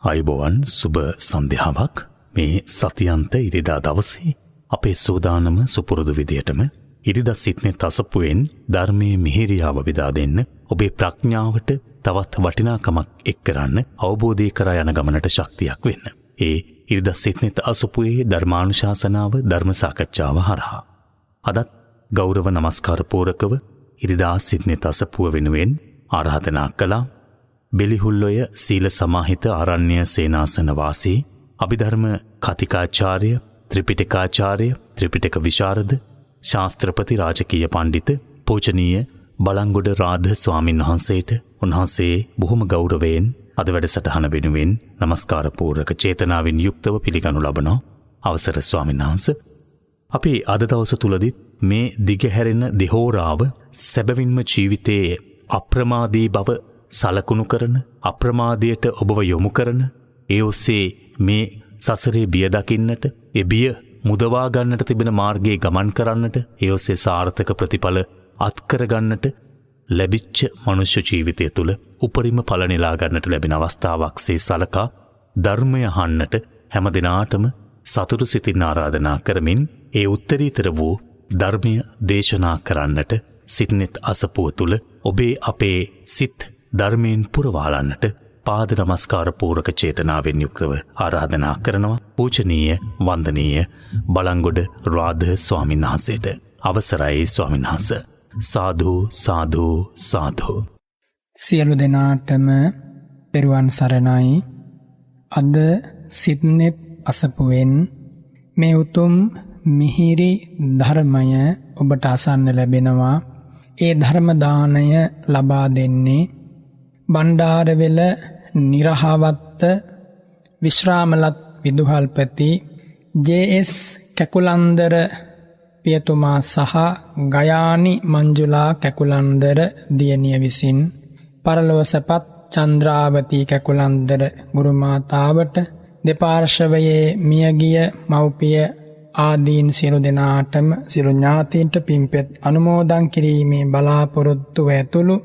අයිබෝවන් සුබ සන්ධ්‍යාවක් මේ සතියන්ත ඉරිදා දවසේ අපේ සූදානම සුපුරුදු විදියටම ඉරිදා සිටනේ තසපුවෙන් ධර්මයේ මිහිරියාව විදා දෙන්න ඔබේ ප්‍රඥාවට තවත් වටිනාකමක් එක් කරන්න අවබෝධය කරා යන ගමනට ශක්තියක් වෙන්න. ඒ ඉරිදා සිටනේ තසපුවේ ධර්මානුශාසනාව ධර්ම සාකච්ඡාව හරහා අදත් ගෞරව නමස්කාර පූරකව ඉරිදා සිටනේ තසපුව වෙනුවෙන් ආරාධනා කළා. බෙලිහුල්ලොය සීල සමාහිත ආරණ්‍ය සේනාසන වාසී අභිධර්ම කතිකාචාර්ය ත්‍රිපිටකාචාර්ය ත්‍රිපිටක විශාරද ශාස්ත්‍රපති රාජකීය පණ්ඩිත පූජනීය බලංගොඩ රාධ ස්වාමින් වහන්සේට උන්වහන්සේ බොහොම ගෞරවයෙන් අද වැඩසටහන වෙනුවෙන් නමස්කාර පූර්වක චේතනාවෙන් යුක්තව පිළිගනු ලබන අවසර ස්වාමීන් වහන්සේ. අපි අද දවස තුලදී මේ දිගහැරෙන දෙහෝරාව සැබවින්ම ජීවිතයේ අප්‍රමාදී බව සලකුණු කරන අප්‍රමාදයට ඔබව යොමු කරන ඒ ඔස්සේ මේ සසරේ බිය දකින්නට ඒ බිය මුදවා ගන්නට තිබෙන මාර්ගයේ ගමන් කරන්නට ඒ ඔස්සේ සාර්ථක ප්‍රතිඵල අත්කර ගන්නට ලැබිච්ච මනුෂ්‍ය ජීවිතය තුළ උපරිම ඵල නෙලා ගන්නට ලැබෙන අවස්ථාවක්සේ සලකා ධර්මය අහන්නට හැම දිනාටම සතුටු සිතින් ආරාධනා කරමින් ඒ උත්තරීතර වූ ධර්මය දේශනා කරන්නට සිටනෙත් අසපුව තුළ ඔබේ අපේ සිත් ධර්මයෙන් පුරවාලන්නට පාද නමස්කාර පූරක චේතනාවෙන් යුක්තව ආරාධනා කරනවා පූජනීය වන්දනීය බලංගොඩ රාධ ස්වාමීන් වහන්සේට. අවසරයි ස්වාමීන් වහන්සේ. සාදු සාදු සාදු. සියලු දෙනාටම පෙරුවන් සරණයි. අද සිටනෙත් අසපුවෙන් මේ උතුම් මිහිරි ධර්මය ඔබට අසන්න ලැබෙනවා. ඒ ධර්ම දානය ලබා දෙන්නේ බණ්ඩාරවෙල නිරහවත්ත විශ්‍රාමලත් විදුහල්පති ජේ.එස්. කැකුලන්දර පියතුමා සහ ගයානි මංජුලා කැකුලන්දර දියණිය විසින් පරලොව සැපත් චන්ද්‍රාවතී කැකුලන්දර ගුරුමාතාවට දෙපාර්ශවයේ මියගිය මව්පිය ආදීන් සියලු දෙනාටම සියලු ඥාතීන්ට පින්පෙත් අනුමෝදන් කිරීමේ බලාපොරොත්තු ඇතුළු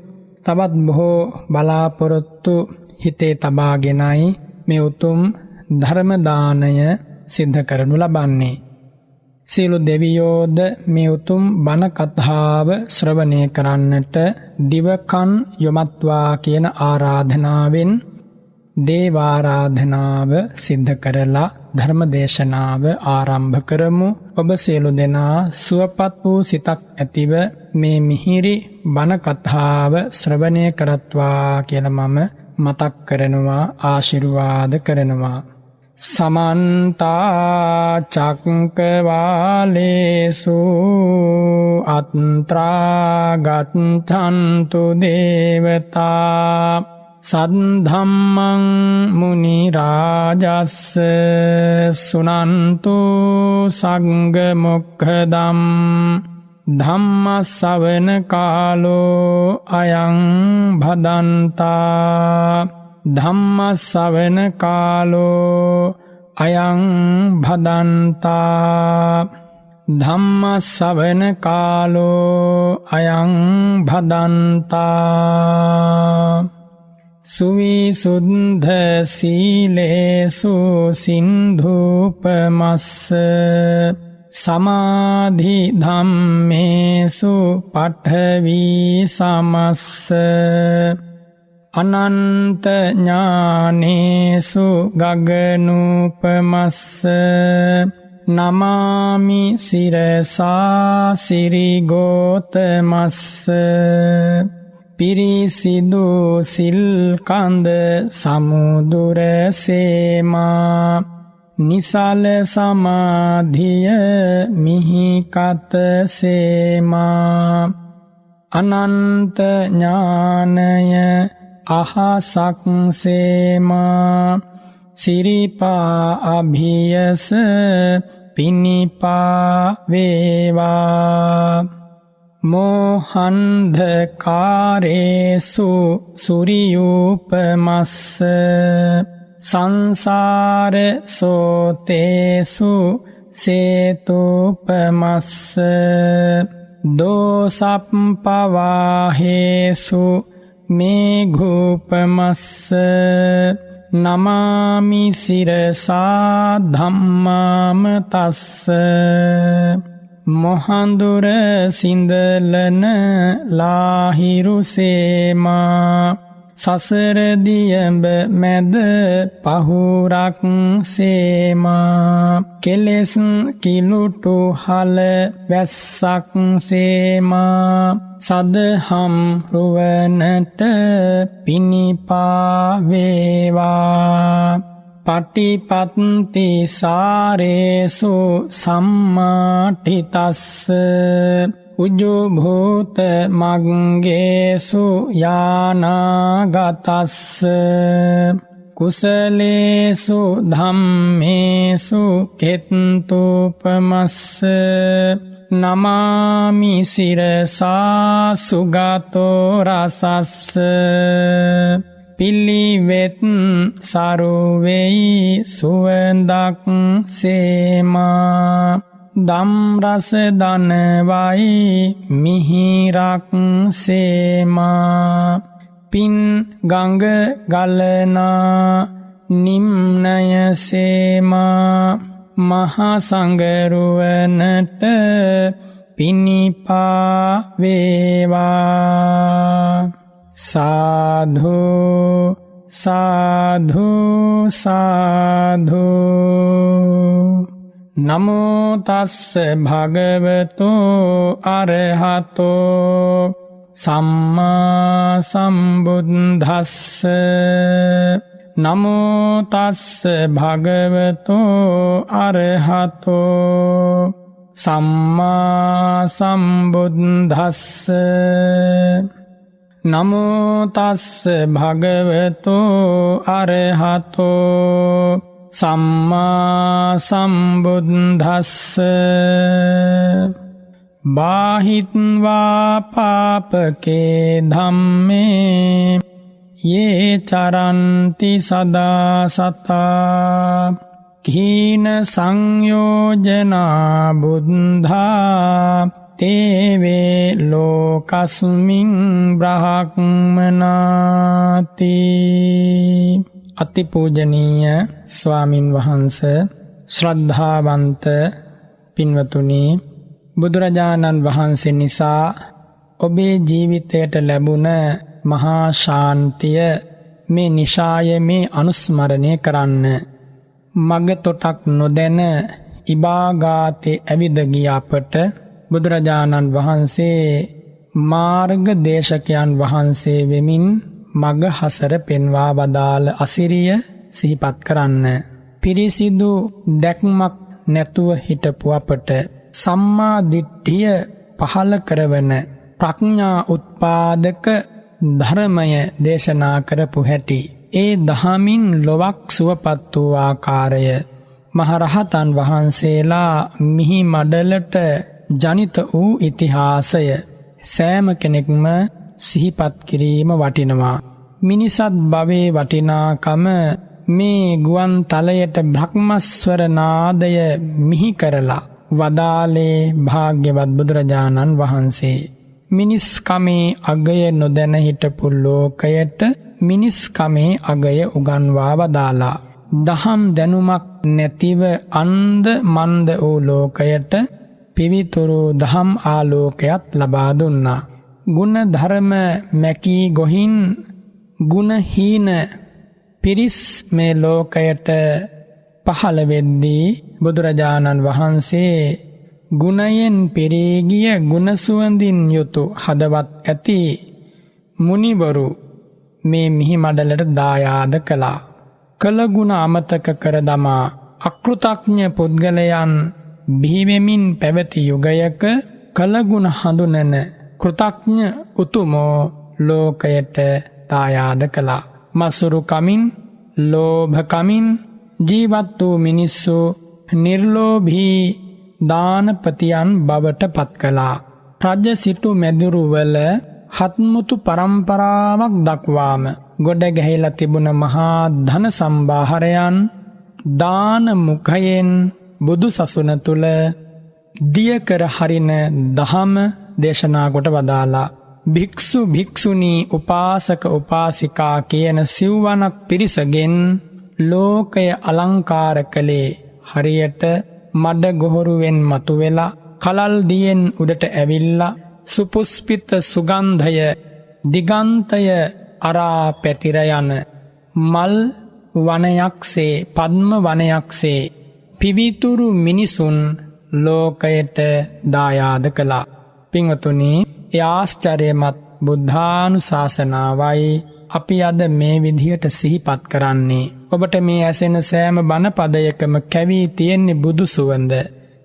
තවත් බොහෝ බලාපොරොත්තු හිතේ තබාගෙනයි මේ උතුම් ධර්ම දානය සිද්ධ කරනු ලබන්නේ. සියලු දෙවියෝද මේ උතුම් බණ කතාව ශ්‍රවණය කරන්නට දිවකන් යොමත්වා කියන ආරාධනාවෙන් දේවාරාධනාව සිද්ධ කරලා ධර්ම දේශනාව ආරම්භ කරමු. ඔබ සියලු දෙනා සුවපත් වූ සිතක් ඇතිව මේ මිහිරි බණ කතාව ශ්‍රවණය කරත්වා කියලා මම මතක් කරනවා ආශිර්වාද කරනවා. සමන්ත චක්කවාලේසු අත්‍රා ගච්ඡන්තු දේවතා සද්ධම්මං මුනි රාජස්ස සුනන්තු සංඝ මොක්ඛදම් ධම්ම ශ්‍රවණ කාලෝ අයං භදන්තා ධම්ම ශ්‍රවණ කාලෝ අයං භදන්තා ධම්ම ශ්‍රවණ කාලෝ අයං භදන්තා සුවිසුද්ධ සීලේසු සින්ධූපමස්ස සමාධි ධම්මේසු පඨවි සමස්ස අනන්ත ඥානේසු ගගනූපමස්ස නමාමි සිරසා සිරිගෝතමස්ස පිරිසිදු සිල්කන්ද සමුදුර සේමා නිසල සමාධිය මිහිකත සේමා අනන්ත ඥානය අහසක් සේමා සිරිපා අභියස පිනිපා වේවා මෝහන්ධකාරේසු සුරියූපමස්ස සංසාර සෝතේසු සේතුපමස්ස දෝසප්පවාහේසු මේඝූපමස්ස නමාමි සිරසා ධම්මාම තස්ස මොහන්දුර සිඳලන ලාහිරු සේමා සසර දියඹ මැද පහුරක් සේමා කෙලෙස් කිලුටු හල වැස්සක් සේමා සදහම් රුවනට පිනිපා වේවා පටිපත්ති සාරේසු සම්මාඨිතස්ස උජුභූත මග්ගේසු යානාගතස්ස කුසලේසු ධම්මේසු කෙත්තුපමස්ස නමාමි සිරසා සුගතෝ රසස්ස පිළිවෙත් සරුවෙයි සුවඳක් සේමා දම්රස දනවයි මිහිරක් සේමා පින් ගඟ ගලනා නිම්නය සේමා මහා සංගරුවනට පිනිපා වේවා සාධු සාධු සාධු නමෝ තස්ස භගවතෝ අරහතෝ සම්මා සම්බුද්දස්ස නමෝ තස්ස භගවතෝ අරහතෝ සම්මා සම්බුද්දස්ස නමෝ තස්ස භගවතෝ අරහතෝ සම්මා සම්බුද්දස්ස බාහිත්වා පාපකේ ධම්මේ යේ චරන්ති සදා සතා කීන සංයෝජනා බුද්ධා තේවේ ලෝකස්මින් බ්‍රහ්මනාති අතිපූජනීය ස්වාමින් වහන්සේ ශ්‍රද්ධාවන්ත පින්වතුනි බුදුරජාණන් වහන්සේ නිසා ඔබේ ජීවිතයට ලැබුණ මහා ශාන්තිය මේ නිශායේ මේ අනුස්මරණය කරන්න මග තොටක් නොදැන ඉබාගාතේ ඇවිද ගිය අපට බුදුරජාණන් වහන්සේ මාර්ග දේශකයන් වහන්සේ වෙමින් මග හසර පෙන්වා වදාළ අසිරිය සිහිපත් කරන්න පිරිසිදු දැක්මක් නැතුව හිටපු අපට සම්මා දිට්ඨිය පහළ කරවන ප්‍රඥා උත්පාදක ධර්මය දේශනා කරපු හැටි ඒ දහමින් ලොවක් සුවපත් වූ ආකාරය මහරහතන් වහන්සේලා මිහි මඩලට ජනිත වූ ඉතිහාසය සෑම කෙනෙක්ම සිහිපත් කිරීම වටිනවා මිනිසත් භවයේ වටිනාකම මේ ගුවන් තලයට බ්‍රහ්මස්වර නාදය මිහි කරලා වදාලේ භාග්‍යවත් බුදුරජාණන් වහන්සේ මිනිස්කමේ අගය නොදැන හිටපු ලෝකයට මිනිස්කමේ අගය උගන්වා වදාලා දහම් දැනුමක් නැතිව අන්ධ මන්ද වූ ලෝකයට පිවිතුරු දහම් ආලෝකයක් ලබා දුන්නා ගුණ ධර්ම මැකී ගොහින් ගුණහීන පිරිස් මේ ලෝකයට පහළ වෙද්දී බුදුරජාණන් වහන්සේ ගුණයෙන් පිරී ගිය ගුණසුවඳින් යුතු හදවත් ඇති මුනිවරු මේ මිහි මඩලට දායාද කළා. කළ ගුණ අමතක කර දමා අකෘතඥ පුද්ගලයන් බිහිවෙමින් පැවති යුගයක කළ ගුණ හඳුනන කෘතඥ උතුමෝ ලෝකයට දායාද කළා. මසුරු කමින් ලෝභ කමින් ජීවත් වූ මිනිස්සු නිර්ලෝභී දානපතියන් බවට පත් කළා. රජ සිටු මැදුරුවල හත්මුතු පරම්පරාවක් දක්වාම ගොඩ ගැහිලා තිබුණ මහා ධන සම්භාරයන් දාන මුඛයෙන් බුදු සසුන තුල දිය කර හරින දහම දේශනා කොට වදාලා භික්ෂු භික්ෂුණී උපාසක උපාසිකා කියන සිව්වනක් පිරිසගෙන් ලෝකය අලංකාර කළේ හරියට මඩ ගොහරුවෙන් මතුවෙලා කලල් දියෙන් උඩට ඇවිල්ලා සුපුස්පිත සුගන්ධය දිගන්තය අරා පැතිර යන මල් වනයක්සේ පද්ම වනයක්සේ පිවිතුරු මිනිසුන් ලෝකයට දායාද කළා. පින්වතුනි, ඒ ආශ්චර්යමත් බුද්ධානුශාසනාවයි අපි අද මේ විදිහට සිහිපත් කරන්නේ. ඔබට මේ ඇසෙන සෑම බණපදයකම කැවී තියෙන්නේ බුදු සුවඳ,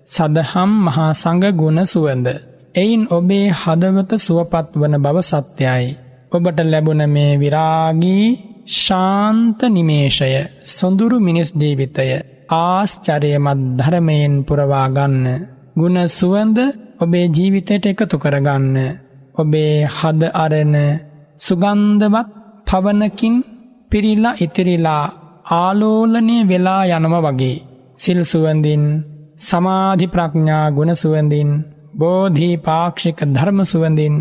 සදහම් මහා සංඝ ගුණ සුවඳ. එයින් ඔබේ හදවත සුවපත් වන බව සත්‍යයි. ඔබට ලැබුණ මේ විරාගී ශාන්ත නිමේෂය, සොඳුරු මිනිස් ජීවිතය ආශ්චර්යමත් ධර්මයෙන් පුරවා ගන්න. ගුණ සුවඳ ඔබේ ජීවිතයට එකතු කරගන්න. ඔබේ හද අරණ සුගන්ධවත් පවනකින් පිරිලා ඉතිරිලා ආලෝලනය වෙලා යනව වගේ සිල් සුවඳින්, සමාධි ප්‍රඥා ගුණ සුවඳින්, බෝධි පාක්ෂික ධර්ම සුවඳින්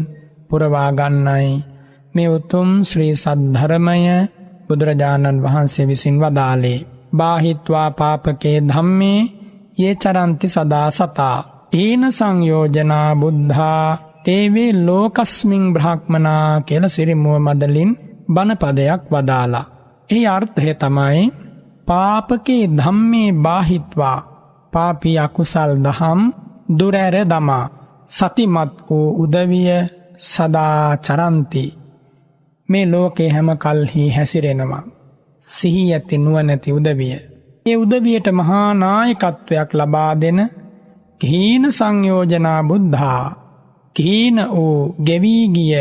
පුරවා ගන්නයි මේ උතුම් ශ්‍රී සද්ධර්මය බුදුරජාණන් වහන්සේ විසින් වදාළේ. බාහිත්වා පාපකේ ධම්මේ යේ චරන්ති සදා සතා තේන සංයෝජනා බුද්ධා තේවේ ලෝකස්මින් බ්‍රහ්මනා කියලා සිරිමුව මඩලින් බණපදයක් වදාලා. ඒ අර්ථය තමයි පාපකේ ධම්මේ බාහිත්වා, පාපී අකුසල් දහම් දුර ඇර දමා සතිමත් වූ උදවිය සදා චරන්ති, මේ ලෝකේ හැම කල්හි හැසිරෙනවා. සිහි ඇති නුවණැති උදවිය. ඒ උදවියට මහා නායකත්වයක් ලබා දෙන කීන සංයෝජනා බුද්ධා, කීන වූ ගෙවී ගිය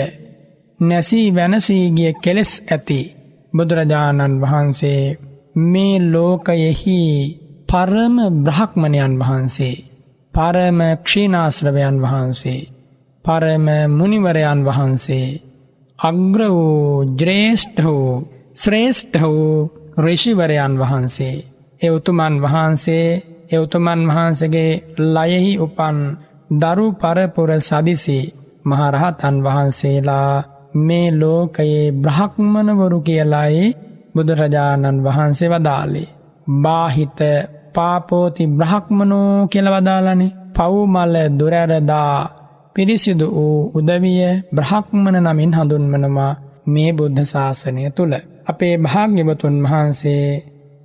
නැසී වෙනසී ගිය කෙලෙස් ඇති බුදුරජාණන් වහන්සේ මේ ලෝකයෙහි පරම බ්‍රහ්මණයන් වහන්සේ, පරම ක්ෂීණාශ්‍රවයන් වහන්සේ, පරම මුනිවරයන් වහන්සේ, අග්‍ර වූ ජ්‍රේෂ්ඨ වූ ශ්‍රේෂ්ඨ වූ ඍෂිවරයන් වහන්සේ, ඒ උතුමන් වහන්සේ, ඒ උතුමන් වහන්සේගේ ලයෙහි උපන් දරු පරපුර සදිසි මහරහතන් වහන්සේලා මේ ලෝකයේ බ්‍රහ්මණවරු කියලායි බුදුරජාණන් වහන්සේ වදාළේ. බාහිත පාපෝති බ්‍රහ්මනෝ කියලා වදාළනේ. පව්මල දුරැරදා පිරිසිදු වූ උදවිය බ්‍රහ්මණ නමින් හඳුන්වනවා මේ බුද්ධ ශාසනය තුල. අපේ භාග්‍යවතුන් වහන්සේ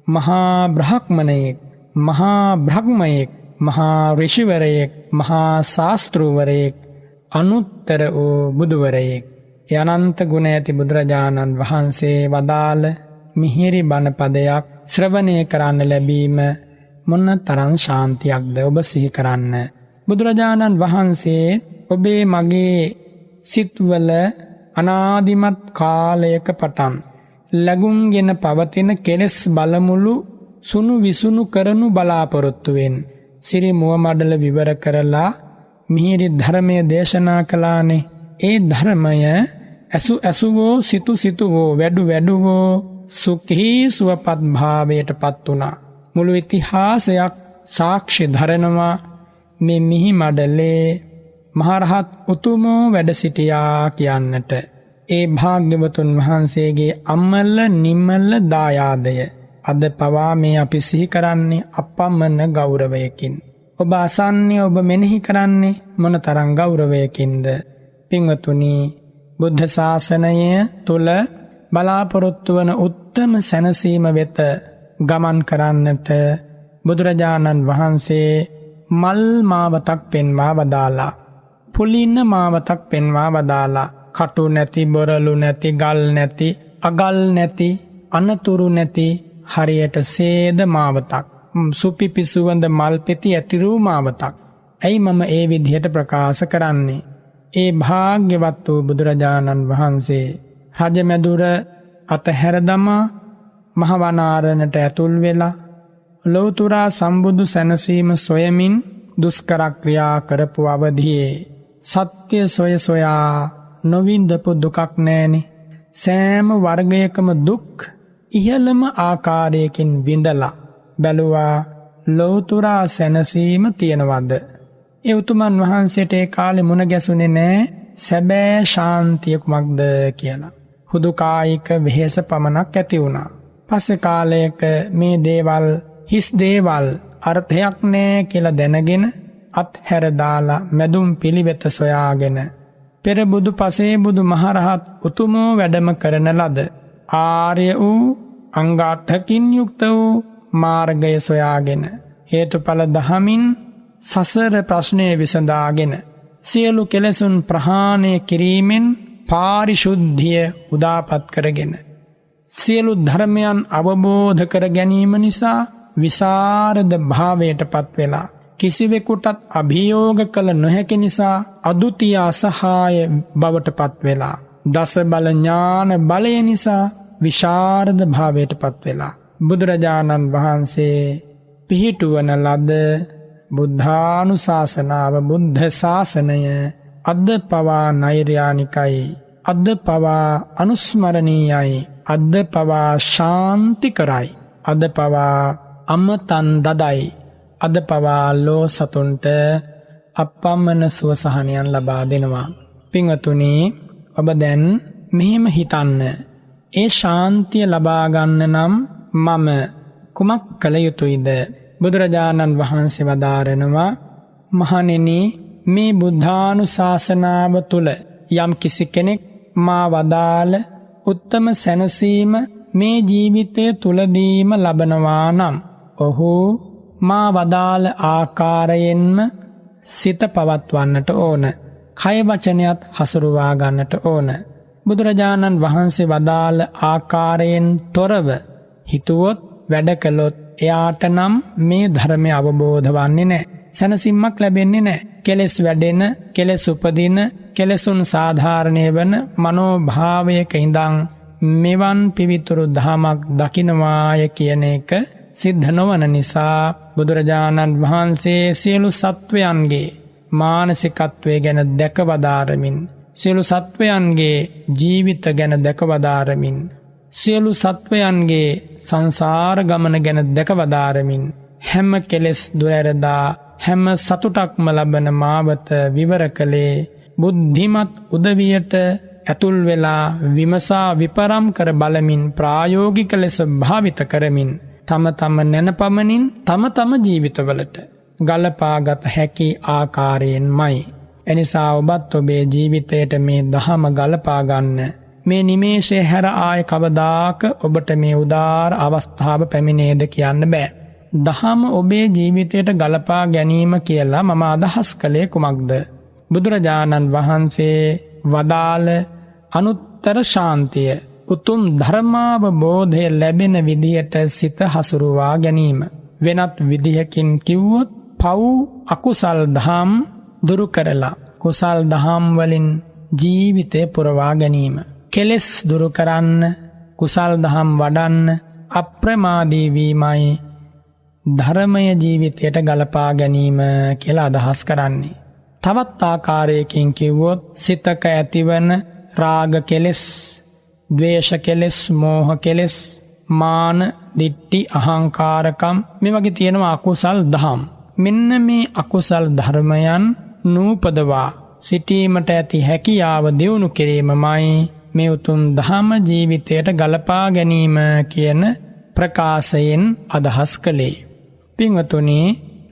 මහා බ්‍රහ්මණයෙක්, මහා බ්‍රහ්මයෙක්, මහා ඍෂිවරයෙක්, මහා ශාස්ත්‍රූවරයෙක්, අනුත්තර වූ බුදුවරයෙක්. අනන්ත ගුණ ඇති බුදුරජාණන් වහන්සේ වදාළ මිහිරි බණ පදයක් ශ්‍රවණය කරන්න ලැබීම මොන තරම් ශාන්තියක්ද ඔබ සිහි කරන්න. බුදුරජාණන් වහන්සේ ඔබේ මගේ සිත්වල අනාදිමත් කාලයක පටන් ලැබුම්ගෙන පවතින කෙලෙස් බලමුළු සුණු විසුණු කරනු බලාපොරොත්තුවෙන් සිරි මුව මඩල විවර කරලා මිහිරි ධර්මය දේශනා කළානේ. ඒ ධර්මය ඇසුවෝ සිතු සිතුවෝ වැඩුවෝ සුඛී සුවපත් භාවයට පත් වුණා. මුළු ඉතිහාසයක් සාක්ෂි ධරනවා මේ මිහි මඩලේ මහරහත් උතුමෝ වැඩ සිටියා කියන්නට. ඒ භාග්‍යවතුන් වහන්සේගේ අමල නිමල දායාදය අද පවා මේ අපි සිහි කරන්නේ අපමණ ගෞරවයකින්. ඔබ අසන්නේ, ඔබ මෙනෙහි කරන්නේ මොන තරම් ගෞරවයකින්ද? පින්වතුනි, බුද්ධ ශාසනය තුල බලාපොරොත්තු වන උත්තම සැනසීම වෙත ගමන් කරන්නට බුදුරජාණන් වහන්සේ මල් මාවතක් පෙන්වා වදාලා, පුලින්න මාවතක් පෙන්වා වදාලා, කටු නැති, බොරළු නැති, ගල් නැති, අගල් නැති, අනතුරු නැති හරියට සේද මාවතක්, සුපිපි සුවඳ මල් පෙති ඇතිරූ මාවතක්. ඇයි මම ඒ විදිහට ප්‍රකාශ කරන්නේ? ඒ භාග්‍යවත් වූ බුදුරජාණන් වහන්සේ රජමැදුර අතහැර දමා මහවනාරණට ඇතුල් වෙලා ලෞතුරා සම්බුදු සැනසීම සොයමින් දුෂ්කර ක්‍රියා කරපු අවධියේ සත්‍ය සොයා නොවින්දපු දුකක් නෑනේ. සෑම වර්ගයකම දුක් ඉහළම ආකාරයකින් විඳලා බැලුවා ලෞතුරා සැනසීම තියනවද? ඒ උතුමන් වහන්සේට ඒ කාලේ මුණ ගැසුනේ නෑ සැබෑ ශාන්තිය කුමක්ද කියලා. හුදු කායික වෙහෙස පමණක් ඇති වුණා. පස්සේ කාලයක මේ දේවල් හිස් දේවල් අර්ථයක් නෑ කියලා දැනගෙන අත්හැර දාලා මැදුම් පිළිවෙත සොයාගෙන පෙර බුදු පසේ බුදු මහරහත් උතුමෝ වැඩම කරන ලද ආර්ය වූ අංගාටකින් යුක්ත වූ මාර්ගය සොයාගෙන හේතුඵල දහමින් සසර ප්‍රශ්නය විසඳාගෙන සියලු කෙලෙසුන් ප්‍රහාණය කිරීමෙන් පාරිශුද්ධිය උදාපත් කරගෙන සියලු ධර්මයන් අවබෝධ කර ගැනීම නිසා විසරද භාවයට පත් වෙලා කිසිවෙකුටත් අභියෝග කළ නොහැකි නිසා අදුතිය අසහාය බවට පත් වෙලා දස බල ඥාන බලය නිසා විශාරද භාවයට පත් වෙලා බුදුරජාණන් වහන්සේ පිහිටුවන ලද බුද්ධානුශාසනාව බුද්ධ ශාසනය අද පවා නෛර්යානිකයි, අද පවා අනුස්මරණීයයි, අද පවා ශාන්තිකරයි, අද පවා අමතන් දදයි, අද පවා ලෝ සතුන්ට අපමණ සුවසහනයන් ලබා දෙනවා. පින්වතුනි, ඔබ දැන් මෙහෙම හිතන්න, ඒ ශාන්තිය ලබා ගන්න නම් මම කුමක් කළ යුතුයිද? බුදුරජාණන් වහන්සේ වදාරනවා, මහණෙනි, මේ බුද්ධානුශාසනාව තුල යම් කිසි කෙනෙක් මා වදාළ උත්තම සැනසීම මේ ජීවිතය තුලදීම ලබනවා නම් ඔහු මා වදාළ ආකාරයෙන්ම සිත පවත්වන්නට ඕන, කය වචනයත් හසුරුවා ගන්නට ඕන. බුදුරජාණන් වහන්සේ වදාළ ආකාරයෙන් තොරව හිතුවොත් වැඩ කළොත් එයාට නම් මේ ධර්මය අවබෝධ වන්නේ නැහැ, සැනසීමක් ලැබෙන්නේ නැහැ. කෙලෙස් වැඩෙන, කෙලෙස් උපදින, කෙලෙසුන් සාධාරණය වන මනෝභාවයක ඉඳන් මෙවන් පිවිතුරු දහමක් දකින්නවාය කියන එක සිද්ධ නොවන නිසා බුදුරජාණන් වහන්සේ සියලු සත්වයන්ගේ මානසිකත්වය ගැන දැකවදාරමින්, සියලු සත්වයන්ගේ ජීවිත ගැන දැකවදාරමින්, සියලු සත්වයන්ගේ සංසාර ගමන ගැන දැකවදාරමින් හැම කෙලෙස් දුරැරදා හැම සතුටක්ම ලබන මාවත විවර කළේ බුද්ධිමත් උදවියට ඇතුල් වෙලා විමසා විපරම් කර බලමින් ප්‍රායෝගික ලෙස භාවිත කරමින් තම තම නැනපමණින් තම තම ජීවිතවලට ගලපාගත හැකි ආකාරයෙන්මයි. එනිසා ඔබත් ඔබේ ජීවිතයට මේ දහම ගලපා ගන්න. මේ නිමේෂයේ හැර ආය කවදාක ඔබට මේ උදාර අවස්ථාව පැමිණේද කියන්න බෑ. දහම ඔබේ ජීවිතයට ගලපා ගැනීම කියලා මම අදහස් කළේ කුමක්ද? බුදුරජාණන් වහන්සේ වදාළ අනුත්තර ශාන්තිය, උතුම් ධර්මාවබෝධය ලැබෙන විදියට සිත හසුරුවා ගැනීම. වෙනත් විදිහකින් කිව්වොත් පව් අකුසල් දහම් දුරු කරලා කුසල් දහම් වලින් ජීවිතය පුරවා ගැනීම. කෙලෙස් දුරු කරන්න, කුසල් දහම් වඩන්න අප්‍රමාදී වීමයි ධර්මය ජීවිතයට ගලපා ගැනීම කියලා අදහස් කරන්නේ. තවත් ආකාරයකින් කිව්වොත් සිතක ඇතිවන රාග කෙලෙස්, ද්වේෂ කෙලෙස්, මෝහ කෙලෙස්, මාන, දිට්ඨි, අහංකාරකම් මේ වගේ තියෙනවා අකුසල් දහම්. මෙන්න මේ අකුසල් ධර්මයන් නූපදවා සිටීමට ඇති හැකියාව දියුණු කිරීමමයි මේ උතුම් ධම ජීවිතයට ගලපා ගැනීම කියන ප්‍රකාශයෙන් අදහස් කළේ. පින්වතුනි,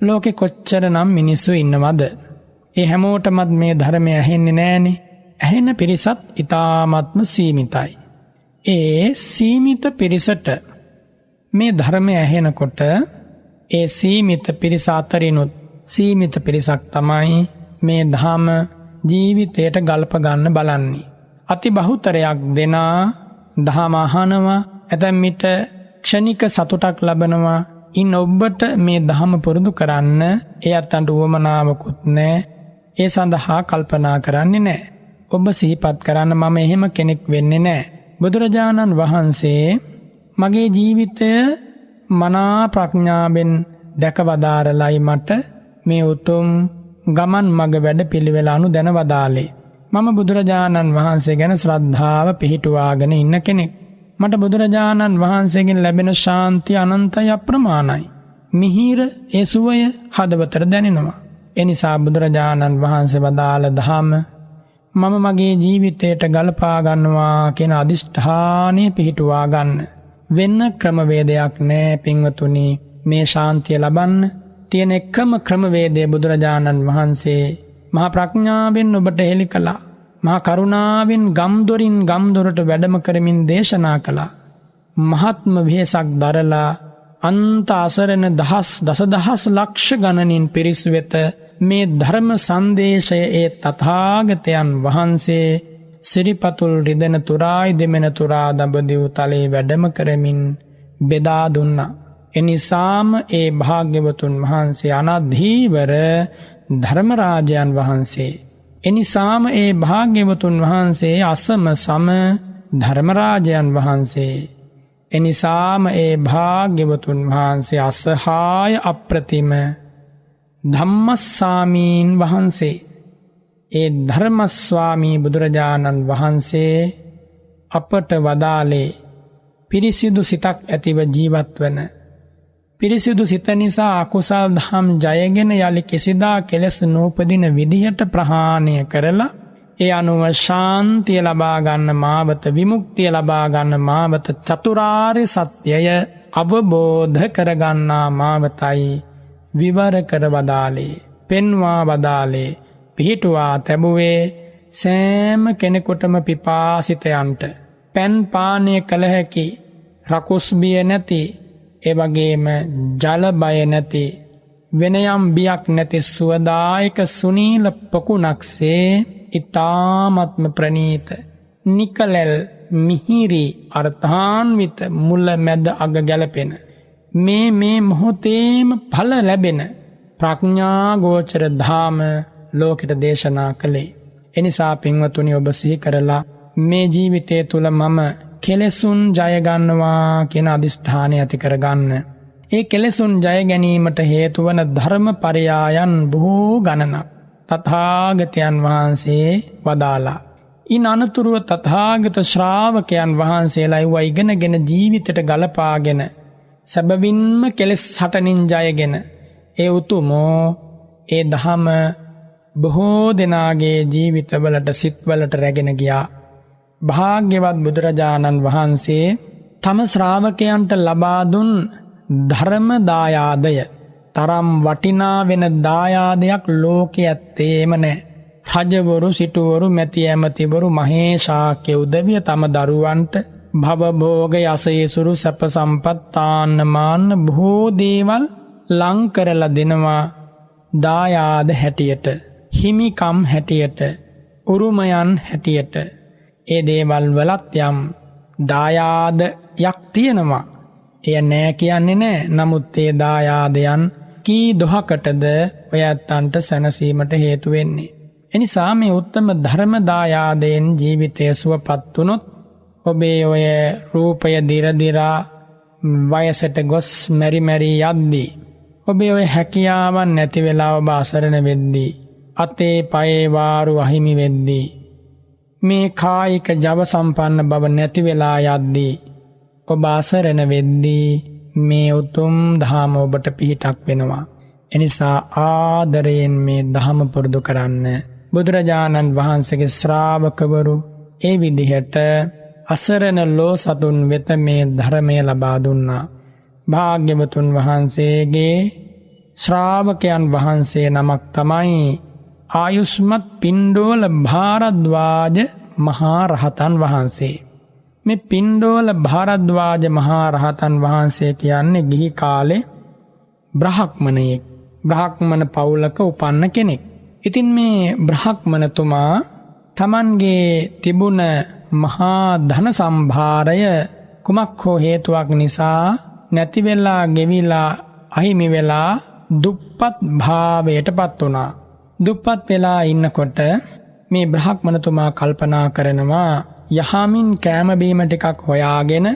ලෝකෙ කොච්චරනම් මිනිස්සු ඉන්නවද? ඒ හැමෝටමත් මේ ධර්මය ඇහෙන්නේ නෑනේ. ඇහෙන පිරිසත් ඊ타ත්ම සීමිතයි. ඒ සීමිත පිරිසට මේ ධර්මය ඇහෙනකොට ඒ සීමිත පිරිස අතරිනුත් සීමිත පිරිසක් තමයි මේ ධම ජීවිතයට ගල්ප ගන්න බලන්නේ. අති බහුතරයක් දෙනා දහම අහනවා, ඇතැම් විට ක්ෂණික සතුටක් ලබනවා. ඉන් ඔබට මේ දහම පුරුදු කරන්න ඒ අතන්ට උවමනාවකුත් නෑ. ඒ සඳහා කල්පනා කරන්නේ නෑ. ඔබ සිහිපත් කරන්න මම එහෙම කෙනෙක් වෙන්නේ නෑ. බුදුරජාණන් වහන්සේ මගේ ජීවිතය මනා ප්‍රඥාවෙන් දැකවදාරලයි මට මේ උතුම් ගමන් මග වැඩ පිළිවෙල අනුදැන වදාලේ. මම බුදුරජාණන් වහන්සේ ගැන ශ්‍රද්ධාව පිහිටුවාගෙන ඉන්න කෙනෙක්. මට බුදුරජාණන් වහන්සේගෙන් ලැබෙන ශාන්තිය අනන්තයි, අප්‍රමාණයි. මිහිර ඒ සුවය හදවතට දැනෙනවා. එනිසා බුදුරජාණන් වහන්සේ වදාළ දහම මම මගේ ජීවිතයට ගලපා ගන්නවා කියන අදිෂ්ඨානය පිහිටුවා ගන්න. වෙන ක්‍රමවේදයක් නෑ පින්වතුනි මේ ශාන්තිය ලබන්න. තියෙන එකම ක්‍රමවේදය බුදුරජාණන් වහන්සේ මහා ප්‍රඥාවෙන් ඔබට හෙළි කළා. මහා කරුණාවෙන් ගම්දොරින් ගම්දොරට වැඩම කරමින් දේශනා කළා. මහත්ම වෙහෙසක් දරලා අන්ත අසරණ දසදහස් ලක්ෂ ගණනින් පිරිස් වෙත මේ ධර්ම සංදේශය ඒ තථාගතයන් වහන්සේ සිරිපතුල් රිදෙන තුරායි දෙමෙන තුරා දඹදිව් තලයේ වැඩම කරමින් බෙදා දුන්නා. එනිසාම ඒ භාග්‍යවතුන් වහන්සේ අනධීවර ධර්මරාජයන් වහන්සේ. එනිසාම ඒ භාග්‍යවතුන් වහන්සේ අසම සම ධර්මරාජයන් වහන්සේ. එනිසාම ඒ භාග්‍යවතුන් වහන්සේ අසහාය අප්‍රතිම ධම්මස්සාමීන් වහන්සේ. ඒ ධර්මස්වාමී බුදුරජාණන් වහන්සේ අපට වදාලේ පිරිසිදු සිතක් ඇතිව ජීවත් වන. පිරිසිදු සිත නිසා අකුසල් දහම් ජයගෙන යලි කිසිදා කෙලෙස් නූපදින විදිහට ප්‍රහාණය කරලා ඒ අනුව ශාන්තිය ලබා ගන්න මාවත විමුක්තිය ලබා ගන්න මාවත චතුරාර්ය සත්‍යය අවබෝධ කරගන්නා මාවතයි විවර කර වදාලේ පෙන්වා වදාලේ පිහිටුවා තැබුවේ සෑම කෙනෙකුටම පිපාසිතයන්ට පෑන් පානය කළ හැකි රකුස් බිය නැති එවැගේම ජල බය නැති වෙනයම් බියක් නැති සුවදායක සුනීල පොකුණක්සේ ඉතාමත්ම ප්‍රනීත නිකලෙල් මිහිරි අර්ථාන්විත මුල මැද අග ගැලපෙන මේ මොහොතේම ඵල ලැබෙන ප්‍රඥා ගෝචර ධාම ලෝකෙට දේශනා කළේ. එනිසා පින්වතුනි ඔබ සිහි කරලා මේ ජීවිතය තුල මම කෙලෙසුන් ජය ගන්නවා කියන අදිෂ්ඨානය ඇති කරගන්න. ඒ කෙලෙසුන් ජය ගැනීමට හේතු වන ධර්මපරයායන් බොහෝ ගණනක් තථාගතයන් වහන්සේ වදාලා. ඉන් අනතුරුව තථාගත ශ්‍රාවකයන් වහන්සේලා ඒවා ඉගෙනගෙන ජීවිතයට ගලපාගෙන සැබවින්ම කෙලෙස් හටනින් ජයගෙන ඒ උතුමෝ ඒ ධම බොහෝ දෙනාගේ ජීවිතවලට සිත්වලට රැගෙන ගියා. භාග්‍යවත් බුදුරජාණන් වහන්සේ තම ශ්‍රාවකයන්ට ලබා දුන් ධර්ම දායාදය තරම් වටිනා වෙන දායාදයක් ලෝකේ ඇත්තේම නැහැ. රජවරු සිටුවරු මැති ඇමතිවරු මහේශාක්‍ය උදවිය තම දරුවන්ට භවභෝග යසයසුරු සැප සම්පත් ආන්න මාන්න බොහෝ දේවල් ලං කරලා දෙනවා දායාද හැටියට හිමිකම් හැටියට උරුමයන් හැටියට. ඒ දේවල් වලත් යම් දායාදයක් තියෙනවා. එය නෑ කියන්නේ නෑ. නමුත් ඒ දායාදයන් කී දොහකටද ඔය ඇත්තන්ට සැනසීමට හේතු වෙන්නේ. එනිසා මේ උත්තම ධර්ම දායාදයෙන් ජීවිතය සුවපත් වුණොත් ඔබේ ඔය රූපය දිරදිරා වයසට ගොස් මෙරි යද්දී ඔබේ ඔය හැකියාවන් නැති වෙලා ඔබ අසරණ වෙද්දී අතේ පයේ වාරු අහිමි වෙද්දී මේ කායික ජව සම්පන්න බව නැති වෙලා යද්දී ඔබ අසරණ වෙද්දී මේ උතුම් ධහම ඔබට පිහිටක් වෙනවා. එනිසා ආදරයෙන් මේ ධහම පුරුදු කරන්න. බුදුරජාණන් වහන්සේගේ ශ්‍රාවකවරු ඒ විදිහට අසරණ ලෝ සතුන් වෙත මේ ධර්මය ලබා දුන්නා. භාග්‍යවතුන් වහන්සේගේ ශ්‍රාවකයන් වහන්සේ නමක් තමයි ආයුෂ්මත් පිණ්ඩෝල භාරද්වාජ මහා රහතන් වහන්සේ. මේ පිණ්ඩෝල භාරද්වාජ මහා රහතන් වහන්සේ කියන්නේ ගිහි කාලේ බ්‍රහ්මණයෙක්. බ්‍රාහ්මණ පවුලක උපන්න කෙනෙක්. ඉතින් මේ බ්‍රාහ්මණතුමා තමන්ගේ තිබුණ මහා ධන සම්භාරය කුමක් හෝ හේතුවක් නිසා නැති වෙලා ගෙවිලා අහිමි වෙලා දුප්පත් භාවයට පත් වුණා. දුප්පත් වෙලා ඉන්නකොට මේ බ්‍රාහ්මණතුමා කල්පනා කරනවා යහමින් කෑම බීම ටිකක් හොයාගෙන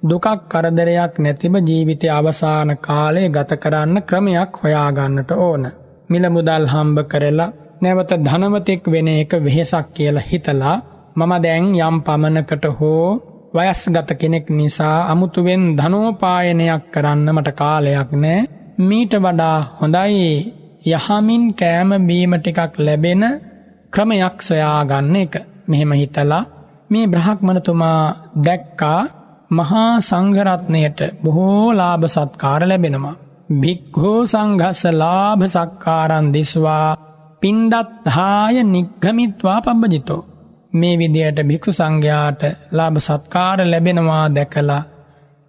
දුකක් කරදරයක් නැතිව ජීවිතයේ අවසාන කාලය ගත කරන්න ක්‍රමයක් හොයාගන්නට ඕන. මිල මුදල් හම්බ කරලා නැවත ධනවතෙක් වෙන එක වෙහෙසක් කියලා හිතලා මම දැන් යම් පමණකට හෝ වයස්ගත කෙනෙක් නිසා අමුතුවෙන් ධනෝපායනයක් කරන්න මට කාලයක් නැහැ. මීට වඩා හොඳයි යහමින් කෑම බීම ටිකක් ලැබෙන ක්‍රමයක් සොයා ගන්න එක. මෙහෙම හිතලා මේ බ්‍රහ්මණතුමා දැක්කා මහා සංඝරත්නයට බොහෝ ලාභ සත්කාර ලැබෙනවා. භික්ඛු සංඝස්ස ලාභ සක්කාරං දිස්වා පිණ්ඩත්ථාය නිග්ගමිත්වා පබ්බජිතෝ. මේ විදියට භික්ෂු සංඝයාට ලාභ සත්කාර ලැබෙනවා දැකලා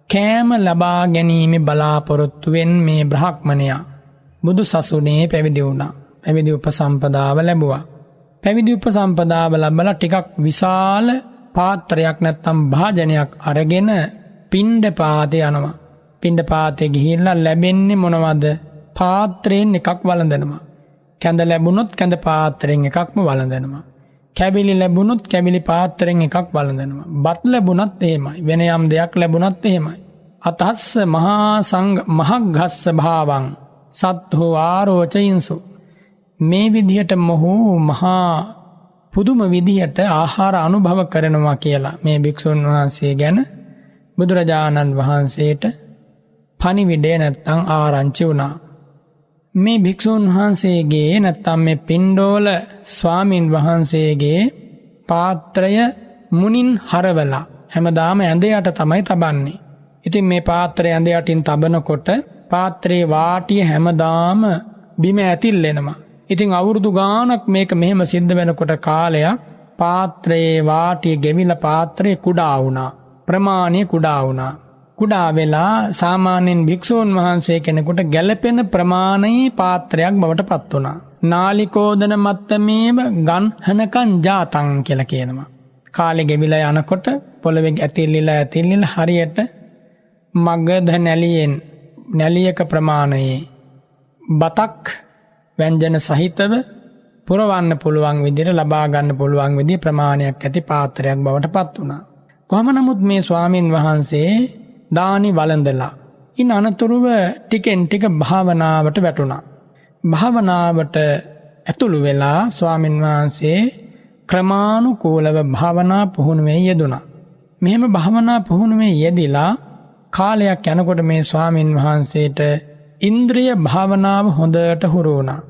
කෑම ලබා ගැනීම බලාපොරොත්තුවෙන් මේ බ්‍රහ්මණයා බුදු සසුනේ පැවිදි වුණා. පැවිදි උපසම්පදාව ලැබුවා. පැවිදි උපසම්පදාව ලැබලා ටිකක් විශාල පාත්‍රයක් නැත්තම් භාජනයක් අරගෙන පිණ්ඩපාතේ යනවා. පිණ්ඩපාතේ ගිහිල්ලා ලැබෙන්නේ මොනවද? පාත්‍රයෙන් එකක් වළඳනවා. කැඳ ලැබුණොත් කැඳ පාත්‍රයෙන් එකක්ම වළඳනවා. කැබිලි ලැබුණොත් කැබිලි පාත්‍රයෙන් එකක් වළඳනවා. බත් ලැබුණත් එහෙමයි. වෙන යම් දෙයක් ලැබුණත් එහෙමයි. අතස්ස මහා සංඝ මහග්ගස්ස භාවං සත්හෝ ආරෝචයින්සු. මේ විදිහට මොහු මහා පුදුම විදිහට ආහාර අනුභව කරනවා කියලා මේ භික්ෂුන් වහන්සේ ගැන බුදුරජාණන් වහන්සේට පණිවිඩය නැත්තම් ආරංචි වුණා. මේ භික්ෂුන් වහන්සේගේ නැත්තම් මේ පිණ්ඩෝල ස්වාමින් වහන්සේගේ පාත්‍රය මුනින් හරවලා හැමදාම ඇඳ යට තමයි තබන්නේ. ඉතින් මේ පාත්‍රය ඇඳ යටින් තබනකොට පාත්‍රයේ වාටිය හැමදාම බිම ඇතිල්ලෙනවා. ඉතින් අවුරුදු ගානක් මේක මෙහෙම සිද්ධ වෙනකොට කාලයක් පාත්‍රයේ වාටිය ගෙවිලා පාත්‍රය කුඩා වුණා. ප්‍රමාණය කුඩා වුණා. කුඩා වෙලා සාමාන්‍යයෙන් භික්ෂූන් වහන්සේ කෙනෙකුට ගැළපෙන ප්‍රමාණයේ පාත්‍රයක් බවට පත් වුණා. නාලිකෝදන මත්තමේව ගන්හනකං ජාතං කියලා කියනවා. කාලේ ගෙවිලා යනකොට පොළවේ ඇතිල්ලිලා හරියට මගධ නැලියෙන් නැලියක ප්‍රමාණයේ බතක් ව්‍යංජන සහිතව පුරවන්න පුළුවන් විදිහට ලබා ගන්න පුළුවන් විදිහ ප්‍රමාණයක් ඇති පාත්‍රයක් බවට පත් වුණා. කොහොම නමුත් මේ ස්වාමින් වහන්සේ දානි වළඳලා ඉන් අනතුරුව ටිකෙන් ටික භාවනාවට වැටුණා. භාවනාවට ඇතුළු වෙලා ස්වාමින් වහන්සේ ක්‍රමානුකූලව භාවනා පුහුණුවේ යෙදුණා. මෙහෙම භාවනා පුහුණුවේ යෙදිලා කාලයක් යනකොට මේ ස්වාමින් වහන්සේට ඉන්ද්‍රිය භාවනාව හොඳට හුරු වුණා.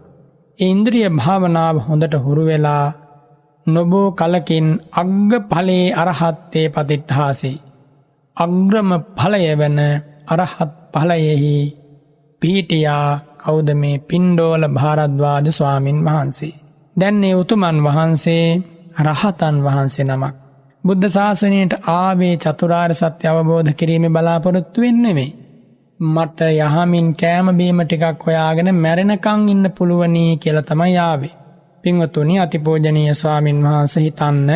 ඒ ඉන්ද්‍රිය භාවනාව හොඳට හුරු වෙලා නොබෝ කලකින් අග්ග ඵලයේ අරහත්තේ පතිට්ඨාසී. අග්‍රම ඵලය වෙන අරහත් ඵලයෙහි පීඨියා කවුද මේ පිණ්ඩෝල භාරද්වාජ ස්වාමින් වහන්සේ. දැන් මේ උතුමන් වහන්සේ රහතන් වහන්සේ නමක්. බුද්ධ ශාසනයට ආවේ චතුරාර්ය සත්‍ය අවබෝධ කිරීමේ බලාපොරොත්තුවෙන් නෙමෙයි. මට යහමින් කෑම බීම ටිකක් හොයාගෙන මැරෙනකන් ඉන්න පුළුවනි කියලා තමයි ආවේ. පින්වතුනි, අතිපූජනීය ස්වාමින් වහන්සේ හිතන්න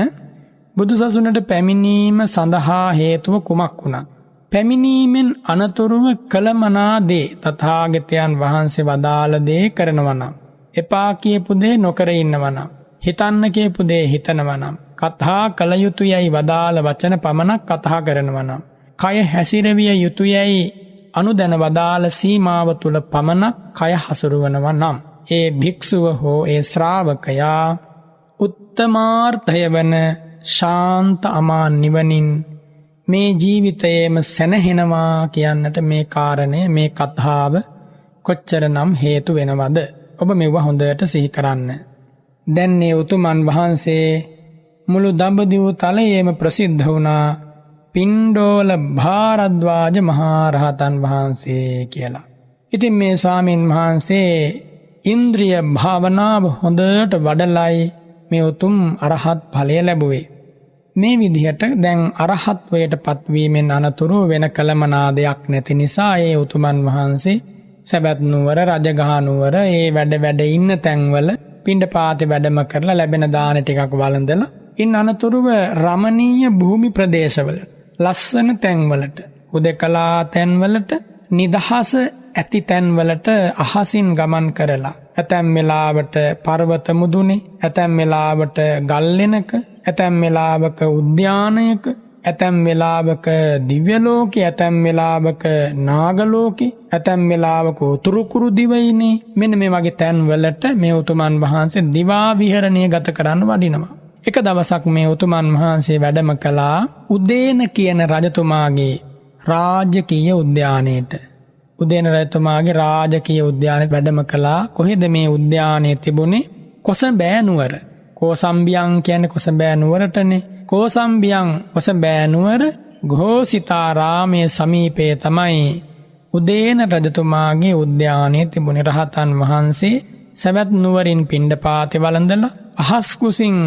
බුදුසසුනට පැමිණීම සඳහා හේතුව කුමක් වුණත් පැමිණීමෙන් අනතුරුව කළමනා දේ තථාගතයන් වහන්සේ වදාළ දේ කරනවා නම්, එපා කියපු දේ නොකර ඉන්නවා නම්, හිතන්න කියපු දේ හිතනවා නම්, කතා කළ යුතුයයි වදාළ වචන පමණක් කතා කරනවා නම්, කය හැසිරවිය යුතුයයි අනුදැන වදාළ සීමාව තුල පමණක් කය හසුරුවනවා නම්, ඒ භික්ෂුව හෝ ඒ ශ්‍රාවකයා උත්තමාර්ථය වන ශාන්ත අමා නිවනින් මේ ජීවිතයේම සැනහෙනවා කියන්නට මේ කාරණය, මේ කතාව කොච්චරනම් හේතු වෙනවද? ඔබ මෙව හොඳට සිහි කරන්න. දැන් මේ උතුමන් වහන්සේ මුළු දඹදිව තලයේම ප්‍රසිද්ධ වුණා පිණ්ඩෝල භාරද්වාජ මහරහතන් වහන්සේ කියලා. ඉතින් මේ ස්වාමින් වහන්සේ ඉන්ද්‍රිය භාවනාව හොඳට වඩලයි මේ උතුම් අරහත් ඵලය ලැබුවේ. මේ විදිහට දැන් අරහත්වයට පත්වීමෙන් අනතුරු වෙන කලමනාදයක් නැති නිසා ඒ උතුමන් වහන්සේ සැබැත් නුවර, රජගහ නුවර, ඒ වැඩ ඉන්න තැන්වල පිණ්ඩපාතේ වැඩම කරලා ලැබෙන දාන ටිකක් වළඳලා ඉන් අනතුරුව රමණීය භූමි ප්‍රදේශවල ලස්සන තැන්වලට, උදකලා තැන්වලට, නිදහස ඇති තැන්වලට අහසින් ගමන් කරලා ඇතැම් වෙලාවට පර්වත මුදුනේ, ඇතැම් වෙලාවට ගල්ලෙනක, ඇතැම් වෙලාවක උද්‍යානයක, ඇතැම් වෙලාවක දිව්‍ය ලෝකේ, ඇතැම් වෙලාවක නාග ලෝකේ, ඇතැම් වෙලාවක උතුරුකුරු දිවයිනේ, මෙන්න මේ වගේ තැන්වලට මේ උතුමන් වහන්සේ දිවා විහරණය ගත කරන්න වඩිනවා. එක දවසක් මේ උතුමන් වහන්සේ වැඩම කළා උදේන කියන රජතුමාගේ රාජකීය උද්‍යානයට. උදේන රජතුමාගේ රාජකීය උද්‍යානයට වැඩම කළා. කොහෙද මේ උද්‍යානය තිබුණේ? කොසඹෑ නුවර. කෝසම්බියන් කියන්නේ කොසඹෑ නුවරටනේ. කෝසම්බියන් කොසඹෑ නුවර ඝෝසිතාරාමයේ සමීපයේ තමයි උදේන රජතුමාගේ උද්‍යානයේ තිබුණේ. රහතන් වහන්සේ සවැත් නුවරින් පිණ්ඩපාතේ වළඳලා අහස් කුසින්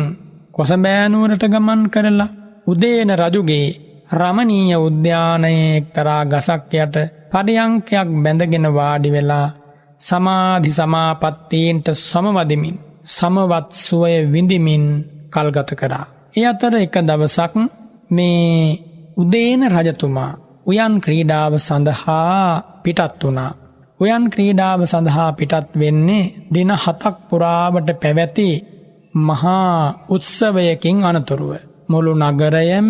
කොසඹෑ නුවරට ගමන් කරලා උදේන රජුගේ රමණීය උද්‍යානයේ එක්තරා ගසක් යට පරියංකයක් බැඳගෙන වාඩි වෙලා සමාධි සමාපත්තීන්ට සමවදිමින් සමවත් සුවය විඳිමින් කල්ගත කරා. ඒ අතර එක දවසක් මේ උදේන රජතුමා උයන් ක්‍රීඩාව සඳහා පිටත් වුණා. උයන් ක්‍රීඩාව සඳහා පිටත් වෙන්නේ දින 7ක් පුරාවට පැවති මහා උත්සවයකින් අනතුරුව. මුළු නගරයම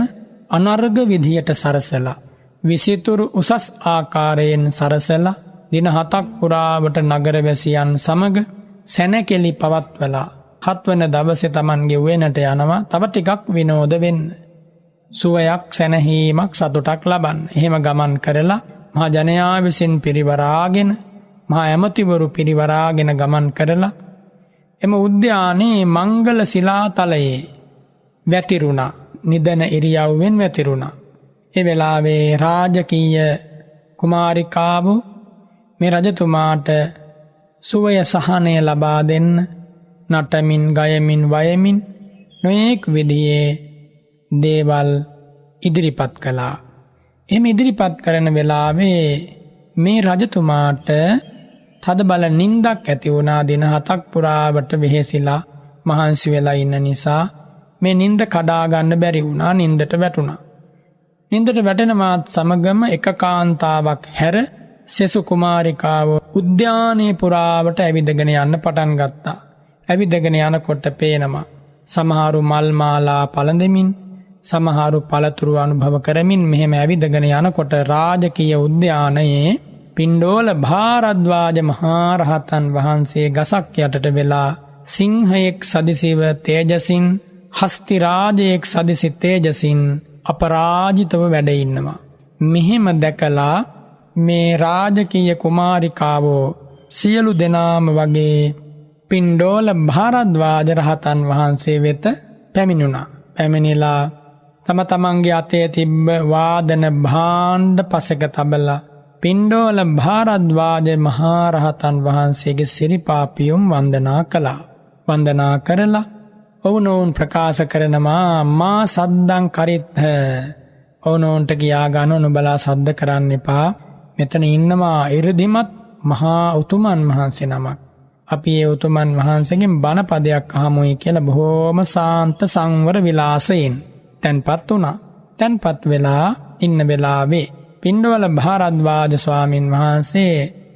අනර්ග විදියට සරසලා විසිතුරු උසස් ආකාරයෙන් සරසලා දින 7ක් පුරාවට නගරවැසියන් සමග සැනකෙළි පවත්වලා 7 වන දවසේ Tamanගේ උයනට යනවා තව ටිකක් විනෝද වෙන්න. සුවයක් සැනහීමක් සතුටක් ලබන්න. එහෙම ගමන් කරලා මහා ජනයා විසින් පිරිවරාගෙන මහා ඇමතිවරු පිරිවරාගෙන ගමන් කරලා එම උද්‍යානයේ මංගල ශිලාතලයේ වැතිරුණා. නිදන ඉරියව්වෙන් වැතිරුණා. ඒ වෙලාවේ රාජකීය කුමාරිකාවෝ මේ රජතුමාට සුවය සහනය ලබා දෙන්න නටමින් ගයමින් වයමින් නොයෙක් විදිහේ දේවල් ඉදිරිපත් කළා. එහෙම ඉදිරිපත් කරන වෙලාවේ මේ රජතුමාට තදබල නින්දක් ඇති වුණා. දින 7ක් පුරාවට වෙහෙසිලා මහන්සි වෙලා ඉන්න නිසා මේ නින්ද කඩා ගන්න බැරි වුණා. නින්දට වැටුණා. නින්දට වැටෙනමාත් සමගම එක කාන්තාවක් හැර සෙසු කුමාරිකාව උද්‍යානයේ පුරාවට ඇවිදගෙන යන්න පටන් ගත්තා. ඇවිදගෙන යනකොට පේනවා සමහරු මල් මාලා පළඳමින් සමහරු පළතුරු අනුභව කරමින් මෙහෙම ඇවිදගෙන යනකොට රාජකීය උද්‍යානයේ පිණ්ඩෝල භාරද්වාජ මහරහතන් වහන්සේ ගසක් යටට වෙලා සිංහයෙක් සදිසිව තේජසින් හස්ති රාජයෙක් සදිසි තේජසින් අපරාජිතව වැඩ ඉන්නවා. මෙහෙම දැකලා මේ රාජකීය කුමාරිකාවෝ සියලු දෙනාම වගේ පිණ්ඩෝල භාරද්වාජ රහතන් වහන්සේ වෙත පැමිණුණා. පැමිණිලා තම තමන්ගේ අතේ තිබ්බ වාදන භාණ්ඩ පසෙක තබලා පිණ්ඩෝල භාරද්වාජ මහරහතන් වහන්සේගේ සිරිපාපියුම් වන්දනා කළා. වන්දනා කරලා ඔවුනොවුන් ප්‍රකාශ කරනවා මා සද්දං කරිත්හ. ඔවුනොවුන්ට කියා ගන්න නුඹලා සද්ද කරන්න එපා. මෙතන ඉන්නවා 이르දිමත් මහා උතුමන් වහන්සේ නමක්. අපි ඒ උතුමන් වහන්සේගෙන් බණ පදයක් අහමුයි කියලා බොහෝම සාන්ත සංවර විලාසයෙන් තැන්පත් වුණා. තැන්පත් වෙලා ඉන්න වෙලාවේ පිණ්ඩවල භාරද්වාජ ස්වාමින් වහන්සේ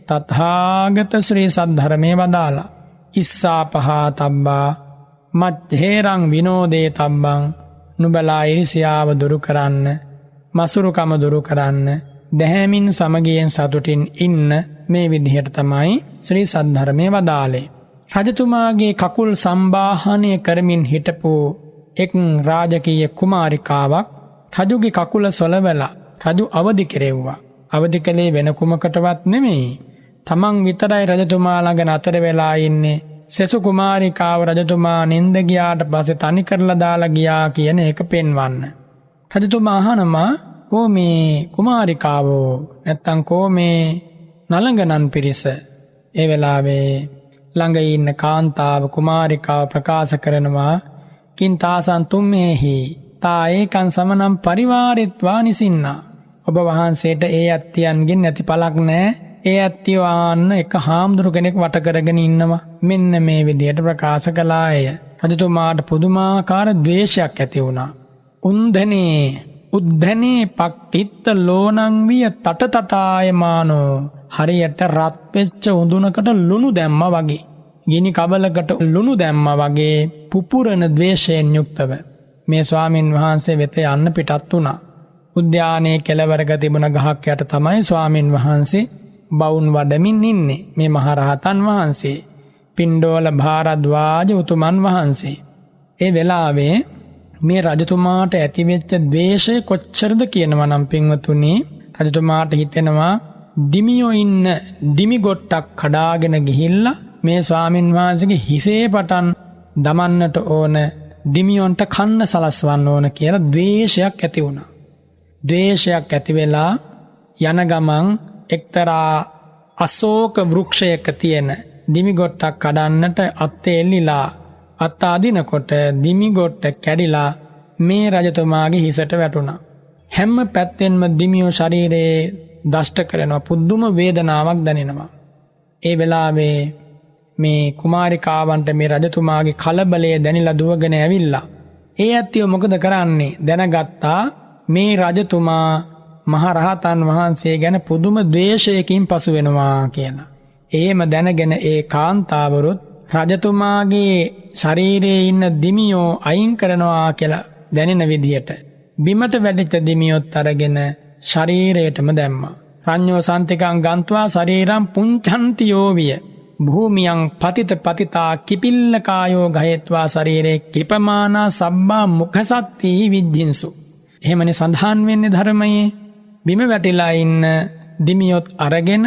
තථාගත ශ්‍රී සද්ධර්මයේ වදාලා ඉස්සාපහා තබ්බා මච්ඡේරං විනෝදේ තබ්බං. නුඹලා ඉරිසියාව දුරු කරන්න, මසුරුකම දුරු කරන්න, දැහැමින් සමගියෙන් සතුටින් ඉන්න මේ විදිහට තමයි ශ්‍රී සද්ධර්මයේ වදාලේ. රජතුමාගේ කකුල් සම්බාහනය කරමින් හිටපු එක් රාජකීය කුමාරිකාවක් රජුගේ කකුල සොලවලා රජු අවදි කෙරෙව්වා. අවදි කළේ වෙන කුමකටවත් නෙමෙයි. තමන් විතරයි රජතුමා ළඟ නතර වෙලා ඉන්නේ. සෙසු කුමාරිකාව රජතුමා නින්ද ගියාට පස්සේ තනි කරලා දාලා ගියා කියන එක පෙන්වන්න. රජතුමා අහනවා කෝ මේ කුමාරිකාවෝ නැත්තම් කෝ මේ නලංගනන් පිරිස. ඒ වෙලාවේ ළඟ ඉන්න කාන්තාව කුමාරිකාව ප්‍රකාශ කරනවා කින්තාසන් තුම්මේහි තා ඒකන් සමනම් පරිවාරිත්වා නිසින්නා. ඔබ වහන්සේට ඒ අත්තියන්ගෙන් නැති පළක් නෑ. ඒ ඇත්තියෝ ආන්න එක හාමුදුරු කෙනෙක් වට කරගෙන ඉන්නවා. මෙන්න මේ විදියට ප්‍රකාශ කළාය. රජතුමාට පුදුමාකාර ද්වේෂයක් ඇති වුණා. උද්ධනේ පක්තිත්ත ලෝණං විය තටතටායමානෝ. හරියට රත් වෙච්ච උඳුනකට ලුණු දැම්මා වගේ. ගිනි කබලකට ලුණු දැම්මා වගේ පුපුරන ද්වේෂයෙන් යුක්තව මේ ස්වාමින් වහන්සේ වෙත යන්න පිටත් වුණා. උද්‍යානයේ කෙළවරක තිබුණ ගහක් යට තමයි ස්වාමින් වහන්සේ බවුන් වඩමින් ඉන්නේ. මේ මහරහතන් වහන්සේ පිණ්ඩෝල භාරද්වාජ උතුමන් වහන්සේ. ඒ වෙලාවේ මේ රජතුමාට ඇතිවෙච්ච ද්වේෂය කොච්චරද කියනවා නම් පින්වතුනි, රජතුමාට හිතෙනවා දිමියෝ ඉන්න දිමි ගොට්ටක් කඩාගෙන ගිහිල්ලා මේ ස්වාමින් වහන්සේගේ හිසේ පටන් දමන්නට ඕන, දිමියොන්ට කන්න සලස්වන්න ඕන කියලා ද්වේෂයක් ඇති වුණා. ද්වේෂයක් ඇති වෙලා යන ගමන් එක්තරා අශෝක වෘක්ෂයක තියෙන දිමිගොට්ටක් කඩන්නට අත්තේ එල්ලිලා අත්ත අදිනකොට දිමිගොට්ට කැඩිලා මේ රජතුමාගේ හිසට වැටුණා. හැම පැත්තෙන්ම දිමියෝ ශරීරයේ දෂ්ට කරනවා, පුදුම වේදනාවක් දැනෙනවා. ඒ වෙලාවේ මේ කුමාරිකාවන්ට මේ රජතුමාගේ කලබලය දැනිලා දුවගෙන ඇවිල්ලා ඒ ඇත්තියෝ මොකද කරන්නේ දැනගත්තා මේ රජතුමා මහරහතන් වහන්සේ ගැන පුදුම ද්වේෂයකින් පසු වෙනවා කියලා. එහෙම දැනගෙන ඒ කාන්තාවරුත් රජතුමාගේ ශරීරයේ ඉන්න දිමියෝ අයින් කරනවා කියලා දැනෙන විදිහට බිමට වැටිච්ච දිමියොත් අරගෙන ශරීරයටම දැම්මා. රඤ්ඤෝ සන්තිකං ගන්්වා ශරීරම් පුංචන්ති යෝවිය භූමියං පතිත පතිතා කිපිල්ලකායෝ ගහේත්වා ශරීරේ කිපමානා සබ්බා මුඛසත්ති විජ්ජින්සු. එහෙමනේ සඳහන් වෙන්නේ ධර්මයේ. බිම වැටිලා ඉන්න දිමියොත් අරගෙන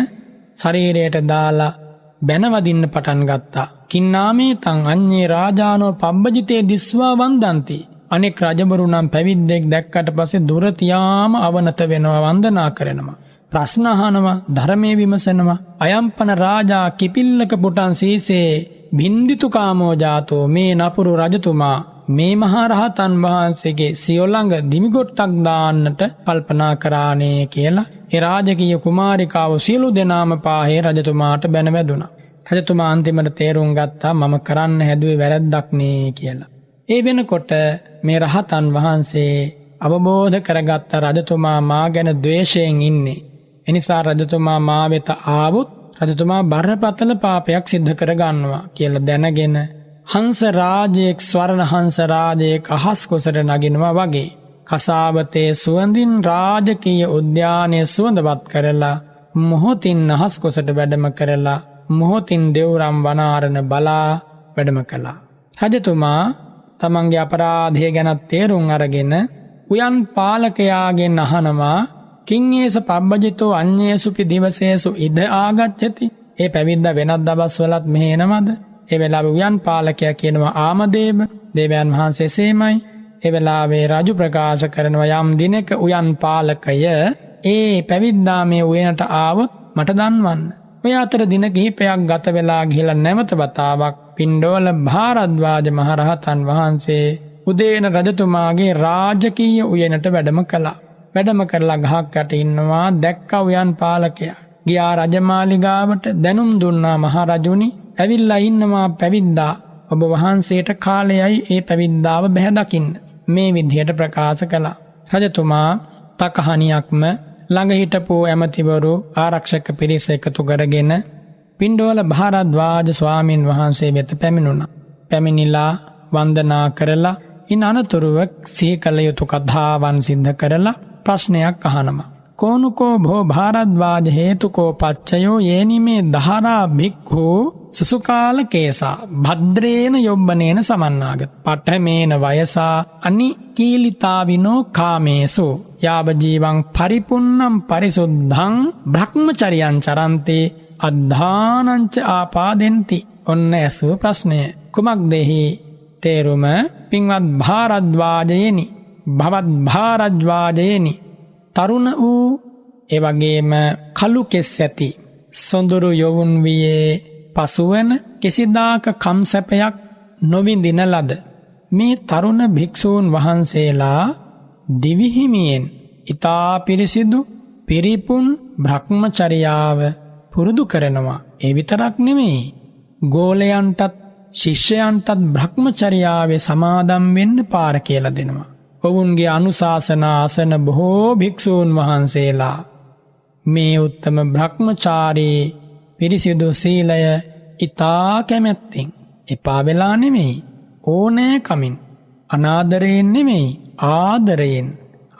ශරීරයට දාලා බැනවදින්න පටන් ගත්තා. කින්නාමේ තං අඤ්ඤේ රාජානෝ පබ්බජිතේ දිස්වා වන්දන්ති. අනෙක් රජවරු නම් පැවිද්දෙක් දැක්කට පස්සේ දුර තියාම අවනත වෙනවා, වන්දනා කරනවා, ප්‍රශ්න අහනවා, ධර්මයේ විමසනවා. අයම්පන රාජා කිපිල්ලක පුටන් සීසේ බින්දිතු කාමෝ ජාතෝ. මේ නපුරු රජතුමා මේ මහා රහතන් වහන්සේගේ සියොළඟ දිමිගොට්ටක් දාන්නට කල්පනා කරානේ කියලා ඒ රාජකීය කුමාරිකාව සියලු දෙනාම පාහේ රජතුමාට බැන වැදුණා. රජතුමා අන්තිමට තේරුම් ගත්තා මම කරන්න හැදුවේ වැරද්දක් නේ කියලා. ඒ වෙනකොට මේ රහතන් වහන්සේ අවබෝධ කරගත්ත රජතුමා මා ගැන ද්වේෂයෙන් ඉන්නේ. එනිසා රජතුමා මා වෙත ආවොත් රජතුමා බරපතල පාපයක් සිද්ධ කරගන්නවා කියලා දැනගෙන හංස රාජයෙක්, ස්වර්ණ හංස රාජයෙක් අහස් කොසට නගිනවා වගේ කසාවතේ සුවඳින් රාජකීය උද්‍යානයේ සුවඳවත් කරලා මොහොතින් අහස් කොසට වැඩම කරලා මොහොතින් දෙව්රම් වනාරණ බලා වැඩම කළා. රජතුමා තමන්ගේ අපරාධය ගැන තේරුම් අරගෙන උයන් පාලකයාගෙන් අහනවා කිංයේස පබ්බජිතෝ අඤ්ඤේසුපි දිවසේසු ඉද ආගච්ඡති. ඒ පැවිද්ද වෙනත් දවස්වලත් මෙහෙ එනවද? ඒ වෙලාවේ උයන් පාලකයා කියනවා ආමදේව දේවයන් වහන්සේ සේමයි. ඒ වෙලාවේ රජු ප්‍රකාශ කරනවා යම් දිනක උයන් පාලකය ඒ පැවිද්දා මේ උයනට ආවොත් මට දන්වන්න. ඔය අතර දින කිහිපයක් ගත වෙලා ගිහිලා නැවත වතාවක් පිණ්ඩෝල භාරද්වාජ මහරහතන් වහන්සේ උදේන රජතුමාගේ රාජකීය උයනට වැඩම කළා. වැඩම කරලා ගහක් යට ඉන්නවා දැක්කා උයන් පාලකයා. ගියා රජමාලිගාවට දැනුම් දුන්නා මහරජුනි ඇවිල්ලා ඉන්නවා පැවිද්දා. ඔබ වහන්සේට කාලයයි ඒ පැවිද්දාව බැහැ දකින්න. මේ විදිහට ප්‍රකාශ කළා. රජතුමා තකහනියක්ම ළඟ හිටපු ඇමතිවරු ආරක්ෂක පිරිස එකතු කරගෙන පිණ්ඩෝල භාරද්වාජ ස්වාමින් වහන්සේ වෙත පැමිණුණා. පැමිණිලා වන්දනා කරලා ඉන් අනතුරුව සිහි කළ යුතු කතාවන් සිද්ධ කරලා ප්‍රශ්නයක් අහනවා. කෝනුකෝ භෝ භාරද්වාජ හේතුකෝ පච්චයෝ යේනිමේ දහරා භික්ඛු සුසුකාල කේසා භද්‍රේන යොබ්බනේන සමන්නාගත පඨමේන වයසා අනිකීලිතාවිනෝ කාමේසු යාව ජීවං පරිපුන්නම් පරිසුද්ධං බ්‍රහ්මචරියං චරන්තේ අද්ධානංච ආපාදෙන්ති. ඔන්න ඇසූ ප්‍රශ්නය. කුමක්දෙහි තේරුම? පින්වත් භාරද්වාජයෙනි, භවත් භාරද්වාජයෙනි, තරුණ වූ එවැගේම කළු කෙස් ඇති සොඳුරු යොවුන් වියේ පසුවන කිසිදාක කම්සැපයක් නොවිඳින ලද මේ තරුණ භික්ෂූන් වහන්සේලා දිවිහිමියෙන් ඊතා පිරිසිදු පිරිපුන් බ්‍රහ්මචර්යාව පුරුදු කරනවා. ඒ විතරක් නෙමෙයි, ගෝලයන්ටත් ශිෂ්‍යයන්ටත් බ්‍රහ්මචර්යාවේ සමාදම් වෙන්න පාර කියලා දෙනවා. ඔවුන්ගේ අනුශාසනා අසන බොහෝ භික්ෂූන් වහන්සේලා මේ උත්තම බ්‍රහ්මචාරී පිරිසිදු සීලය ඊතා කැමැත්තෙන්, එපා වෙලා නෙමෙයි, ඕනෑ කමින්, අනාදරයෙන් නෙමෙයි ආදරයෙන්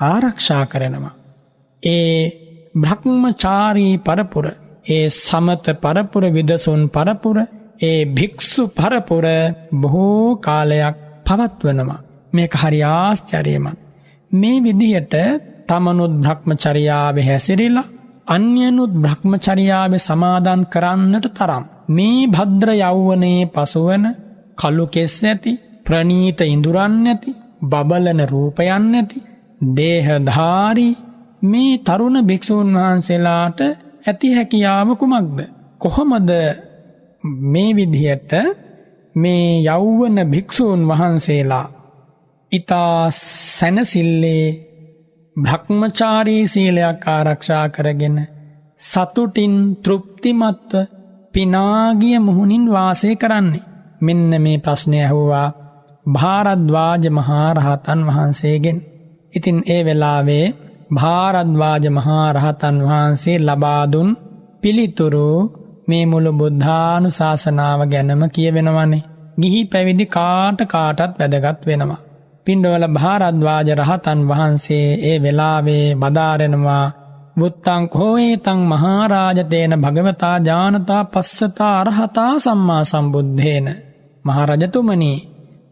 ආරක්ෂා කරනවා. ඒ බ්‍රහ්මචාරී පරපුර, ඒ සමත පරපුර, විදසුන් පරපුර, ඒ භික්ෂු පරපුර බොහෝ කාලයක් පවත්වනවා. මේක හරි ආශ්චර්යමත්. මේ විදියට තමනුත් බ්‍රහ්මචර්යාවේ හැසිරিলা අන්‍යනුත් බ්‍රහ්මචර්යාවේ සමාදන් කරන්නට තරම් මේ භද්‍ර යෞවනයේ පසුවන කළු කෙස් ඇති, ප්‍රනීත ඉඳුරන් ඇති, බබලන රූපයන් ඇති, දේහධාරී මේ තරුණ භික්ෂූන් වහන්සේලාට ඇති හැකියාව කුමක්ද? කොහොමද මේ විදිහට මේ යෞවන භික්ෂූන් වහන්සේලා ඊතා සැනසille භ්‍රමචාරී සීලයක් ආරක්ෂා කරගෙන සතුටින් තෘප්තිමත්ව පිනාගිය මුහුණින් වාසය කරන්නේ? මෙන්න මේ ප්‍රශ්නය ඇහුවා භාරද්වාජ මහා රහතන් වහන්සේගෙන්. ඉතින් ඒ වෙලාවේ භාරද්වාජ මහා රහතන් වහන්සේ ලබා දුන් පිළිතුරු මේ මුළු බුද්ධානුශාසනාව ගැනම කියවෙනවනේ. ගිහි පැවිදි කාටත් වැදගත් වෙනවා. පින්ඩවල භාරද්වාජ රහතන් වහන්සේ ඒ වෙලාවේ බදාරෙනවා බුත්තං කෝේතං මහරජතේන භගවතා ඥානතා පස්සතා අරහතා සම්මා සම්බුද්ධේන. මහරජතුමනි,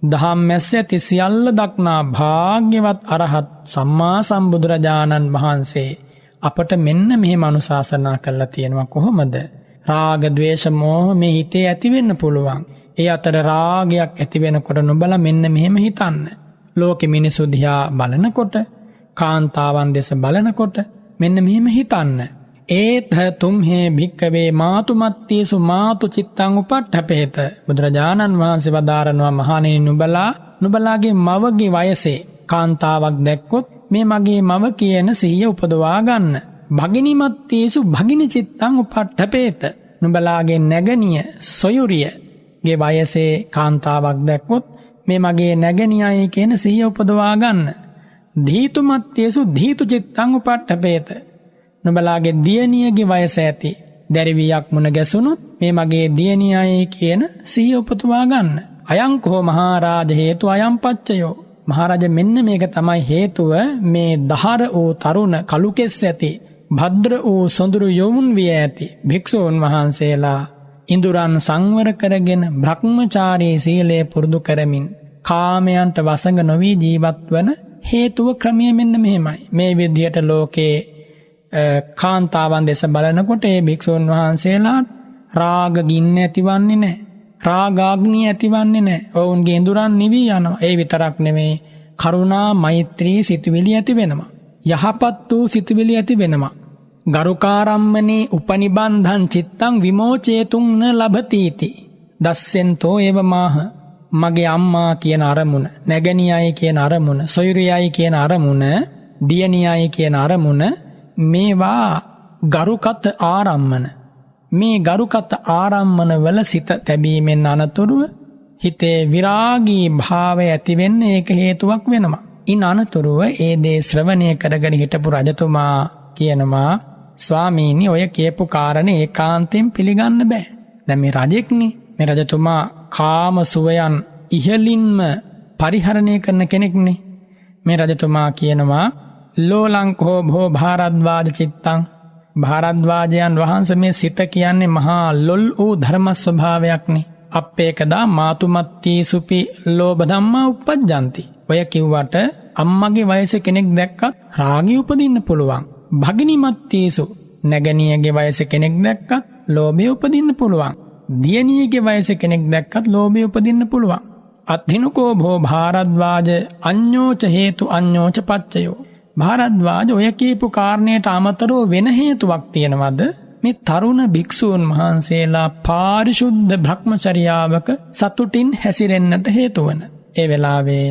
දහම් මැස්ස ඇති සියල්ල දක්නා භාග්‍යවත් අරහත් සම්මා සම්බුදුරජාණන් වහන්සේ අපට මෙන්න මෙහෙම අනුශාසනා කරලා තියෙනවා. කොහොමද? රාග ద్వේෂ මෝහ මේ හිතේ ඇති වෙන්න පුළුවන්. ඒ අතර රාගයක් ඇති වෙනකොට නුඹලා මෙන්න මෙහෙම හිතන්න. ලෝකෙ මිනිසු දිහා බලනකොට, කාන්තාවන් දෙස බලනකොට මෙන්න මෙහෙම හිතන්න. ඒත තුම්හේ භික්කවේ මාතුමත්තීසු මාතු චිත්තං උපට්ඨපේත. බුදුරජාණන් වහන්සේ වදාරනවා, මහණෙනි, නුඹලාගේ මවගේ වයසේ කාන්තාවක් දැක්කොත් මේ මගේ මව කියන සිහිය උපදවා ගන්න. භගිනිමත්තීසු භගිනි චිත්තං උපට්ඨපේත. නුඹලාගේ නැගණිය සොයුරියගේ වයසේ කාන්තාවක් දැක්කොත් මේ මගේ නැගණියයි කියන සිහිය උපදවා ගන්න. ධීතුමත්තේසු ධීතු චිත්තං උපට්ඨපේත. නුඹලාගේ දියණියගේ වයස ඇති දැරිවියක් මුණ ගැසුණොත් මේ මගේ දියණියයි කියන සිහිය උපදවා ගන්න. අයං කෝ මහරජ හේතු අයං පච්චයෝ. මහරජ, මෙන්න මේක තමයි හේතුව. මේ දහර වූ තරුණ කළු කෙස් ඇති භද්‍ර වූ සොඳුරු යොවුන් විය ඇති භික්ෂූන් වහන්සේලා ඉඳුරන් සංවර කරගෙන භ්‍රමචාරී සීලය පුරුදු කරමින් කාමයන්ට වසඟ නොවී ජීවත් වන හේතුව ක්‍රමය මෙන්න මෙහෙමයි. මේ විදිහට ලෝකේ කාන්තාවන් දෙස බලනකොට ඒ භික්ෂූන් වහන්සේලා රාග ගින්න ඇතිවන්නේ නැහැ. රාගාග්නිය ඇතිවන්නේ නැහැ. ඔවුන්ගේ ඉඳුරන් නිවී යනවා. ඒ විතරක් නෙමෙයි, කරුණා මෛත්‍රී සිතුවිලි ඇති වෙනවා. යහපත් වූ සිතුවිලි ඇති වෙනවා. ගරුකාරම්මනේ උපනිබන්ධං චිත්තං විමෝචේතුං න ලබතිති. දස්සෙන්තෝ ඒව මාහ. මගේ අම්මා කියන අරමුණ, නැගණියයි කියන අරමුණ, සොයුරියයි කියන අරමුණ, දියණියයි කියන අරමුණ, මේවා ගරුකත ආරම්මන. මේ ගරුකත ආරම්මන වල සිත තැබීමෙන් අනතුරුව හිතේ විරාගී භාවය ඇති වෙන්න ඒක හේතුවක් වෙනවා. ඉන් අනතුරුව ඒ දේ ශ්‍රවණය කරගෙන හිටපු රජතුමා කියනවා, ස්වාමීනි, ඔය කියපු කාරණේ ඒකාන්තයෙන් පිළිගන්න බෑ. දැන් මේ රජෙක්නේ. මේ රජතුමා කාම සුවයන් ඉහළින්ම පරිහරණය කරන කෙනෙක්නේ. මේ රජතුමා කියනවා, ලෝලංකෝ භෝ භාරද්වාජ චිත්තං. භාරද්වාජයන් වහන්සේ, මේ සිත කියන්නේ මහා ලොල් වූ ධර්ම ස්වභාවයක්නේ. අප්පේකදා මාතුමත්ති සුපි ලෝභ ධම්මා උප්පජ්ජಂತಿ. ඔය කිව්වට අම්මගේ වයසේ කෙනෙක් දැක්කත් රාගය උපදින්න පුළුවන්. භගිනිමත්තීසු, නැගණියගේ වයසේ කෙනෙක් දැක්කත් ලෝභය උපදින්න පුළුවන්. දියණියගේ වයසේ කෙනෙක් දැක්කත් ලෝභය උපදින්න පුළුවන්. අත්ථිනුකෝ භෝ භාරද්වාජ අඤ්ඤෝච හේතු අඤ්ඤෝච පච්චයෝ. භාරද්වාජ, ඔය කියපු කාරණයට අමතරව වෙන හේතුවක් තියෙනවද? මේ තරුණ භික්ෂූන් වහන්සේලා පාරිශුද්ධ භ්‍රමචර්යාවක සතුටින් හැසිරෙන්නට හේතු වන. ඒ වෙලාවේ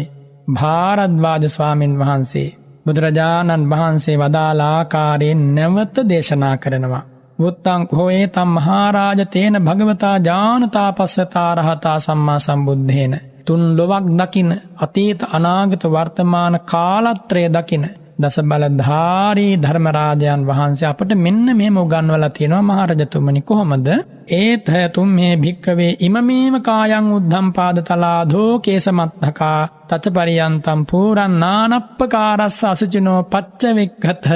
භාරද්වාජ ස්වාමින් වහන්සේ බුදුරජාණන් වහන්සේ වදාළ ආකාරයෙන් නැවත දේශනා කරනවා. වුත්තං කෝේතං මහරජ තේන භගවතා ඥානතා පස්සතා රහතා සම්මා සම්බුද්ධේන. තුන් ලොවක් දකින, අතීත අනාගත වර්තමාන කාලත්‍රය දකින දස බලධාරී ධර්මරාජයන් වහන්සේ අපට මෙන්න මෙහෙම උගන්වලා තියෙනවා. මහරජතුමනි, කොහොමද? ඒත තුම්හේ භික්කවේ ඉමමේව කායං උද්ධම් පාදතලාධෝ කේසමත්තකා තච්චපරියන්තම් පුරං නානප්පකාරස්ස අසුචිනෝ පච්චවික්ඛත.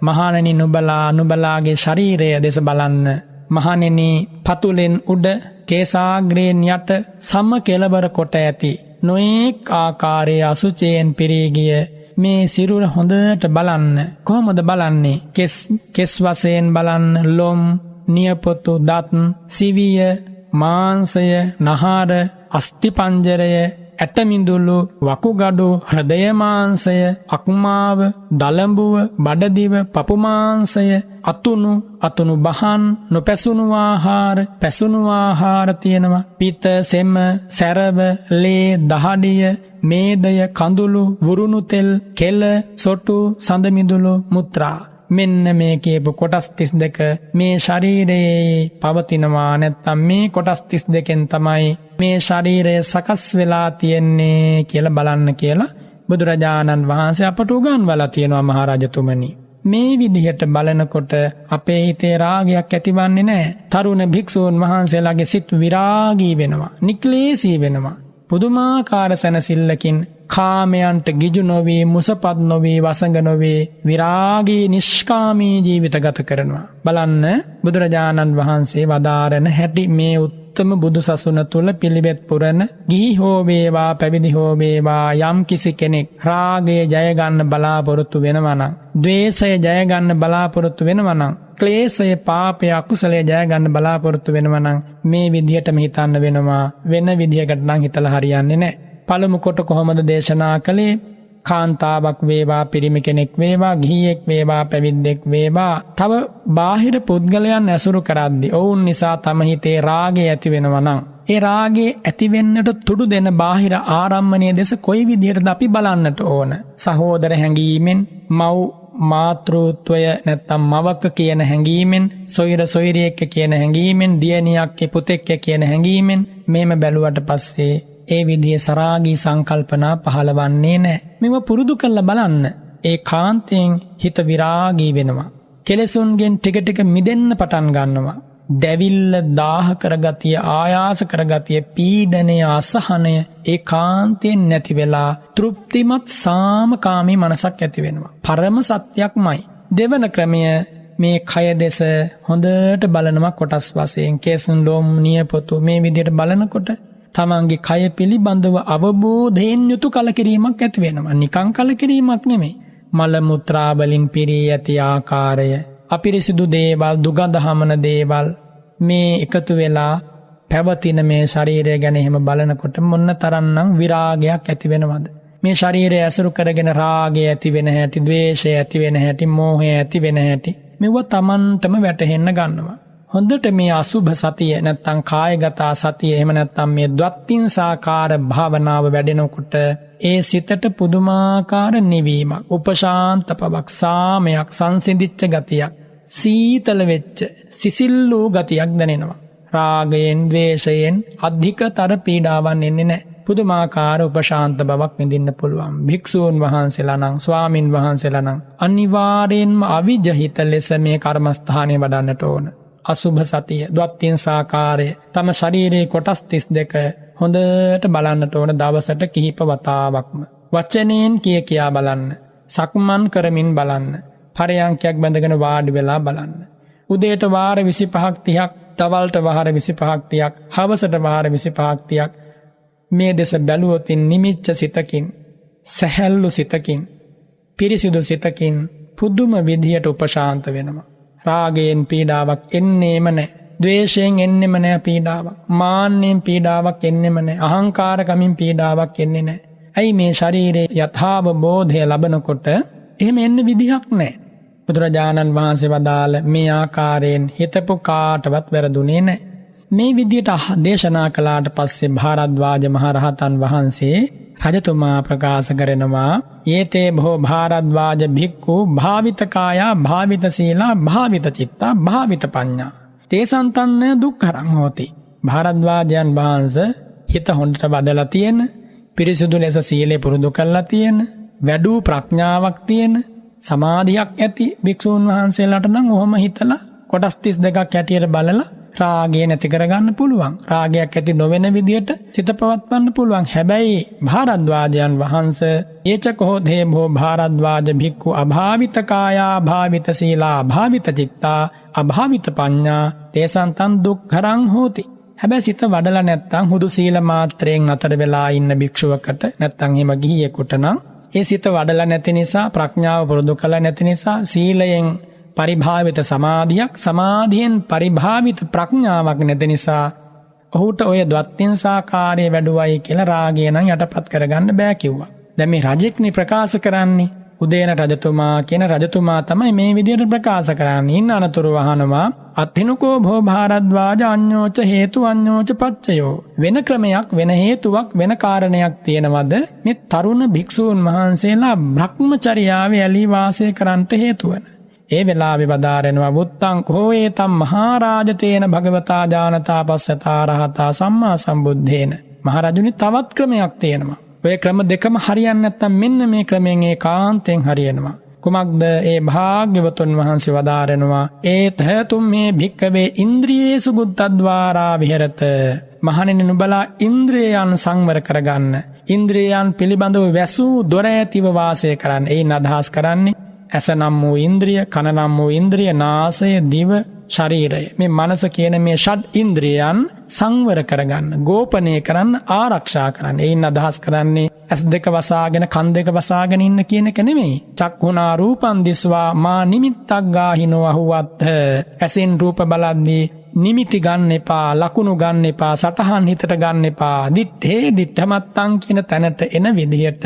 මහණෙනි, නුඹලාගේ ශරීරය දෙස බලන්න. මහණෙනි, පතුලෙන් උඩ කේසාග්‍රයෙන් යට සම කෙළවර කොට ඇති නොඑක් ආකාරයේ අසුචයෙන් පිරී ගිය මේ සිරුර හොඳට බලන්න. කොහොමද බලන්නේ? කෙස් වශයෙන් බලන්න. ලොම්, නියපොතු, දත්, සිවිය, මාංශය, නහර අස්ථි පංජරය, ඇටමිදුළු, වකුගඩු, හෘදය මාංශය, අක්මාව, දලඹුව, බඩදිව, පපු මාංශය, අතුණු බහන්, නොපැසුණු ආහාර, පැසුණු ආහාර තියෙනවා. පිත, සෙම, සැරව, ලේ, දහඩිය, මේදය, කඳුළු, වුරුණු තෙල්, කෙල, සොටු, සඳමිදුළු, මුත්‍රා. මෙන්න මේ කියපු කොටස් 32 මේ ශරීරයේ පවතිනවා. නැත්තම් මේ කොටස් 32න් තමයි මේ ශරීරය සකස් වෙලා තියෙන්නේ කියලා බලන්න කියලා බුදුරජාණන් වහන්සේ අපට උගන්වලා තියෙනවා මහරජතුමනි. මේ විදිහට බලනකොට අපේ හිතේ රාගයක් ඇතිවන්නේ නැහැ. තරුණ භික්ෂූන් වහන්සේලාගේ සිත් විරාගී වෙනවා, නික්ලේශී වෙනවා. පුදුමාකාර සැනසෙල්ලකින් කාමයන්ට ගිජු නොවී, මුසපත් නොවී, වසඟ නොවී විරාගී නිෂ්කාමී ජීවිත ගත කරනවා. බලන්න බුදුරජාණන් වහන්සේ වදාරන හැටි මේ උත්තම බුදු සසුන තුල පිළිවෙත් පුරන ගිහි හෝ වේවා පැවිදි හෝ වේවා යම් කිසි කෙනෙක් රාගය ජය ගන්න බලාපොරොත්තු වෙනවා නම්, ද්වේෂය ජය ගන්න බලාපොරොත්තු වෙනවා නම්, ක්ලේශය, පාපය, අකුසලය ජය ගන්න බලාපොරොත්තු වෙනවා නම් මේ විදිහටම හිතන්න වෙනවා. වෙන විදිහකට නම් හිතලා හරියන්නේ නැහැ. පළමු කොට කොහොමද දේශනා කළේ? කාන්තාවක් වේවා, පිරිමි කෙනෙක් වේවා, ගිහියෙක් වේවා, පැවිද්දෙක් වේවා, තව බාහිර පුද්ගලයන් ඇසුරු කරද්දී ඔවුන් නිසා තම හිතේ රාගය ඇති වෙනවා නම්, ඒ රාගය ඇති වෙන්නට තුඩු දෙන බාහිර ආරම්මණය දෙස කොයි විදිහටද අපි බලන්නට ඕන? සහෝදර හැඟීමෙන්, මව් මාතෘත්වය නැත්තම් මවක කියන හැඟීමෙන්, සොයිර සොයිරියෙක් කියන හැඟීමෙන්, දියණියක් පුතෙක් කියන හැඟීමෙන් මෙහෙම බැලුවට පස්සේ ඒ විදිහේ සරාගී සංකල්පනා පහළවන්නේ නැහැ. මේව පුරුදු කරලා බලන්න. ඒ කාන්තයෙන් හිත විරාගී වෙනවා. කෙලෙසුන්ගෙන් ටික ටික මිදෙන්න පටන් ගන්නවා. දැවිල්ල, දාහ කරගතිය, ආයාස කරගතිය, පීඩනය, අසහනය ඒ කාන්තයෙන් නැති වෙලා තෘප්තිමත් සාමකාමී මනසක් ඇති වෙනවා. පරම සත්‍යක්මයි. දෙවන ක්‍රමය මේ කය දෙස හොඳට බලනවා කොටස් වශයෙන්. කේසුන්, ලොම්, නියපොතු මේ විදිහට බලනකොට තමන්ගේ කය පිළිබඳව අවබෝධයෙන් යුතු කලකිරීමක් ඇති වෙනවා. නිකං කලකිරීමක් නෙමෙයි. මල මුත්‍රා වලින් පිරී ඇති ආකාරය, අපිරිසිදු දේවල්, දුගඳ හමන දේවල් මේ එකතු වෙලා පැවතින මේ ශරීරය ගැන එහෙම බලනකොට මොන්න තරම්නම් විරාගයක් ඇති වෙනවද? මේ ශරීරය ඇසුරු කරගෙන රාගය ඇති වෙන හැටි, ද්වේෂය ඇති වෙන හැටි, මෝහය ඇති වෙන හැටි මෙව තමන්ටම වැටහෙන්න ගන්නවා. හොඳට මේ අසුභ සතිය නැත්තම් කායගත සතිය, එහෙම නැත්තම් මේ ද්වත්තිංසාකාර භාවනාව වැඩෙනකොට ඒ සිතට පුදුමාකාර නිවීමක්, උපශාන්ත බවක්, සාමයක්, සංසිඳිච්ච ගතියක්, සීතල වෙච්ච සිසිල් වූ ගතියක් දැනෙනවා. රාගයෙන්, ද්වේෂයෙන් අධිකතර පීඩාවන් එන්නේ නැහැ. පුදුමාකාර උපශාන්ත බවක් විඳින්න පුළුවන්. භික්ෂූන් වහන්සේලා නම්, ස්වාමින් වහන්සේලා නම් අනිවාර්යෙන්ම අවිජහිත ලෙස මේ කර්මස්ථානය වඩන්නට ඕන. අසුභ සතිය, ද්වත්තිංසාකාරය, තම ශරීරයේ කොටස් 32 හොඳට බලන්නට ඕන. දවසට කිහිප වතාවක්ම වචනයෙන් කියා බලන්න, සක්මන් කරමින් බලන්න, පරයන්කයක් බැඳගෙන වාඩි වෙලා බලන්න. උදේට වාර 25ක් 30ක්, දවල්ට වාර 25ක් 30ක්, හවසට වාර 25ක් 30ක් මේ දෙස බැලුවොතින් නිමිච්ච සිතකින්, සැහැල්ලු සිතකින්, පිරිසිදු සිතකින් පුදුම විදියට උපශාන්ත වෙනවා. රාගයෙන් පීඩාවක් එන්නේම නැහැ. ද්වේෂයෙන් එන්නෙම නැහැ පීඩාවක්. මාන්නෙන් පීඩාවක් එන්නෙම නැහැ. අහංකාරකමින් පීඩාවක් එන්නේ නැහැ. ඇයි මේ ශරීරයේ යථාබෝධය ලබනකොට එහෙම එන්න විදිහක් නැහැ. බුදුරජාණන් වහන්සේ වදාළ මේ ආකාරයෙන් හිතපු කාටවත් වැරදුනේ නැහැ. මේ විදිහට දේශනා කළාට පස්සේ භාරද්වාජ මහරහතන් වහන්සේ රජතුමා ප්‍රකාශ කරනවා, යේතේ භෝ භාරද්වාජ භික්ඛු භාවිත කායා භාවිත සීලා භාවිත චිත්තා භාවිත පඤ්ඤා තේසන්තන්න දුක්ඛරං හෝති. භාරද්වාජයන් වහන්සේ හිත හොඳට වඩලා තියෙන, පිරිසුදු ලෙස සීලය පුරුදු කරලා තියෙන, වැඩූ ප්‍රඥාවක් තියෙන, සමාධියක් ඇති භික්ෂූන් වහන්සේලාට නම් ඔහොම හිතලා කොටස් 32ක් හැටියට බලලා රාගය නැති කරගන්න පුළුවන්. රාගයක් ඇති නොවන විදියට සිත පවත්වන්න පුළුවන්. හැබැයි භාරද්වාජයන් වහන්සේ ඒචකෝ දේභෝ භාරද්වාජ භික්ඛු අභාවිත කායා භාවිත සීලා භාවිත චිත්තා අභාවිත පඤ්ඤා තේසන්තං දුක්ඛරං හෝති. හැබැයි සිත වඩලා නැත්තම් හුදු සීල මාත්‍රයෙන් අතර වෙලා ඉන්න භික්ෂුවකට නැත්තම් එහෙම ගිහියෙකුට නම් ඒ සිත වඩලා නැති නිසා, ප්‍රඥාව පුරුදු කළා නැති නිසා, සීලයෙන් පරිභාවිත සමාධියක්, සමාධියෙන් පරිභාවිත ප්‍රඥාවක් නැති නිසා ඔහුට ඔය ද්වත්තිංසාකාරයේ වැඩුවයි කියලා රාගය නම් යටපත් කරගන්න බෑ කිව්වා. දැන් මේ රජෙක්නේ ප්‍රකාශ කරන්නේ. උදේන රජතුමා කියන රජතුමා තමයි මේ විදිහට ප්‍රකාශ කරන්නේ. ඉන්න අනතුරු අහනවා අත්තිනකෝ භෝ භාරද්වාජ අඤ්ඤෝච හේතු අඤ්ඤෝච පච්චයෝ. වෙන ක්‍රමයක් වෙන හේතුවක් වෙන කාරණයක් තියෙනවද මේ තරුණ භික්ෂූන් වහන්සේලා භ්‍රමචර්යාවේ ඇලී වාසය කරන්නට හේතු වෙන? ඒ වෙලාවේ වදාරනවා වුත්තං කෝයේතම් මහරජතේන භගවතා ජානතා පස්සතා රහතා සම්මා සම්බුද්ධේන. මහරජුනි තවත් ක්‍රමයක් තියෙනවා. ඔය ක්‍රම දෙකම හරියන්නේ නැත්නම් මෙන්න මේ ක්‍රමයෙන් ඒකාන්තයෙන් හරියනවා. කුමක්ද? ඒ භාග්‍යවතුන් වහන්සේ වදාරනවා ඒතහතුම් මේ භික්කවේ ඉන්ද්‍රියේසු බුද්ධද්වාරා විහෙරත. මහණෙනි නුඹලා ඉන්ද්‍රියයන් සංවර කරගන්න. ඉන්ද්‍රියයන් පිළිබඳව වැසූ දොර ඇතිව වාසය කරන්න. ඒ අදහස් කරන්නේ ඇස නම් වූ ඉන්ද්‍රිය, කන නම් වූ ඉන්ද්‍රිය, නාසය, දිව, ශරීරය. මේ මනස කියන මේ ෂඩ් ඉන්ද්‍රියයන් සංවර කරගන්න, ගෝපනය කරන්න, ආරක්ෂා කරන්න. ඒන් අදහස් කරන්නේ ඇස් දෙක වසාගෙන කන් දෙක වසාගෙන ඉන්න කියන එක නෙමෙයි. චක්ඛුනා රූපං දිස්වා මා නිමිත්තක් ගාහිනෝ අහුවත්. ඇසෙන් රූප බලද්දී නිමිති ගන්න එපා, ලකුණු ගන්න එපා, සටහන් හිතට ගන්න එපා. දිත්තේ දිත්තමත්තං කියන තැනට එන විදිහට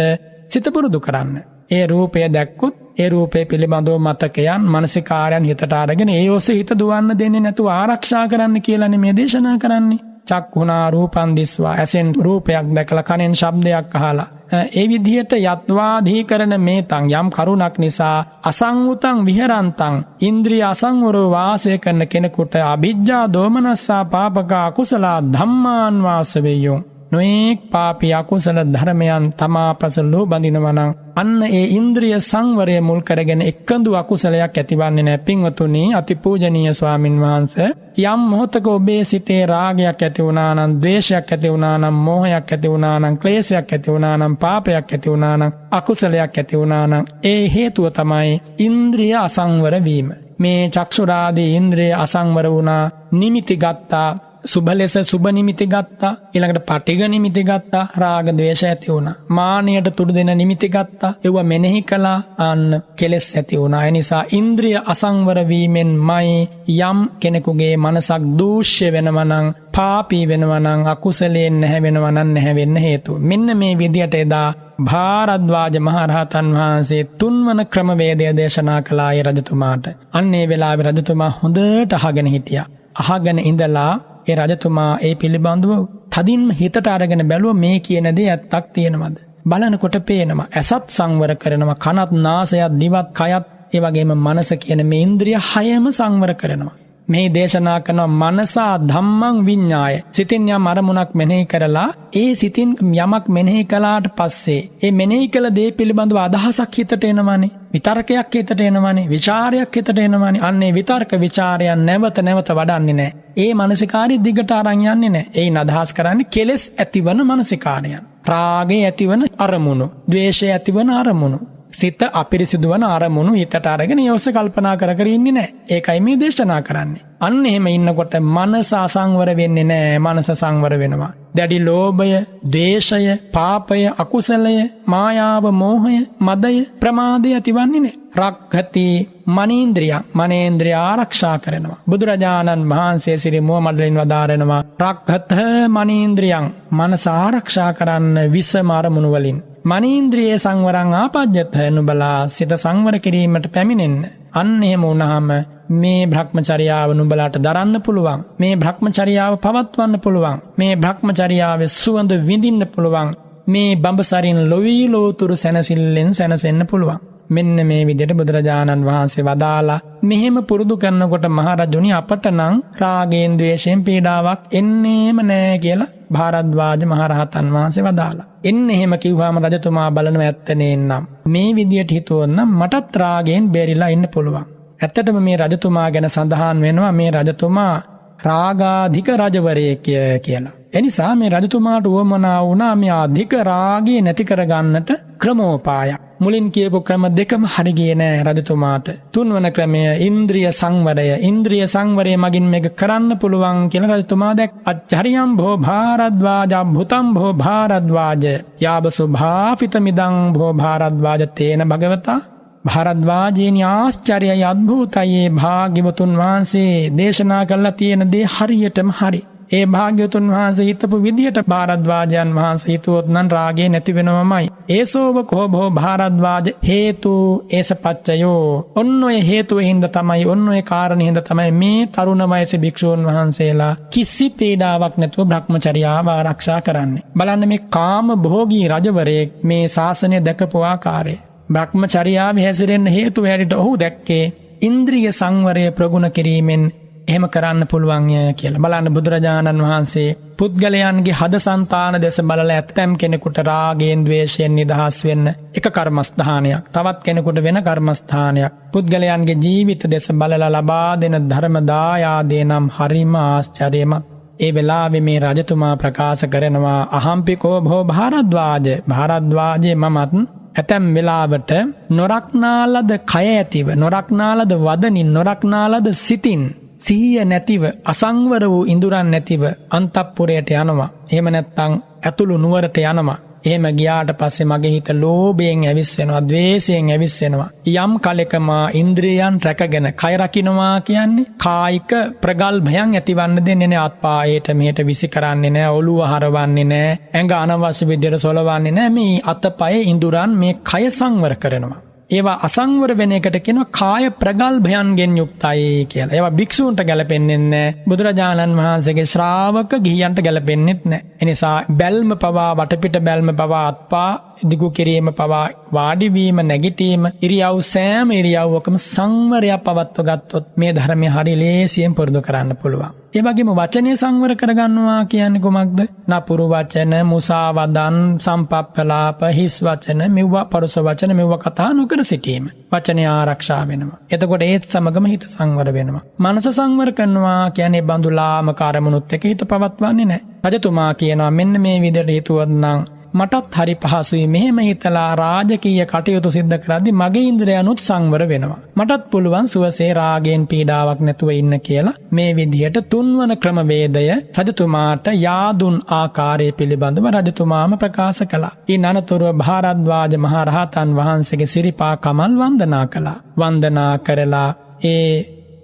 සිත පුරුදු කරන්න. ඒ රූපය දැක්කොත් ඒ රූපේ පිළිබඳව මතකයන් මානසිකාරයන් හිතට අරගෙන ඒ ඔස්සේ හිත දුවන්න දෙන්නේ නැතුව ආරක්ෂා කරන්න කියලානේ මේ දේශනා කරන්නේ. චක්ඛුනා රූපං දිස්වා ඇසෙන් රූපයක් දැකලා කනෙන් ශබ්දයක් අහලා ඒ විදිහට යත්වාදී කරන මේතං යම් කරුණක් නිසා අසංඋතං විහෙරන්තං ඉන්ද්‍රිය අසංවරව වාසය කරන කෙනෙකුට අභිජ්ජා දෝමනස්සා පාපක අකුසල ධම්මාන් වාසවෙයෝ. නොඑක් පාපී අකුසල ධර්මයන් තමා ප්‍රසලෝ බඳිනවනම් අන්න ඒ ඉන්ද්‍රිය සංවරය මුල් කරගෙන එක්කඳු අකුසලයක් ඇතිවන්නේ නැහැ. පින්වතුනි, අතිපූජනීය ස්වාමින් වහන්සේ යම් මොහොතක ඔබේ සිතේ රාගයක් ඇති වුණා නම්, ද්වේෂයක් ඇති වුණා නම්, මෝහයක් ඇති වුණා නම්, ක්ලේශයක් ඇති වුණා නම්, පාපයක් ඇති වුණා නම්, අකුසලයක් ඇති වුණා නම් ඒ හේතුව තමයි ඉන්ද්‍රිය අසංවර වීම. මේ චක්ෂුරාදී ඉන්ද්‍රිය අසංවර වුණා, නිමිති ගත්තා, සුබ ලෙස සුබ නිමිති ගත්තා, ඊළඟට පටිඝ නිමිති ගත්තා, රාග ද්වේෂ ඇති වුණා, මානයට තුඩු දෙන නිමිති ගත්තා, ඒව මෙනෙහි කළා, අන්න කෙලෙස් ඇති වුණා. ඒ නිසා ඉන්ද්‍රිය අසංවර වීමෙන්මයි යම් කෙනෙකුගේ මනසක් දූෂ්‍ය වෙනවා නම්, පාපී වෙනවා නම්, අකුසලයෙන් නැහැවෙනවා නම් නැහැවෙන්න හේතුව. මෙන්න මේ විදියට එදා භාරද්වාජ මහරහතන් වහන්සේ තුන්වන ක්‍රමවේදය දේශනා කළා ඒ රජතුමාට. අන්න ඒ වෙලාවේ රජතුමා හොඳට අහගෙන හිටියා. අහගෙන ඉඳලා ඒ රජතුමා ඒ පිළිබඳව තදින්ම හිතට අරගෙන බැලුව මේ කියන දේ ඇත්තක් තියෙනවද? බලනකොට පේනවා ඇසත් සංවර කරනවා, කනත්, නාසයත්, දිවත්, කයත්, ඒ වගේම මනස කියන මේ ඉන්ද්‍රිය හයම සංවර කරනවා. මේ දේශනා කරන මනසා ධම්මං විඤ්ඤාය. සිතින් යම් අරමුණක් මෙනෙහි කරලා ඒ සිතින් යමක් මෙනෙහි කළාට පස්සේ ඒ මෙනෙහි කළ දේ පිළිබඳව අදහසක් හිතට එනවනේ, විතර්කයක් හිතට එනවනේ, විචාරයක් හිතට එනවනේ. අන්නේ විතර්ක විචාරයන් නැවත නැවත වඩන්නේ නැහැ. ඒ මානසිකාරය දිගට අරන් යන්නේ නැහැ. ඒයින් අදහස් කරන්නේ කෙලෙස් ඇතිවන මානසිකාරයන්, රාගය ඇතිවන අරමුණු, ද්වේෂය ඇතිවන අරමුණු, සිත අපිරිසිදු වන අරමුණු හිතට අරගෙන ඒ ඔස්සේ කල්පනා කර කර ඉන්නේ නැහැ. ඒකයි මේ දේශනා කරන්නේ. අන්න එහෙම ඉන්නකොට මනස අසංවර වෙන්නේ නැහැ. මනස සංවර වෙනවා. දැඩි ලෝභය, ද්වේෂය, පාපය, අකුසලය, මායාව, මෝහය, මදය, ප්‍රමාදය ඇතිවන්නේ නැහැ. රක්ඛති මනේන්ද්‍රියං, මනේන්ද්‍රිය ආරක්ෂා කරනවා. බුදුරජාණන් වහන්සේ සිරි මුවමඩලින් වදාරනවා රක්ඛත මනේන්ද්‍රියං, මනස ආරක්ෂා කරන්න විසම අරමුණු වලින්. මනේන්ද්‍රියේ සංවරං ආපජ්ජත, නුඹලා සිත සංවර කිරීමට පැමිණෙන්න. අන්න එහෙම වුණාම මේ භ්‍රමචර්යාව නුඹලාට දරන්න පුළුවන්. මේ භ්‍රමචර්යාව පවත්වන්න පුළුවන්. මේ භ්‍රමචර්යාවේ සුවඳ විඳින්න පුළුවන්. මේ බඹසරින් ලොවී ලෝතුරු සැනසෙල්ලෙන් සැනසෙන්න පුළුවන්. මෙන්න මේ විදිහට බුදුරජාණන් වහන්සේ වදාලා මෙහෙම පුරුදු කරනකොට මහරජුනි අපට නම් රාගයෙන් ද්වේෂයෙන් පීඩාවක් එන්නේම නෑ කියලා භාරද්වාජ මහරහතන් වහන්සේ වදාලා. එන්න එහෙම කිව්වම රජතුමා බලනව ඇත්තනේ නම් මේ විදිහට හිතුවොත් නම් මටත් රාගයෙන් බේරිලා ඉන්න පුළුවන්. ඇත්තටම මේ රජතුමා ගැන සඳහන් වෙනවා මේ රජතුමා රාගාධික රජවරයෙක් කියලා. එනිසා මේ රජතුමාට උවමනා වුණා මේ අධික රාගය නැති කරගන්නට ක්‍රමෝපායක්. මුලින් කියපු ක්‍රම දෙකම හරි ගියේ නෑ රජතුමාට. තුන්වන ක්‍රමය ඉන්ද්‍රිය සංවරය. ඉන්ද්‍රිය සංවරය මගින් මේක කරන්න පුළුවන් කියලා රජතුමා දැක්. අච්චරියම් භෝ භාරද්වාජ භුතම් භෝ භාරද්වාජ යාබසු භාපිතමිදං භෝ භාරද්වාජ තේන භගවතා. භාරද්වාජේනි ආශ්චර්යයි අද්භූතයි භාග්‍යවතුන් වහන්සේ දේශනා කළා තියෙන දේ හරියටම හරි. ඒ භාග්‍යවතුන් වහන්සේ හිතපු විදියට භාරද්වාජයන් වහන්සේ හිතුවොත් නම් රාගය නැති වෙනවමයි. ඒසෝව කෝභෝ භාරද්වාජ හේතු ඒසපච්චයෝ. ඔන්න ඔය හේතුව හින්දා තමයි, ඔන්න ඔය කාරණේ හින්දා තමයි මේ තරුණ වයසේ භික්ෂූන් වහන්සේලා කිසි පීඩාවක් නැතුව භ්‍රමචර්යාව ආරක්ෂා කරන්නේ. බලන්න මේ කාම භෝගී රජවරයෙක් මේ ශාසනය දැකපු ආකාරය. භ්‍රමචර්යාවේ හැසිරෙන්න හේතුව හැටියට ඔහු දැක්කේ ඉන්ද්‍රිය සංවරය ප්‍රගුණ කිරීමෙන් එහෙම කරන්න පුළුවන් කියලා. බලන්න බුදුරජාණන් වහන්සේ පුද්ගලයන්ගේ හද సంతාන දෙස බලලා ඇතැම් කෙනෙකුට රාගයෙන් ද්වේෂයෙන් නිදහස් වෙන්න එක කර්මස්ථානයක්, තවත් කෙනෙකුට වෙන කර්මස්ථානයක්. පුද්ගලයන්ගේ ජීවිත දෙස බලලා ලබා දෙන ධර්ම දායාදේ නම් හරිම ආශ්චර්යමත්. ඒ වෙලාවේ මේ රජතුමා ප්‍රකාශ කරනවා අහම්පිකෝ භෝ භාරද්වාජ. භාරද්වාජේ මමත් ඇතැම් වෙලාවට නොරක්නාලද කය ඇතිව, නොරක්නාලද වදනින්, නොරක්නාලද සිතින්, සිහිය නැතිව, අසංවර වූ ඉඳුරන් නැතිව අන්තප්පුරයට යනවා. එහෙම නැත්නම් ඇතුළු නුවරට යනවා. එහෙම ගියාට පස්සේ මගේ හිත ලෝභයෙන් ඇවිස්සෙනවා, ද්වේෂයෙන් ඇවිස්සෙනවා. යම් කලෙක මා ඉන්ද්‍රියයන් රැකගෙන කය රකින්නවා කියන්නේ කායික ප්‍රගල්භයන් ඇතිවන්න දෙන්නේ නැහැ. අත්පායට මෙහෙට විසි කරන්නේ නැහැ, ඔළුව හරවන්නේ නැහැ, ඇඟ අනවශ්‍ය විදිහට සොලවන්නේ නැහැ. මේ අතපය ඉඳුරන් මේ කය සංවර කරනවා. ඒවා අසංවර වෙන එකට කියනවා කාය ප්‍රගල්භයන්ගෙන් යුක්තයි කියලා. ඒවා භික්ෂූන්ට ගැලපෙන්නේ නැහැ. බුදුරජාණන් වහන්සේගේ ශ්‍රාවක ගිහියන්ට ගැලපෙන්නේත් නැහැ. එනිසා බැල්ම පවා, වටපිට බැල්ම පවා, අත්පා දිගු කිරීම පවා, වාඩි වීම, නැගිටීම, ඉරියව් සෑම ඉරියව්වකම සංවරයක් පවත්ව ගත්තොත් මේ ධර්මය හරි ලේසියෙන් පුරුදු කරන්න පුළුවන්. ඒ වගේම වචනේ සංවර කරගන්නවා කියන්නේ කොහොමද? නපුරු වචන, මුසාවදන්, සම්පප්පලාප, හිස් වචන, මෙව්වා පරුස වචන, මෙව්වා කතා නොකර සිටීම. වචනේ ආරක්ෂා වෙනවා. එතකොට ඒත් සමගම හිත සංවර වෙනවා. මනස සංවර කරනවා කියන්නේ බඳුලාම කාර්මුණුත් එක හිත පවත්වන්නේ නැහැ. රජතුමා කියනවා මෙන්න මේ විදිහට හිතුවොත් නම් මටත් හරි පහසුයි. මෙහෙම හිතලා රාජකීය කටයුතු සිද්ධ කරද්දි මගේ ඉන්ද්‍රයනුත් සංවර වෙනවා. මටත් පුළුවන් සුවසේ රාගයෙන් පීඩාවක් නැතුව ඉන්න කියලා මේ විදිහට තුන්වන ක්‍රමවේදය රජතුමාට යාදුන් ආකාරය පිළිබඳව රජතුමාම ප්‍රකාශ කළා. ඊ අනතුරුව භාරද්වාජ මහ රහතන් වහන්සේගේ සිරිපා කමල් වන්දනා කළා. වන්දනා කරලා ඒ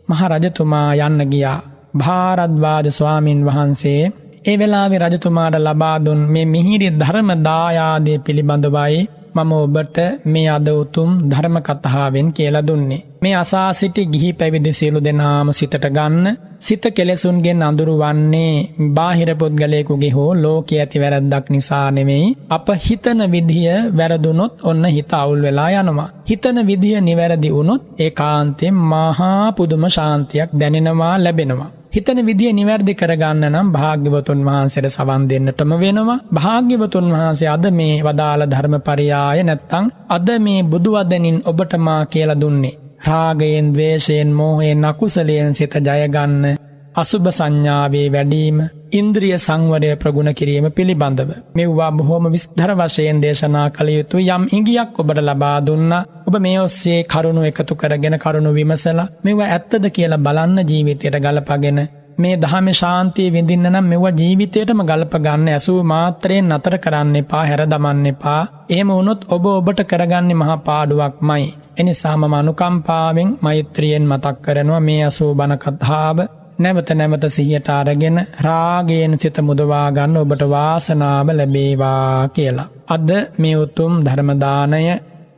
මහ රජතුමා යන්න ගියා. භාරද්වාජ ස්වාමින් වහන්සේ ඒ වෙලාවේ රජතුමාට ලබා දුන් මේ මිහිරි ධර්ම දායාදේ පිළිබඳවයි මම ඔබට මේ අද උතුම් ධර්ම කතාවෙන් කියලා දුන්නේ. මේ අසා සිටි ගිහි පැවිදි සියලු දෙනාම සිතට ගන්න. සිත කෙලෙසුන්ගෙන් අඳුරු වන්නේ බාහිර පුද්ගලයෙකුගේ හෝ ලෝකයේ ඇති වැරද්දක් නිසා නෙමෙයි. අප හිතන විදිය වැරදුනොත් ඔන්න හිත අවුල් වෙලා යනවා. හිතන විදිය නිවැරදි වුණොත් ඒකාන්තයෙන් මහා පුදුම ශාන්තියක් දැනෙනවා, ලැබෙනවා. හිතන විදිය නිවැරදි කරගන්න නම් භාග්‍යවතුන් වහන්සේට සවන් දෙන්නටම වෙනවා. භාග්‍යවතුන් වහන්සේ අද මේ වදාළ ධර්මපරියාය නැත්තම් අද මේ බුදු වදනින් ඔබට මා කියලා දුන්නේ රාගයෙන්, ද්වේෂයෙන්, මෝහයෙන්, අකුසලයෙන් සිත ජය ගන්න, අසුභ සංඥාවේ වැඩිම, ඉන්ද්‍රිය සංවරය ප්‍රගුණ කිරීම පිළිබඳව මෙව්වා බොහොම විස්තර වශයෙන් දේශනා කළ යුතු යම් ඉඟියක් ඔබට ලබා දුන්නා. ඔබ මේ ඔස්සේ කරුණු එකතු කරගෙන කරුණු විමසලා මෙව්වා ඇත්තද කියලා බලන්න, ජීවිතයට ගලපගෙන මේ ධහමේ ශාන්තිය විඳින්න නම් මෙව්වා ජීවිතයටම ගලප ගන්න. ඇසූ මාත්‍රයෙන් නතර කරන්න එපා, හැර දමන්න එපා. එහෙම වුණොත් ඔබ ඔබට කරගන්නේ මහා පාඩුවක්මයි. එනිසා මම අනුකම්පාවෙන් මෛත්‍රියෙන් මතක් කරනවා මේ අසූ බණ කතාව නැවත නැවත සිහියට අරගෙන රාගයෙන් සිත මුදවා ගන්න ඔබට වාසනාව ලැබේවා කියලා. අද මේ උතුම් ධර්ම දාණය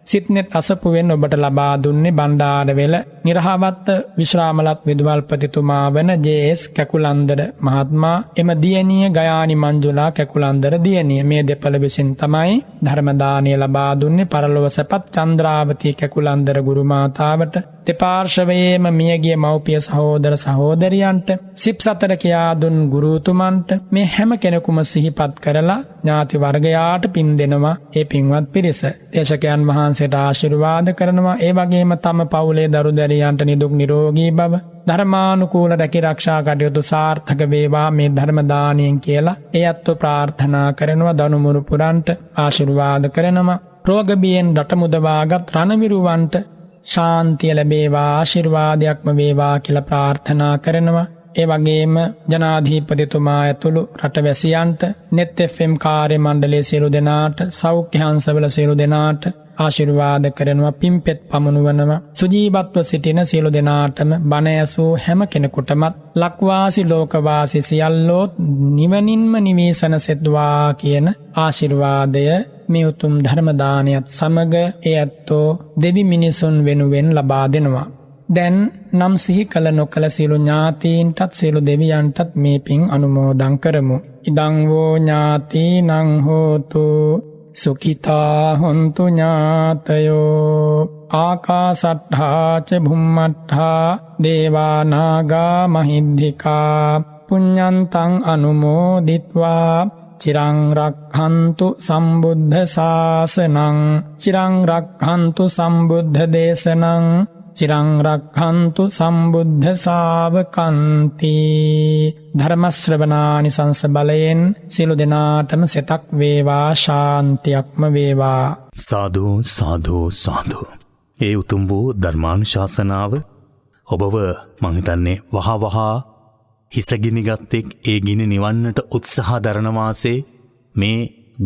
සිත්නෙත් අසපුවෙන් ඔබට ලබා දුන්නේ බණ්ඩාරවෙල නිරහවත්ත විශ්‍රාමලත් විදුහල්පතිතුමා වන ජේ.එස්. කැකුලන්දර මහත්මයා. එම දියණිය ගයානි මංජුලා කැකුලන්දර දියණිය. මේ දෙපළ විසින් තමයි ධර්ම දාණය ලබා දුන්නේ. පරලොව සැපත් චන්ද්‍රාවතී කැකුලන්දර ගුරු මාතාවට, දෙපාර්ශවයේම මියගිය මව්පිය සහෝදර සහෝදරියන්ට, සිප් සතර කියා දුන් ගුරුතුමන්ට මේ හැම කෙනෙකුම සිහිපත් කරලා ඥාති වර්ගයාට පින් දෙනවා. ඒ පින්වත් පිරිස දේශකයන් වහන්සේට ආශිර්වාද කරනවා. ඒ වගේම තම පවුලේ දරු දැරියන්ට නිදුක් නිරෝගී බව, ධර්මානුකූල රැකිරක්ෂා කටයුතු සාර්ථක වේවා මේ ධර්ම දානයෙන් කියලා ඒ අත්ව ප්‍රාර්ථනා කරනවා. දනුමුරු පුරන්ට ආශිර්වාද කරනවා. රෝග බියෙන් රට මුදවාගත් රණවිරුවන්ට ශාන්තිය ලැබේවා, ආශිර්වාදයක්ම වේවා කියලා ප්‍රාර්ථනා කරනවා. ඒ වගේම ජනාධිපතිතුමා ඇතුළු රටවැසියන්ට, නෙත් FM කාර්ය මණ්ඩලයේ සියලු දෙනාට, සෞඛ්‍ය හංසවල සියලු දෙනාට ආශිර්වාද කරනවා, පින්පෙත් පමුණුවනවා. සුජීවත්ව සිටින සියලු දෙනාටම බණ ඇසූ හැම කෙනෙකුටමත් ලක්වාසි ලෝකවාසි සියල්ලෝත් නිවනින්ම නිවීසන සෙත්වා කියන ආශිර්වාදය මේ උතුම් ධර්ම දානයත් සමග ඒ ඇත්තෝ දෙවි මිනිසුන් වෙනුවෙන් ලබා දෙනවා. දැන් නම් සිහි කළ නොකළ සියලු ඥාතීන්ටත් සියලු දෙවියන්ටත් මේ පින් අනුමෝදන් කරමු. ඉදං වූ ඥාතීනං හෝතු සුඛිතා හොන්තු ඥාතයෝ ආකාසට්ඨා ච භුම්මට්ඨා දේවා නාග මහිද්దికා පුඤ්ඤන්තං අනුමෝදිත්වා චිරං රක්ඛන්තු සම්බුද්ධ ශාසනං චිරං රක්ඛන්තු සම්බුද්ධ දේශනං චිරං රක්ඛන්තු සම්බුද්ධ ශාවකන්ති. ධර්ම ශ්‍රවණානිසංස බලයෙන් සියලු දෙනාටම සෙතක් වේවා, ශාන්තියක්ම වේවා. සාදු සාදු සාදු. ඒ උතුම් වූ ධර්මානුශාසනාව ඔබව මං හිතන්නේ වහ හිසගිනිගත්තෙක් ඒ ගිනි නිවන්නට උත්සාහ දරන වාසේ මේ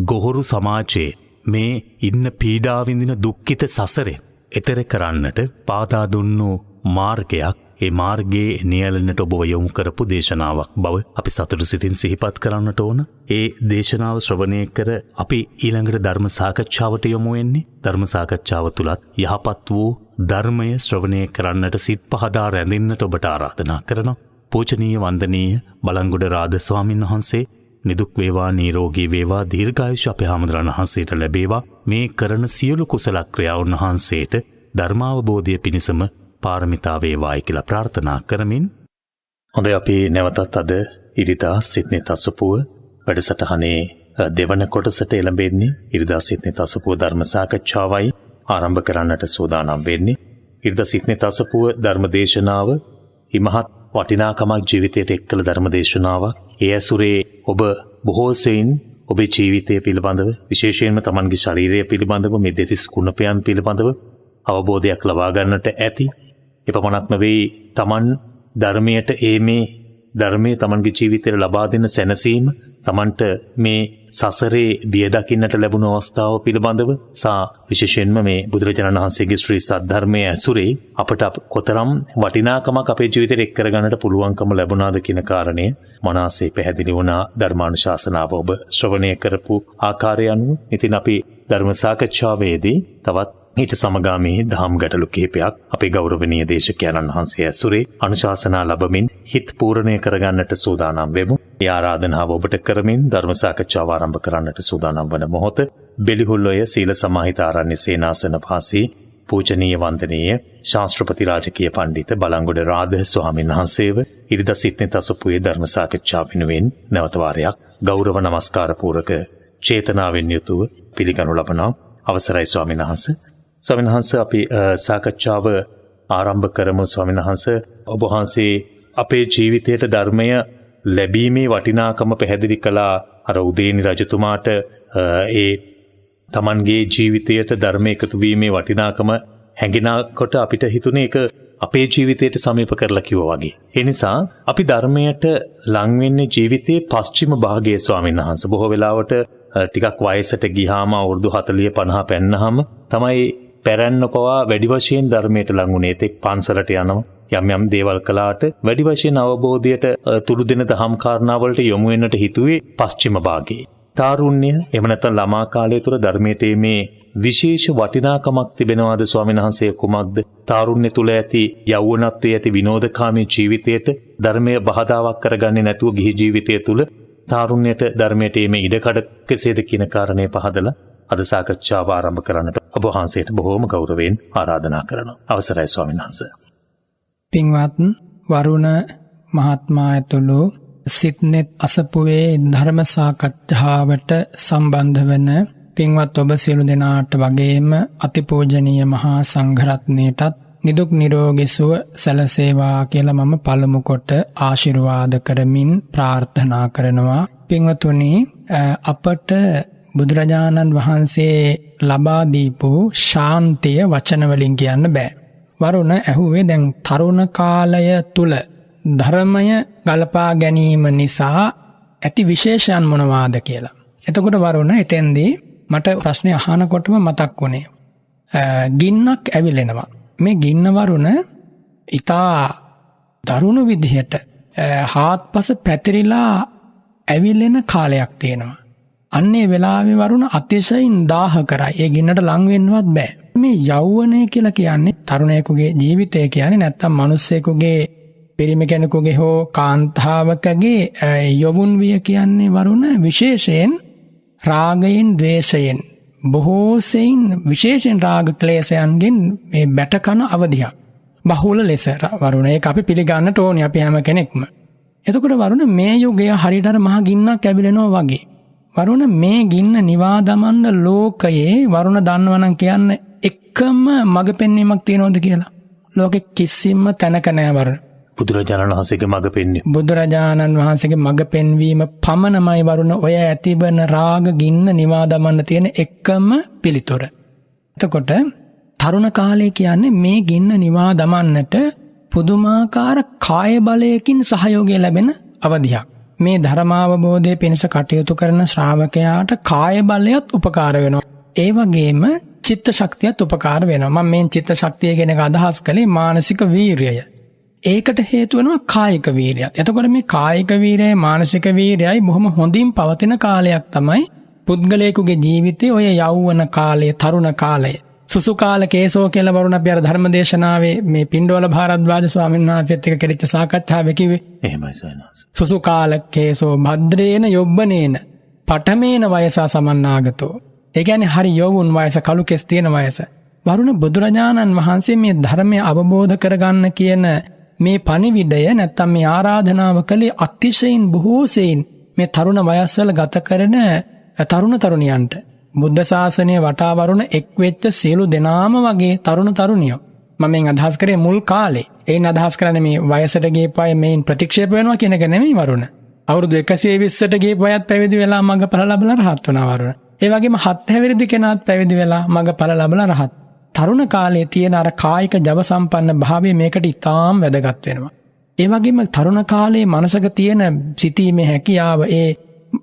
ගොහොරු සමාජයේ මේ ඉන්න පීඩා විඳින දුක්ඛිත සසරේ එතර කරන්නට පාදා දුන්නු මාර්ගයක්, ඒ මාර්ගයේ නියැලෙන්නට ඔබ යොමු කරපු දේශනාවක් බව අපි සතුටු සිතින් සිහිපත් කරන්නට ඕන. ඒ දේශනාව ශ්‍රවණය කර අපි ඊළඟට ධර්ම සාකච්ඡාවට යොමු වෙන්නේ. ධර්ම සාකච්ඡාව තුලත් යහපත් වූ ධර්මය ශ්‍රවණය කරන්නට සිත් පහදා රැඳෙන්නට ඔබට ආරාධනා කරනවා. පූජනීය වන්දනීය බලංගොඩ රාද ස්වාමීන් වහන්සේ නිදුක් වේවා, නිරෝගී වේවා, දීර්ඝායුෂ අපේ හාමුදුරන් වහන්සේට ලැබේවා. මේ කරන සියලු කුසල ක්‍රියාවන් වහන්සේට ධර්මාවබෝධය පිණිසම පාරමිතා වේවායි කියලා ප්‍රාර්ථනා කරමින් හොඳයි, අපි නැවතත් අද ඉරිදා සිත්නේ තසපුව වැඩසටහනේ දෙවන කොටසට එළඹෙන්නේ. ඉරිදා සිත්නේ තසපුව ධර්ම සාකච්ඡාවයි ආරම්භ කරන්නට සූදානම් වෙන්නේ. ඉරිදා සිත්නේ තසපුව ධර්ම දේශනාව ඉමහත් වටිනාකමක් ජීවිතයට එක්කල ධර්ම දේශනාවක්. ඒ ඇසුරේ ඔබ බොහෝ සෙයින් ඔබේ ජීවිතය පිළිබඳව, විශේෂයෙන්ම තමන්ගේ ශරීරය පිළිබඳව, මේ දෙතිස් කුණපයන් පිළිබඳව අවබෝධයක් ලබා ගන්නට ඇති. එපමණක් නෙවෙයි, තමන් ධර්මයට මේ ධර්මයේ තමන්ගේ ජීවිතයට ලබා දෙන සැනසීම, තමන්ට මේ සසරේ බිය දකින්නට ලැබුණු අවස්ථාව පිළිබඳව විශේෂයෙන්ම මේ බුදුරජාණන් වහන්සේගේ ශ්‍රී සද්ධර්මයේ ඇසුරේ අපට කොතරම් වටිනාකමක් අපේ ජීවිතයට එක් කරගන්නට පුළුවන්කම ලැබුණාද කියන කාරණය මනසේ පැහැදිලි වුණා ධර්මානුශාසනාව ඔබ ශ්‍රවණය කරපු ආකාරය අනුව. ඉතින් අපි ධර්ම සාකච්ඡාවේදී තවත් ඊට සමගාමී දහම් ගැටලු කිහිපයක් අපේ ගෞරවනීය දේශකයන්න් වහන්සේ ඇසුරේ අනුශාසනා ලැබමින් හිත පූර්ණය කරගන්නට සූදානම් වෙමු. ඒ ආරාධනාව ඔබට කරමින් ධර්ම සාකච්ඡාව ආරම්භ කරන්නට සූදානම් වන මොහොත බෙලිහුල්ලොය සීල සමාහිත ආරණ්‍ය සේනාසන වාසී පූජනීය වන්දනීය ශාස්ත්‍රපති රාජකීය පඬිත බලංගොඩ රාද ස්වාමීන් වහන්සේව ඉරිදා සිත්නේ තසපුවේ ධර්ම සාකච්ඡාව වෙනුවෙන් නැවත වාරයක් ගෞරව නමස්කාර පූරක චේතනාවෙන් යුතුව පිළිගනු ලබනවා. අවසරයි ස්වාමීන් වහන්සේ. ස්වාමීන් වහන්සේ, අපි සාකච්ඡාව ආරම්භ කරමු. ස්වාමීන් වහන්සේ, ඔබ වහන්සේ අපේ ජීවිතයට ධර්මය ලැබීමේ වටිනාකම පැහැදිලි කළා. අර උදේනි රජතුමාට ඒ තමන්ගේ ජීවිතයට ධර්ම එකතු වීමේ වටිනාකම හැඟෙනකොට අපිට හිතුනේ ඒක අපේ ජීවිතයට සමීප කරලා කිව්වා වගේ. ඒ නිසා අපි ධර්මයට ලං වෙන්නේ ජීවිතයේ පස්චිම භාගයේ. ස්වාමීන් වහන්සේ, බොහෝ වෙලාවට ටිකක් වයසට ගියාම අවුරුදු 40 50 පැන්නහම තමයි පැරැන්න පවා වැඩි වශයෙන් ධර්මයට ලං වුණේ. තෙක් පන්සලට යනවා, යම් දේවල් කළාට වැඩි වශයෙන් අවබෝධයට තුඩු දෙන දහම් කාරණාවලට යොමු වෙන්නට හිතුවේ පස්චිම භාගයේ. තාරුණ්‍ය එහෙම නැත්නම් ළමා කාලය තුළ ධර්මයට මේ විශේෂ වටිනාකමක් තිබෙනවාද ස්වාමීන් වහන්සේ? කුමක්ද? තාරුණ්‍ය තුළ ඇති යෞවනත්වයේ ඇති විනෝදකාමී ජීවිතයට ධර්මය බාධාවක් කරගන්නේ නැතුව ගිහි ජීවිතය තුළ තාරුණ්‍යයට ධර්මයට මේ ඉඩකඩ කෙසේද කියන කාරණේ පහදලා අද සාකච්ඡාව ආරම්භ කරන්නට ඔබ වහන්සේට බොහෝම ගෞරවයෙන් ආරාධනා කරනවා. අවසරයි ස්වාමීන් වහන්සේ. පින්වත් වරුණ මහත්මයා ඇතුළු සිත්නෙත් අසපුවේ ධර්ම සාකච්ඡාවට සම්බන්ධ වන පින්වත් ඔබ සියලු දෙනාට වගේම අතිපූජනීය මහා සංඝරත්නයටත් නිදුක් නිරෝගී සුව සැලසේවා කියලා මම පළමු කොට ආශිර්වාද කරමින් ප්‍රාර්ථනා කරනවා. පින්වතුනි, අපට බුදුරජාණන් වහන්සේ ලබා දීපු ශාන්තිය වචන වලින් කියන්න බෑ. වරුණ ඇහුවේ දැන් තරුණ කාලය තුල ධර්මය ගලපා ගැනීම නිසා ඇති විශේෂයන් මොනවාද කියලා. එතකොට වරුණ එතෙන්දී මට ප්‍රශ්නය අහනකොටම මතක් වුණේ. ගින්නක් ඇවිලෙනවා. මේ ගින්න වරුණ ඉතා දරුණු විදිහට හාත්පස පැතිරිලා ඇවිලෙන කාලයක් තියෙනවා. අන්නේ වෙලාවේ වරුණ අතිශයින් දාහ කරයි. ඒ ගින්නට ලං වෙන්නවත් බෑ. මේ යෞවනය කියලා කියන්නේ තරුණයෙකුගේ ජීවිතය කියන්නේ නැත්තම් මිනිස්සෙකුගේ පිරිමි කෙනෙකුගේ හෝ කාන්තාවකගේ යොවුන් විය කියන්නේ වරුණ විශේෂයෙන් රාගයෙන් ද්වේෂයෙන් බොහෝ සෙයින් විශේෂයෙන් රාග ක්ලේශයන්ගෙන් මේ බැටකන අවධියක්. බහුල ලෙස වරුණ ඒක අපි පිළිගන්නට ඕනේ අපි හැම කෙනෙක්ම. එතකොට වරුණ මේ යුගය හරියට මහ ගින්නක් ඇවිලෙනවා වගේ. වරුණ මේ ගින්න නිවා දමන්න ලෝකයේ වරුණ දන්නවනම් කියන්න එකම මඟ පෙන්වීමක් තියෙනවද කියලා. ලෝකෙ කිසිම තැනක නෑ වරුණ. බුදුරජාණන් වහන්සේගේ මඟ පෙන්වීම. බුදුරජාණන් වහන්සේගේ මඟ පෙන්වීම පමණමයි වරුණ ඔය ඇතිවන රාග ගින්න නිවා දමන්න තියෙන එකම පිළිතුර. එතකොට තරුණ කාලය කියන්නේ මේ ගින්න නිවා දමන්නට පුදුමාකාර කාය බලයකින් සහයෝගය ලැබෙන අවධියක්. මේ ධර්මාවබෝධය පිණිස කටයුතු කරන ශ්‍රාවකයාට කාය බලයත් උපකාර වෙනවා. ඒ වගේම චිත්ත ශක්තියත් උපකාර වෙනවා. මම මේ චිත්ත ශක්තිය කියන එක අදහස් කළේ මානසික වීරියය. ඒකට හේතු වෙනවා කායික වීරියත්. එතකොට මේ කායික වීරියයි මානසික වීරියයි බොහොම හොඳින් පවතින කාලයක් තමයි පුද්ගලයෙකුගේ ජීවිතයේ ඔය යෞවන කාලය, තරුණ කාලය. සුසු කාල කේසෝ කියලා වරුණ අපි අර ධර්මදේශනාවේ මේ පින්ඩෝල භාරද්වාජ ස්වාමීන් වහන්සේත් එක්ක කෙරිච්ච සාකච්ඡාවේ කිව්වේ. එහෙමයි සයනස්. සුසු කාල කේසෝ භද්‍රේන යොබ්බනේන පඨමේන වයසා සමන්නාගතෝ. ඒ කියන්නේ හරි යොවුන් වයස, කළු කෙස් තියෙන වයස. වරුණ බුදුරජාණන් වහන්සේ මේ ධර්මය අවබෝධ කරගන්න කියන මේ පණිවිඩය නැත්තම් මේ ආරාධනාව කළේ අතිශයින් බොහෝ සෙයින් මේ තරුණ වයස්වල ගත කරන තරුණ තරුණියන්ට. බුද්ධ ශාසනය වටා වරුණ එක්වෙච්ච සියලු දෙනාම වගේ තරුණ තරුණියෝ. මම මේ අදහස් කරේ මුල් කාලේ. ඒන් අදහස් කරන්නේ මේ වයසට ගියපු අය මේන් ප්‍රතික්ෂේප වෙනවා කියන එක නෙමෙයි වරුණ. අවුරුදු 120ට ගියපු අයත් පැවිදි වෙලා මඟඵල ලැබලා රහත් වුණා වරුණ. ඒ වගේම 7 හැවිරිදි කෙනාත් පැවිදි වෙලා මඟඵල ලැබලා රහත්. තරුණ කාලයේ තියෙන අර කායික ජව සම්පන්න භාවය මේකට ඉතාම වැදගත් වෙනවා. ඒ වගේම තරුණ කාලයේ මනසක තියෙන සිතීමේ හැකියාව ඒ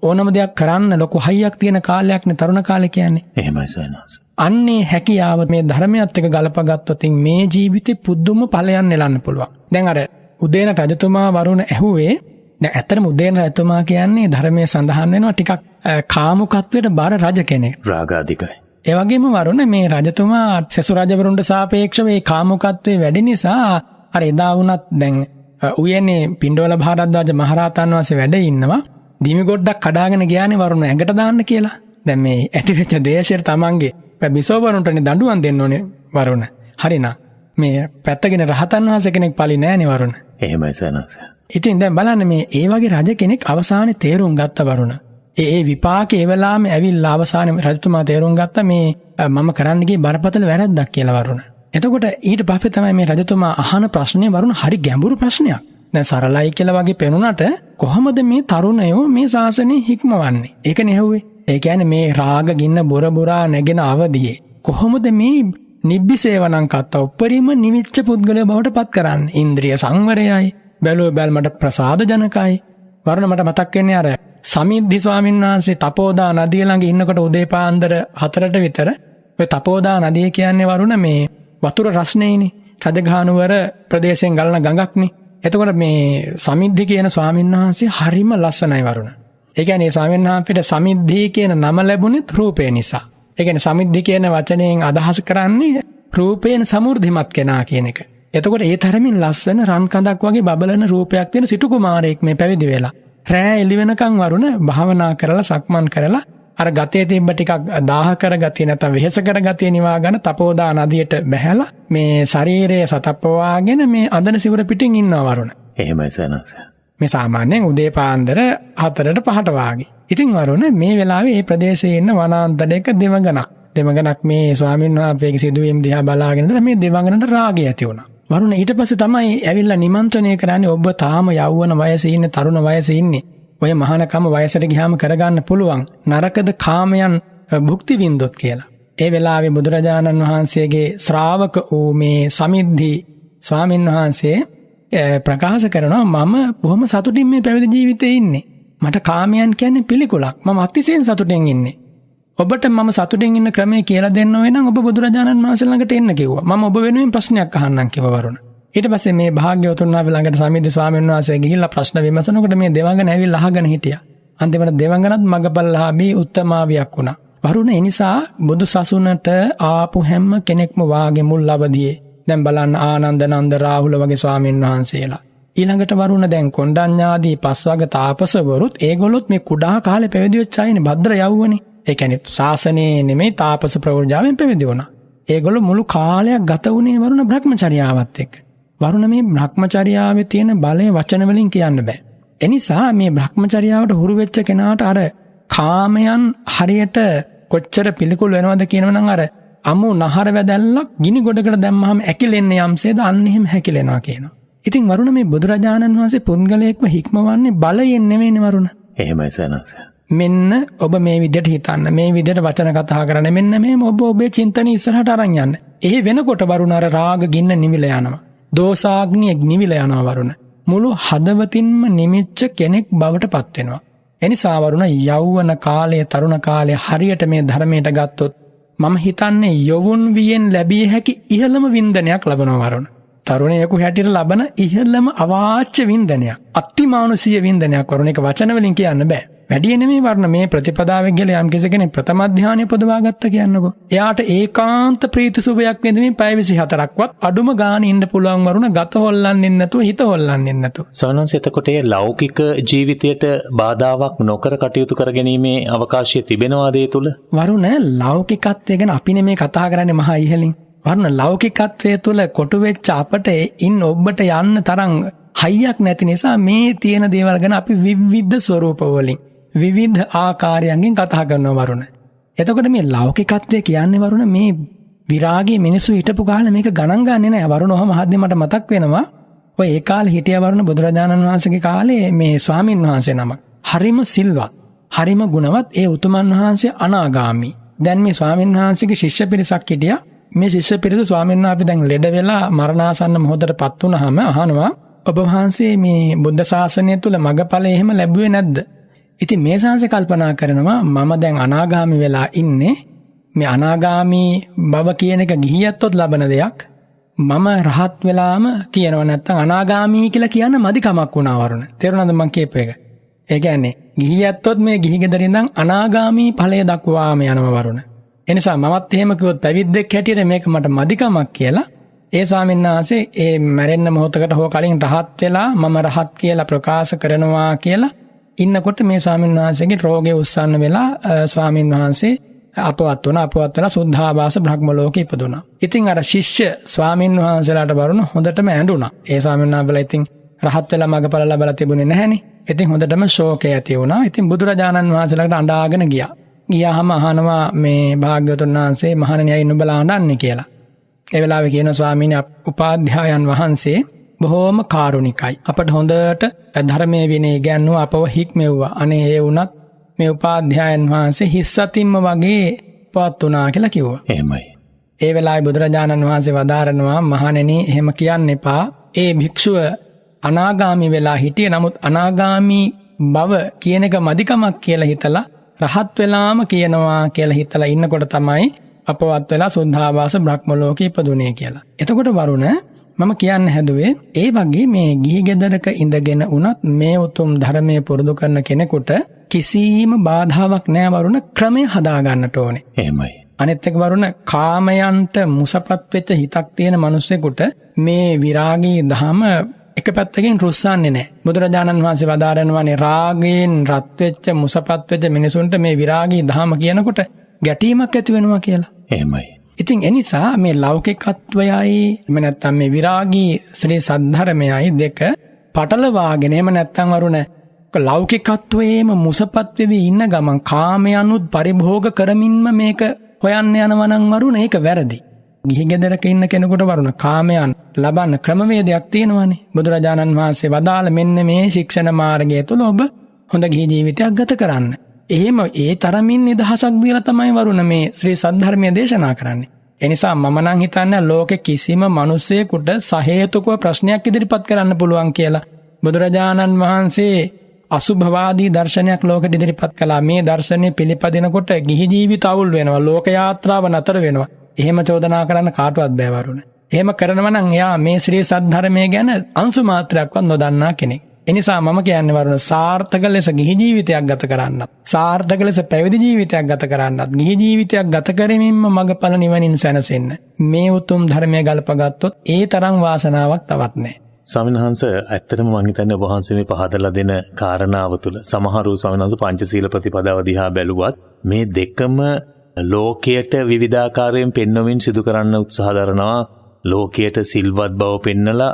ඕනම දෙයක් කරන්න ලොකු හයියක් තියෙන කාලයක් නේ තරුණ කාලය කියන්නේ. එහෙමයි සයනස්. අන්නේ හැකියාව මේ ධර්මයත් එක්ක ගලපගත්තොත් මේ ජීවිතේ පුදුම ඵලයන් නෙලන්න පුළුවන්. දැන් අර උදේන රජතුමා වරුණ ඇහුවේ දැන් ඇත්තටම උදේන රජතුමා කියන්නේ ධර්මයේ සඳහන් වෙනවා ටිකක් කාමුකත්වයට බර රජ කෙනෙක්. රාගාධිකයි. ඒ වගේම වරුණ මේ රජතුමා සෙසු රජවරුන්ට සාපේක්ෂව මේ කාමුකත්වයේ වැඩි නිසා අර එදා වුණත් දැන් උයනේ පින්ඩෝල භාරද්වාජ මහරහතන් වහන්සේ වැඩ ඉන්නවා. දිමි ගොඩක් කඩාගෙන ගියානේ වරුණ ඇඟට දාන්න කියලා. දැන් මේ ඇතිවෙච්ච දේශයට තමන්ගේ බිසෝවරුන්ටනේ දඬුවම් දෙන්න ඕනේ වරුණ. හරිනා. මේ පැත්තගෙන රහතන් වහන්සේ කෙනෙක් පලි නෑනේ වරුණ. එහෙමයි සයනස්. ඉතින් දැන් බලන්න මේ ඒ වගේ රජ කෙනෙක් අවසානයේ තේරුම් ගත්ත වරුණ. ඒ විපාකේ ඒ වෙලාවෙම ඇවිල්ලා අවසානයේ රජතුමා තේරුම් ගත්ත මේ මම කරන්න ගියේ බරපතල වැරද්දක් කියලා වරුණ. එතකොට ඊට පස්සේ තමයි මේ රජතුමා අහන ප්‍රශ්නේ වරුණ හරි ගැඹුරු ප්‍රශ්නයක්. දැන් සරලයි කියලා වගේ පෙනුනට කොහොමද මේ තරුණයෝ මේ ශාසනය හික්මවන්නේ? ඒකනේ ඇහුවේ. ඒ කියන්නේ මේ රාග ගින්න බොර බොරා නැගෙන අවදියේ කොහොමද මේ නිබ්බිසේවණං කත්ත උපරිම නිවිච්ච පුද්ගලයා බවට පත් කරන්නේ? ඉන්ද්‍රිය සංවරයයි, බැලුව බැලමට ප්‍රසාද ජනකයි. වරුණ මට මතක් වෙන්නේ අර සමිද්ධි ස්වාමීන් වහන්සේ තපෝදා නදිය ළඟ ඉන්නකොට උදේ පාන්දර 4ට විතර ඔය තපෝදා නදිය කියන්නේ වරුණ මේ වතුර රස්නේනේ. රජගහනුවර ප්‍රදේශයෙන් ගලන ගඟක්නේ. එතකොට මේ සමිද්ධි කියන ස්වාමීන් වහන්සේ හරිම ලස්සනයි වරුණ. ඒ කියන්නේ ස්වාමීන් වහන්සේට සමිද්ධි කියන නම ලැබුණේ රූපේ නිසා. ඒ කියන්නේ සමිද්ධි කියන වචනයෙන් අදහස් කරන්නේ රූපයෙන් සමෘද්ධිමත් කෙනා කියන එක. එතකොට ඒ තරමින් ලස්සන රන් කඳක් වගේ බබලන රූපයක් තියෙන සිටු කුමාරයෙක් මේ පැවිදි වෙලා. රෑ එළි වෙනකන් වරුණ භාවනා කරලා සක්මන් කරලා අර ගතේ තිබ්බ ටිකක් දාහ කරගතිය නැත්නම් වෙහෙස කරගතිය නිවා ගන්න තපෝදා නදියට බැහැලා මේ ශරීරය සතප්පවාගෙන මේ අඳන සිවුර පිටින් ඉන්නවා වරුණ. එහෙමයි සයනස්. මේ සාමාන්‍යයෙන් උදේ පාන්දර 4ට 5ට වාගේ. ඉතින් වරුණ මේ වෙලාවේ මේ ප්‍රදේශයේ ඉන්න වනාන්තරයක දෙවඟනක් මේ ස්වාමීන් වහන්සේගේ සිදුවීම් දිහා බලාගෙන ඉඳලා මේ දෙවඟනට රාගය ඇති වුණා. වරුණ ඊට පස්සේ තමයි ඇවිල්ලා නිමන්ත්‍රණය කරන්නේ ඔබ තාම යෞවන වයසේ ඉන්නේ තරුණ වයසේ ඉන්නේ. ඔය මහානකම වයසට ගියාම කරගන්න පුළුවන් නරකද කාමයන් භුක්ති විඳොත් කියලා. ඒ වෙලාවේ බුදුරජාණන් වහන්සේගේ ශ්‍රාවක වූ මේ සමිද්ධි ස්වාමීන් වහන්සේ ප්‍රකාශ කරනවා මම බොහොම සතුටින් මේ පැවිදි ජීවිතේ ඉන්නේ. මට කාමයන් කියන්නේ පිළිකුලක්. මම අතිශයින් සතුටින් ඉන්නේ. ඔබට මම සතුටින් ඉන්න ක්‍රමය කියලා දෙන්න ඕන නම් ඔබ බුදුරජාණන් වහන්සේ ළඟට එන්න කිව්වා. මම ඔබ වෙනුවෙන් ප්‍රශ්නයක් අහන්නම් කිව්වා වරුණ. ඊට පස්සේ මේ භාග්‍යවතුන් වහන්සේ ළඟට සමිද්ද ස්වාමීන් වහන්සේ ගිහිල්ලා ප්‍රශ්න විමසනකොට මේ දෙවඟන ඇවිල්ලා අහගෙන හිටියා. අන්තිමට දෙවඟනත් මගපල්ලාභී උත්තමාවියක් වුණා. වරුණ ඒ නිසා බුදු සසුනට ආපු හැම කෙනෙක්ම වාගේ මුල් අවදියේ දැන් බලන්න ආනන්ද නන්ද රාහුල වගේ ස්වාමීන් වහන්සේලා. ඊළඟට වරුණ දැන් කොණ්ඩඤ්ඤාදී පස්වග තාපසවරුත් ඒගොල්ලොත් මේ කුඩා කාලේ පැවිදි වෙච්ච අයනේ භද්‍ර යවුවනේ. ඒ කියන්නේ ශාසනයේ නෙමෙයි තාපස ප්‍රවෘජාවෙන් පැවිදි වුණා. ඒගොල්ලෝ මුළු කාලයක් ගත වුණේ වරුණ භ්‍රමචර්යාවත් එක්ක. වරුණ මේ භ්‍රමචර්යාවේ තියෙන බලය වචන වලින් කියන්න බෑ. එනිසා මේ භ්‍රමචර්යාවට හුරු වෙච්ච කෙනාට අර කාමයන් හරියට කොච්චර පිළිකුල් වෙනවද කියනවනම් අර අමු නහර වැදැල්ලක් ගිනි ගොඩකට දැම්මහම ඇකිලෙන්නේ යම්සේද අන්න එහෙම හැකිලෙනවා කියනවා. ඉතින් වරුණ මේ බුදුරජාණන් වහන්සේ පුද්ගලයෙක්ව හික්මවන්නේ බලයෙන් නෙමෙයිනේ වරුණ. එහෙමයි සනස. මෙන්න ඔබ මේ විදිහට හිතන්න. මේ විදිහට වචන කතා කරන්න. මෙන්න මේම ඔබ ඔබේ චින්තන ඉස්සරහට අරන් යන්න. ඒ වෙනකොට වරුණ අර රාග ගින්න නිවිල යනවා. දෝසාග්නිය නිවිල යනවා වරුණ. මුළු හදවතින්ම නිමිච්ච කෙනෙක් බවට පත් වෙනවා. එනිසා වරුණ යෞවන කාලයේ තරුණ කාලයේ හරියට මේ ධර්මයට ගත්තොත් මම හිතන්නේ යොවුන් වියෙන් ලැබිය හැකි ඉහළම වින්දනයක් ලබනවා වරුණ. තරුණයෙකු හැටියට ලබන ඉහළම අවාච්‍ය වින්දනයක්. අතිමානුෂීය වින්දනයක් වරුණ. ඒක වචන වලින් කියන්න බෑ. වැඩි නෙමෙයි වර්ණ මේ ප්‍රතිපදාවෙන් ගිහලා යම් කෙනෙක් ප්‍රථම ධානය පොදවා ගත්ත කියන්නකෝ. එයාට ඒකාන්ත ප්‍රීති සුභයක් වෙනමින් පැය 24ක්වත් අඩුම ගාන ඉන්න පුළුවන් වරුණ ගත හොල්ලන්නේ නැතුව හිත හොල්ලන්නේ නැතුව. සවනන්ස එතකොට ඒ ලෞකික ජීවිතයට බාධාවක් නොකර කටයුතු කරගැනීමේ අවකාශය තිබෙනවාද ඒ තුල? වරුණ ලෞකිකත්වය ගැන අපි නෙමේ කතා කරන්නේ මහා ඉහලින්. වරුණ ලෞකිකත්වයේ තුල කොටු වෙච්ච අපට ඉන්න ඔබට යන්න තරම් හයියක් නැති නිසා මේ තියෙන දේවල් ගැන අපි විවිධ ස්වරූප වලින් විවිධ ආකාරයන්ගෙන් කතා කරනවා වරුණ. එතකොට මේ ලෞකිකත්වය කියන්නේ වරුණ මේ විරාගී මිනිස්සු හිටපු කාලේ මේක ගණන් ගන්නේ නැහැ. වරුණ ඔහම හද්දේ මට මතක් වෙනවා. ඔය ඒ කාලේ හිටිය වරුණ බුදුරජාණන් වහන්සේගේ කාලේ මේ ස්වාමින් වහන්සේ නමක්. හරිම සිල්වත්, හරිම ගුණවත් ඒ උතුමන් වහන්සේ අනාගාමි. දැන් මේ ස්වාමින් වහන්සේගේ ශිෂ්‍ය පිරිසක් හිටියා. මේ ශිෂ්‍ය පිරිස ස්වාමීන් වහන්සේ දැන් ලෙඩ වෙලා මරණාසන්න මොහොතටපත් වුණාම අහනවා ඔබ වහන්සේ මේ බුද්ධ ශාසනය තුල මගඵල එහෙම ලැබුවේ නැද්ද? ඉතින් මේ ශාසනය කල්පනා කරනවා මම දැන් අනාගාමි වෙලා ඉන්නේ. මේ අනාගාමි බව කියන එක ගිහියත්ොත් ලබන දෙයක්. මම රහත් වෙලාම කියනවා නැත්තම් අනාගාමි කියලා කියන්න මදි කමක් වුණා වරුණ. තේරුණාද මං කියපු එක? ඒ කියන්නේ ගිහියත්ොත් මේ ගිහි ගෙදරින් ඉඳන් අනාගාමි ඵලය දක්වාම යනවා වරුණ. එනිසා මමත් එහෙම කිව්වොත් පැවිද්දෙක් හැටියට මේක මට මදිකමක් කියලා ඒ ස්වාමීන් වහන්සේ ඒ මැරෙන්න මොහොතකට හෝ කලින් රහත් වෙලා මම රහත් කියලා ප්‍රකාශ කරනවා කියලා ඉන්නකොට මේ ස්වාමීන් වහන්සේගේ රෝගේ උස්සන්න වෙලා ස්වාමීන් වහන්සේ අපවත් වෙලා සුද්ධාවාස බ්‍රහ්ම ලෝකෙ ඉපදුණා. ඉතින් අර ශිෂ්‍ය ස්වාමීන් වහන්සේලාට වරුණ හොඳටම ඇඬුණා. ඒ ස්වාමීන් වහන්සේලා ඉතින් රහත් වෙලා මගපල ලැබලා තිබුණේ නැහැනේ. ඉතින් හොඳටම ශෝකය ඇති වුණා. ඉතින් බුදුරජාණන් වහන්සේලාට අඬාගෙන ගියා. ගියාම අහනවා මේ භාග්‍යවතුන් වහන්සේ මහණෙනි අය නුඹලා අඬන්නේ කියලා. ඒ වෙලාවේ කියන ස්වාමීන් උපාධ්‍යායන් වහන්සේ බොහෝම කාරුණිකයි. අපට හොඳට ධර්මයේ විනය ඉගැන්නුව අපව හික්මෙව්වා. අනේ ඒ වුණත් මේ උපාධ්‍යායන් වහන්සේ හිස්සතින්ම වගේ පවත් වුණා කියලා කිව්වා. එහෙමයි. ඒ වෙලාවේ බුදුරජාණන් වහන්සේ වදාරනවා මහණෙනි එහෙම කියන්න එපා. ඒ භික්ෂුව අනාගාමි වෙලා හිටියේ. නමුත් අනාගාමි බව කියන එක මදිකමක් කියලා හිතලා රහත් වෙලාම කියනවා කියලා හිතලා ඉන්නකොට තමයි අපවත් වෙලා සුද්ධාවාස බ්‍රහ්ම ලෝකෙ ඉපදුනේ කියලා. එතකොට වරුණ මම කියන්න හැදුවේ ඒ වගේ මේ ගිහි ගෙදරක ඉඳගෙන උනත් මේ උතුම් ධර්මයේ පුරුදු කරන කෙනෙකුට කිසිම බාධාවක් නැහැ වරුණ. ක්‍රමය හදා ගන්නට ඕනේ. එහෙමයි. අනිත් එක වරුණ කාමයන්ට මුසපත් වෙච්ච හිතක් තියෙන මිනිස්සෙකුට මේ විරාගී ධම එක පැත්තකින් රුස්සන්නේ නැහැ. බුදුරජාණන් වහන්සේ වදාරනවානේ රාගයෙන් රත් වෙච්ච මුසපත් වෙච්ච මිනිසුන්ට මේ විරාගී ධම කියනකොට ගැටීමක් ඇති වෙනවා කියලා. එහෙමයි. ඉතින් එනිසා මේ ලෞකිකත්වයයි එහෙම නැත්නම් මේ විරාගී ශ්‍රී සද්ධර්මයයි දෙක පටලවාගෙන එහෙම නැත්නම් වරුණ ලෞකිකත්වයේම මුසපත් වෙවි ඉන්න ගමන් කාමයන්ුත් පරිභෝග කරමින්ම මේක හොයන්න යනවා නම් වරුණ ඒක වැරදි. ගිහි ගෙදරක ඉන්න කෙනෙකුට වරුණ කාමයන් ලබන්න ක්‍රමවේදයක් තියෙනවානේ. බුදුරජාණන් වහන්සේ වදාළ මෙන්න මේ ශික්ෂණ මාර්ගය තුල ඔබ හොඳ ගිහි ජීවිතයක් ගත කරන්න. එහෙම ඒ තරමින් නිදහසක් දීලා තමයි වරුණ මේ ශ්‍රී සද්ධර්මයේ දේශනා කරන්නේ. එනිසා මම නම් හිතන්නේ ලෝකේ කිසිම මිනිසෙකුට සහේතුකව ප්‍රශ්නයක් ඉදිරිපත් කරන්න පුළුවන් කියලා. බුදුරජාණන් වහන්සේ අසුභවාදී දර්ශනයක් ලෝකෙට ඉදිරිපත් කළා. මේ දර්ශනේ පිළිපදිනකොට ගිහි ජීවිත අවුල් වෙනවා, ලෝක යාත්‍රාව නතර වෙනවා. එහෙම චෝදනා කරන්න කාටවත් බෑ වරුණ. එහෙම කරනවා නම් එයා මේ ශ්‍රී සද්ධර්මයේ ගැන අංශු මාත්‍රයක්වත් නොදන්නා කෙනෙක්. එනිසා මම කියන්නේ වරුණ සාර්ථක ලෙස ගිහි ජීවිතයක් ගත කරන්නත්, සාර්ථක ලෙස පැවිදි ජීවිතයක් ගත කරන්නත්, ගිහි ජීවිතයක් ගත කරමින්ම මඟඵල නිවනින් සැනසෙන්න මේ උතුම් ධර්මයේ ගල්පගත්තොත් ඒ තරම් වාසනාවක් තවත් නැහැ. ස්වාමීන් වහන්සේ ඇත්තටම මම හිතන්නේ ඔබ වහන්සේ මේ පහදලා දෙන කාරණාව තුළ සමහරු ස්වාමීන් වහන්සේ පංචශීල ප්‍රතිපදාව දිහා බැලුවත් මේ දෙකම ලෝකයට විවිධාකාරයෙන් පෙන්වමින් සිදු කරන්න උත්සාහ දරනවා. ලෝකයට සිල්වත් බව පෙන්නලා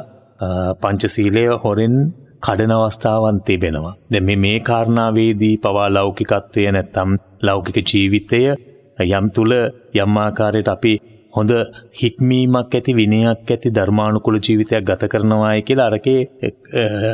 පංචශීලය හොරෙන් කඩන අවස්ථාවන් තිබෙනවා. දැන් මේ කාරණාවේදී පවා ලෞකිකත්වය නැත්තම් ලෞකික ජීවිතය යම් තුල යම් ආකාරයකට අපි හොඳ හික්මීමක් ඇති විනයක් ඇති ධර්මානුකූල ජීවිතයක් ගත කරනවායි කියලා අරකේ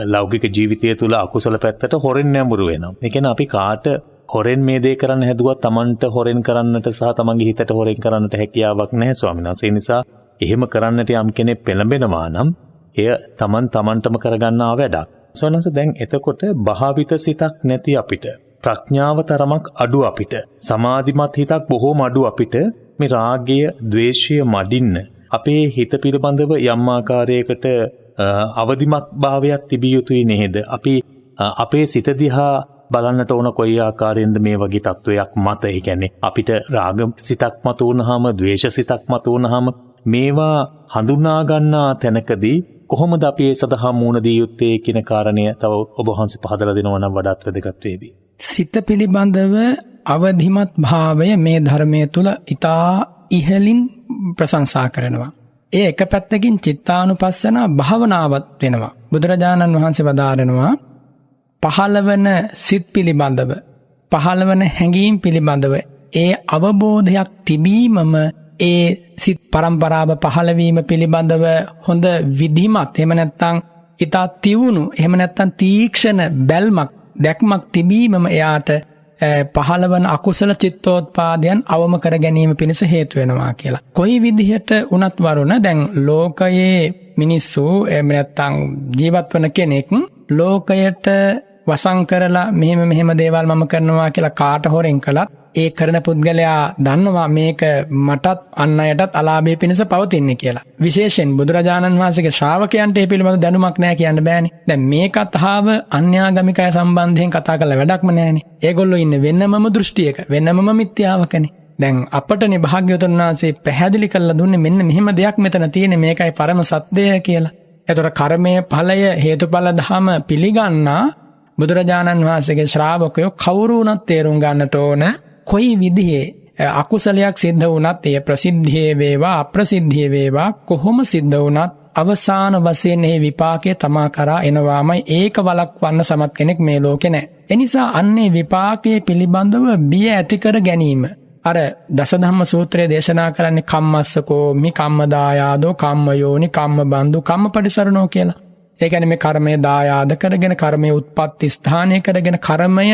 ලෞකික ජීවිතය තුල අකුසල පැත්තට හොරෙන් නැඹුරු වෙනවා. ඒ කියන්නේ අපි කාට හොරෙන් මේ දේ කරන්න හැදුවත් Tamanට හොරෙන් කරන්නට සහ තමන්ගේ හිතට හොරෙන් කරන්නට හැකියාවක් නැහැ ස්වාමීන් වහන්සේ. ඒ නිසා එහෙම කරන්නට යම් කෙනෙක් පෙළඹෙනවා නම් එය Tamanටම කරගන්නා වැඩක්. ස්වාමීන් වහන්සේ දැන් එතකොට භාවිත සිතක් නැති අපිට, ප්‍රඥාව තරමක් අඩු අපිට, සමාධිමත් හිතක් බොහෝම අඩු අපිට මේ රාගය, ద్వේෂය මඩින්න අපේ හිත පිළිබඳව යම් ආකාරයකට අවදිමත් භාවයක් තිබිය යුතුයි නේද? අපි අපේ සිත දිහා බලන්නට ඕන කොයි ආකාරයෙන්ද මේ වගේ තත්වයක් මත. ඒ කියන්නේ අපිට රාග සිතක් මත වුණාම, ద్వේෂ සිතක් මත වුණාම මේවා හඳුනා ගන්නා තැනකදී කොහොමද අපි ඒ සඳහා මූණ දී යුත්තේ කියන කාරණය තව ඔබ වහන්සේ පහදලා දෙනවා නම් වඩාත් වැදගත් වේවි. සිත පිළිබඳව අවධිමත් භාවය මේ ධර්මයේ තුල ඊටා ඉහළින් ප්‍රශංසා කරනවා. ඒ එක පැත්තකින් චිත්තානුපස්සන භාවනාවත් වෙනවා. බුදුරජාණන් වහන්සේ වදාරනවා පහළවන සිත් පිළිබඳව, පහළවන හැඟීම් පිළිබඳව ඒ අවබෝධයක් තිබීමම ඒ සිත් පරම්පරාව පහළවීම පිළිබඳව හොඳ විධිමත්, එහෙම නැත්නම් ඊටා තියුණු, එහෙම නැත්නම් තීක්ෂණ බැල්මක්, දැක්මක් තිබීමම එයාට පහළවන අකුසල චිත්තෝත්පාදයන් අවම කර ගැනීම පිණිස හේතු වෙනවා කියලා. කොයි විදිහට වුණත් වරුණ දැන් ලෝකයේ මිනිස්සු එහෙම නැත්නම් ජීවත් වන කෙනෙක් ලෝකයට වසං කරලා මෙහෙම දේවල් මම කරනවා කියලා කාට හොරෙන් කළත් ඒ කරන පුද්ගලයා දන්නවා මේක මටත් අන් අයටත් අලාභය පිණිස පවතින්නේ කියලා. විශේෂයෙන් බුදුරජාණන් වහන්සේගේ ශ්‍රාවකයන්ට ඒ පිළිබඳ දැනුමක් නැහැ කියන්න බෑනේ. දැන් මේ කතාව අන්‍යාගමිකය සම්බන්ධයෙන් කතා කරලා වැඩක්ම නැහැනේ. ඒගොල්ලෝ ඉන්නේ වෙනමම දෘෂ්ටියක, වෙනමම මිත්‍යාවකනේ. දැන් අපටනේ භාග්‍යවතුන් වහන්සේ පැහැදිලි කරලා දුන්නේ මෙන්න මෙහෙම දෙයක් මෙතන තියෙන්නේ, මේකයි පරම සත්‍යය කියලා. ඒතර කර්මයේ ඵලය හේතුඵල ධම පිළිගන්නා බුදුරජාණන් වහන්සේගේ ශ්‍රාවකයෝ කවුරු වුණත් තේරුම් ගන්නට ඕන කොයි විදිහේ අකුසලයක් සිද්ධ වුණත් එය ප්‍රසිද්ධියේ වේවා අප්‍රසිද්ධියේ වේවා කොහොම සිද්ධ වුණත් අවසාන වශයෙන් මේ විපාකයේ තමා කරා එනවාමයි. ඒක වළක්වන්න සමත් කෙනෙක් මේ ලෝකේ නැහැ. එනිසා අන්නේ විපාකයේ පිළිබඳව බිය ඇති කර ගැනීම අර දසධම්ම සූත්‍රයේ දේශනා කරන්නේ කම්මස්සකෝ මි කම්මදායාදෝ කම්මයෝනි කම්මබන්දු කම්මපටිසරණෝ කියලා. ඒ කියන්නේ මේ කර්මය දායාද කරගෙන, කර්මයේ උත්පත්ති ස්ථානය කරගෙන, කර්මය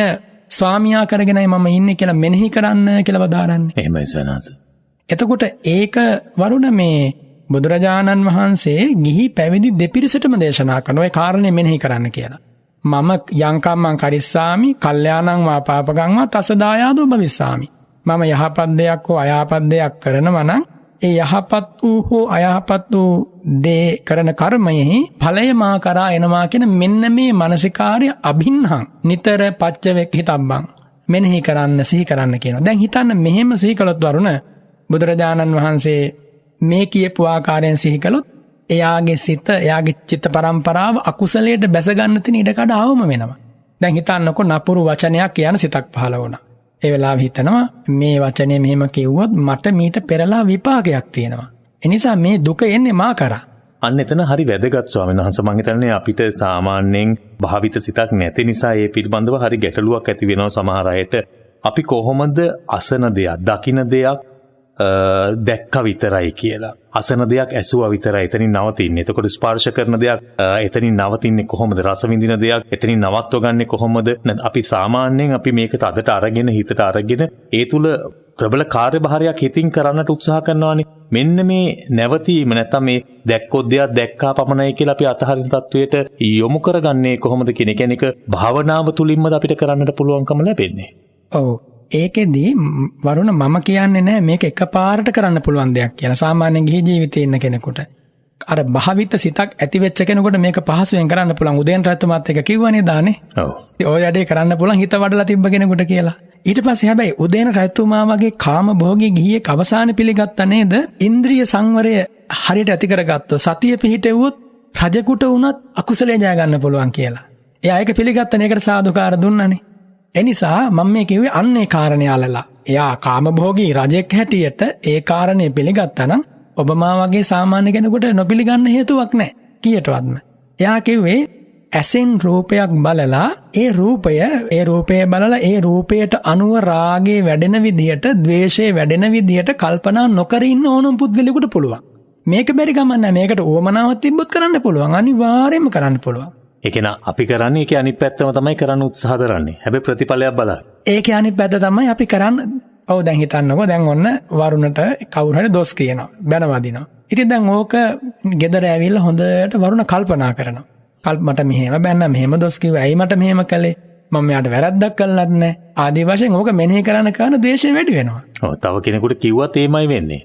ස්වාමියා කරගෙනයි මම ඉන්නේ කියලා මෙනෙහි කරන්න කියලා වදාරන්නේ. එහෙමයි සනස. එතකොට ඒක වරුණ මේ බුදුරජාණන් වහන්සේ ගිහි පැවිදි දෙපිරිසටම දේශනා කරන ඔය කාරණේ මෙනෙහි කරන්න කියලා. මම යංකම්මං කරිස්සාමි කල්යාණං වා පාපකං වා තස දායාදෝ භවිස්සාමි. මම යහපත් දෙයක් හෝ අයහපත් දෙයක් කරනවා නම් ඒ යහපත් වූ හෝ අයහපත් වූ දේ කරන කර්මයෙහි ඵලය මා කරා එනවා කියන මෙන්න මේ මානසිකාර්ය අභින්හං නිතර පච්චවෙක් හිතබ්බං මෙනෙහි කරන්න, සිහි කරන්න කියනවා. දැන් හිතන්න මෙහෙම සිහි කළොත් වරුණ බුදුරජාණන් වහන්සේ මේ කියපු ආකාරයෙන් සිහි කළොත් එයාගේ සිත, එයාගේ චිත්ත පරම්පරාව අකුසලයට බැස ගන්න තියෙන ඉඩකඩ අවම වෙනවා. දැන් හිතන්නකො නපුරු වචනයක් කියන සිතක් පහළ වුණා. ඒ වෙලාව හිතනවා මේ වචනේ මෙහෙම කිව්වොත් මට මීට පෙරලා විපාකයක් තියෙනවා. ඒ නිසා මේ දුක එන්නේ මා කරා. අන්න එතන හරි වැදගත් ස්වාමීන් වහන්සේ. මම හිතන්නේ අපිට සාමාන්‍යයෙන් භාවිත සිතක් නැති නිසා ඒ පිළිබඳව හරි ගැටලුවක් ඇති වෙනවා සමහර අයට. අපි කොහොමද අසන දෙයක්, දකින දෙයක් දැක්ක විතරයි කියලා. අසන දෙයක් ඇසුවා විතරයි එතනින් නවතින්නේ. එතකොට ස්පර්ශ කරන දෙයක් එතනින් නවතින්නේ කොහොමද? රස විඳින දෙයක් එතනින් නවත්ව ගන්නේ කොහොමද? අපි සාමාන්‍යයෙන් අපි මේක තදට අරගෙන හිතට අරගෙන ඒ තුල ප්‍රබල කාර්යභාරයක් හිතින් කරන්නට උත්සාහ කරනවානේ. මෙන්න මේ නැවතීම නැත්නම් මේ දැක්කොත් දෙයක් දැක්කා පමණයි කියලා අපි අතහරින තත්වයට යොමු කරගන්නේ කොහොමද කියන එක. ඒක භාවනාව තුලින්මද අපිට කරන්නට පුළුවන්කම ලැබෙන්නේ. ඔව්. ඒකෙදී වරුණ මම කියන්නේ නෑ මේක එකපාරට කරන්න පුළුවන් දෙයක් කියලා. සාමාන්‍යයෙන් ගිහි ජීවිතේ ඉන්න කෙනෙකුට අර භාවිත සිතක් ඇති වෙච්ච කෙනෙකුට මේක පහසුවෙන් කරන්න පුළුවන්. උදේන් රැතුමත් එක කිව්වනේ දානේ. ඔව්. ඔය වැඩේ කරන්න පුළුවන් හිත වඩලා තිබ්බ කෙනෙකුට කියලා. ඊට පස්සේ හැබැයි උදේන රැතුමා වගේ කාම භෝගී ගිහියෙක් අවසාන පිළිගත්තා නේද? ඉන්ද්‍රිය සංවරය හරියට ඇති කරගත්තොත් සතිය පිහිටෙව්වොත් රජෙකුට වුණත් අකුසලයේ ජය ගන්න පුළුවන් කියලා. එයා ඒක පිළිගත්තනේ. ඒකට සාදුකාර දුන්නානේ. එනිසා මම මේ කිව්වේ අන්නේ කාරණේ අල්ලලා. එයා කාමභෝගී රජෙක් හැටියට ඒ කාරණේ පිළිගත්තා නම් ඔබ මා වගේ සාමාන්‍ය කෙනෙකුට නොපිළිගන්න හේතුවක් නැහැ කීයටවත්ම. එයා කිව්වේ ඇසෙන් රූපයක් බලලා ඒ රූපය බලලා ඒ රූපයට අනුව රාගේ වැඩෙන විදියට, ද්වේෂේ වැඩෙන විදියට කල්පනා නොකර ඉන්න ඕනම පුද්ගලයෙකුට පුළුවන්. මේක බැරි ගමන් නැහැ. මේකට උවමනාවක් තිබ්බොත් කරන්න පුළුවන්. අනිවාර්යයෙන්ම කරන්න පුළුවන්. ඒකන අපි කරන්නේ ඒකේ අනිත් පැත්තම තමයි කරන්න උත්සාහ කරන්නේ. හැබැයි ප්‍රතිඵලයක් බලන්න. ඒකේ අනිත් පැත්ත තමයි අපි කරන්න. ඔව් දැන් හිතන්නකෝ දැන් ඔන්න වරුණට කවුරු හරි දොස් කියනවා, බැනවදිනවා. ඉතින් දැන් ඕක ගෙදර ඇවිල්ලා හොඳට වරුණ කල්පනා කරනවා. මට මෙහෙම බැන්න, මෙහෙම දොස් කිව්වා. ඇයි මට මෙහෙම කළේ? මම මෙයාට වැරද්දක් කළාද නැහැ. ආදී වශයෙන් ඕක මෙනෙහි කරන ද්වේෂය වැඩි වෙනවා. ඔව් තව කෙනෙකුට කිව්වත් ඒමයි වෙන්නේ.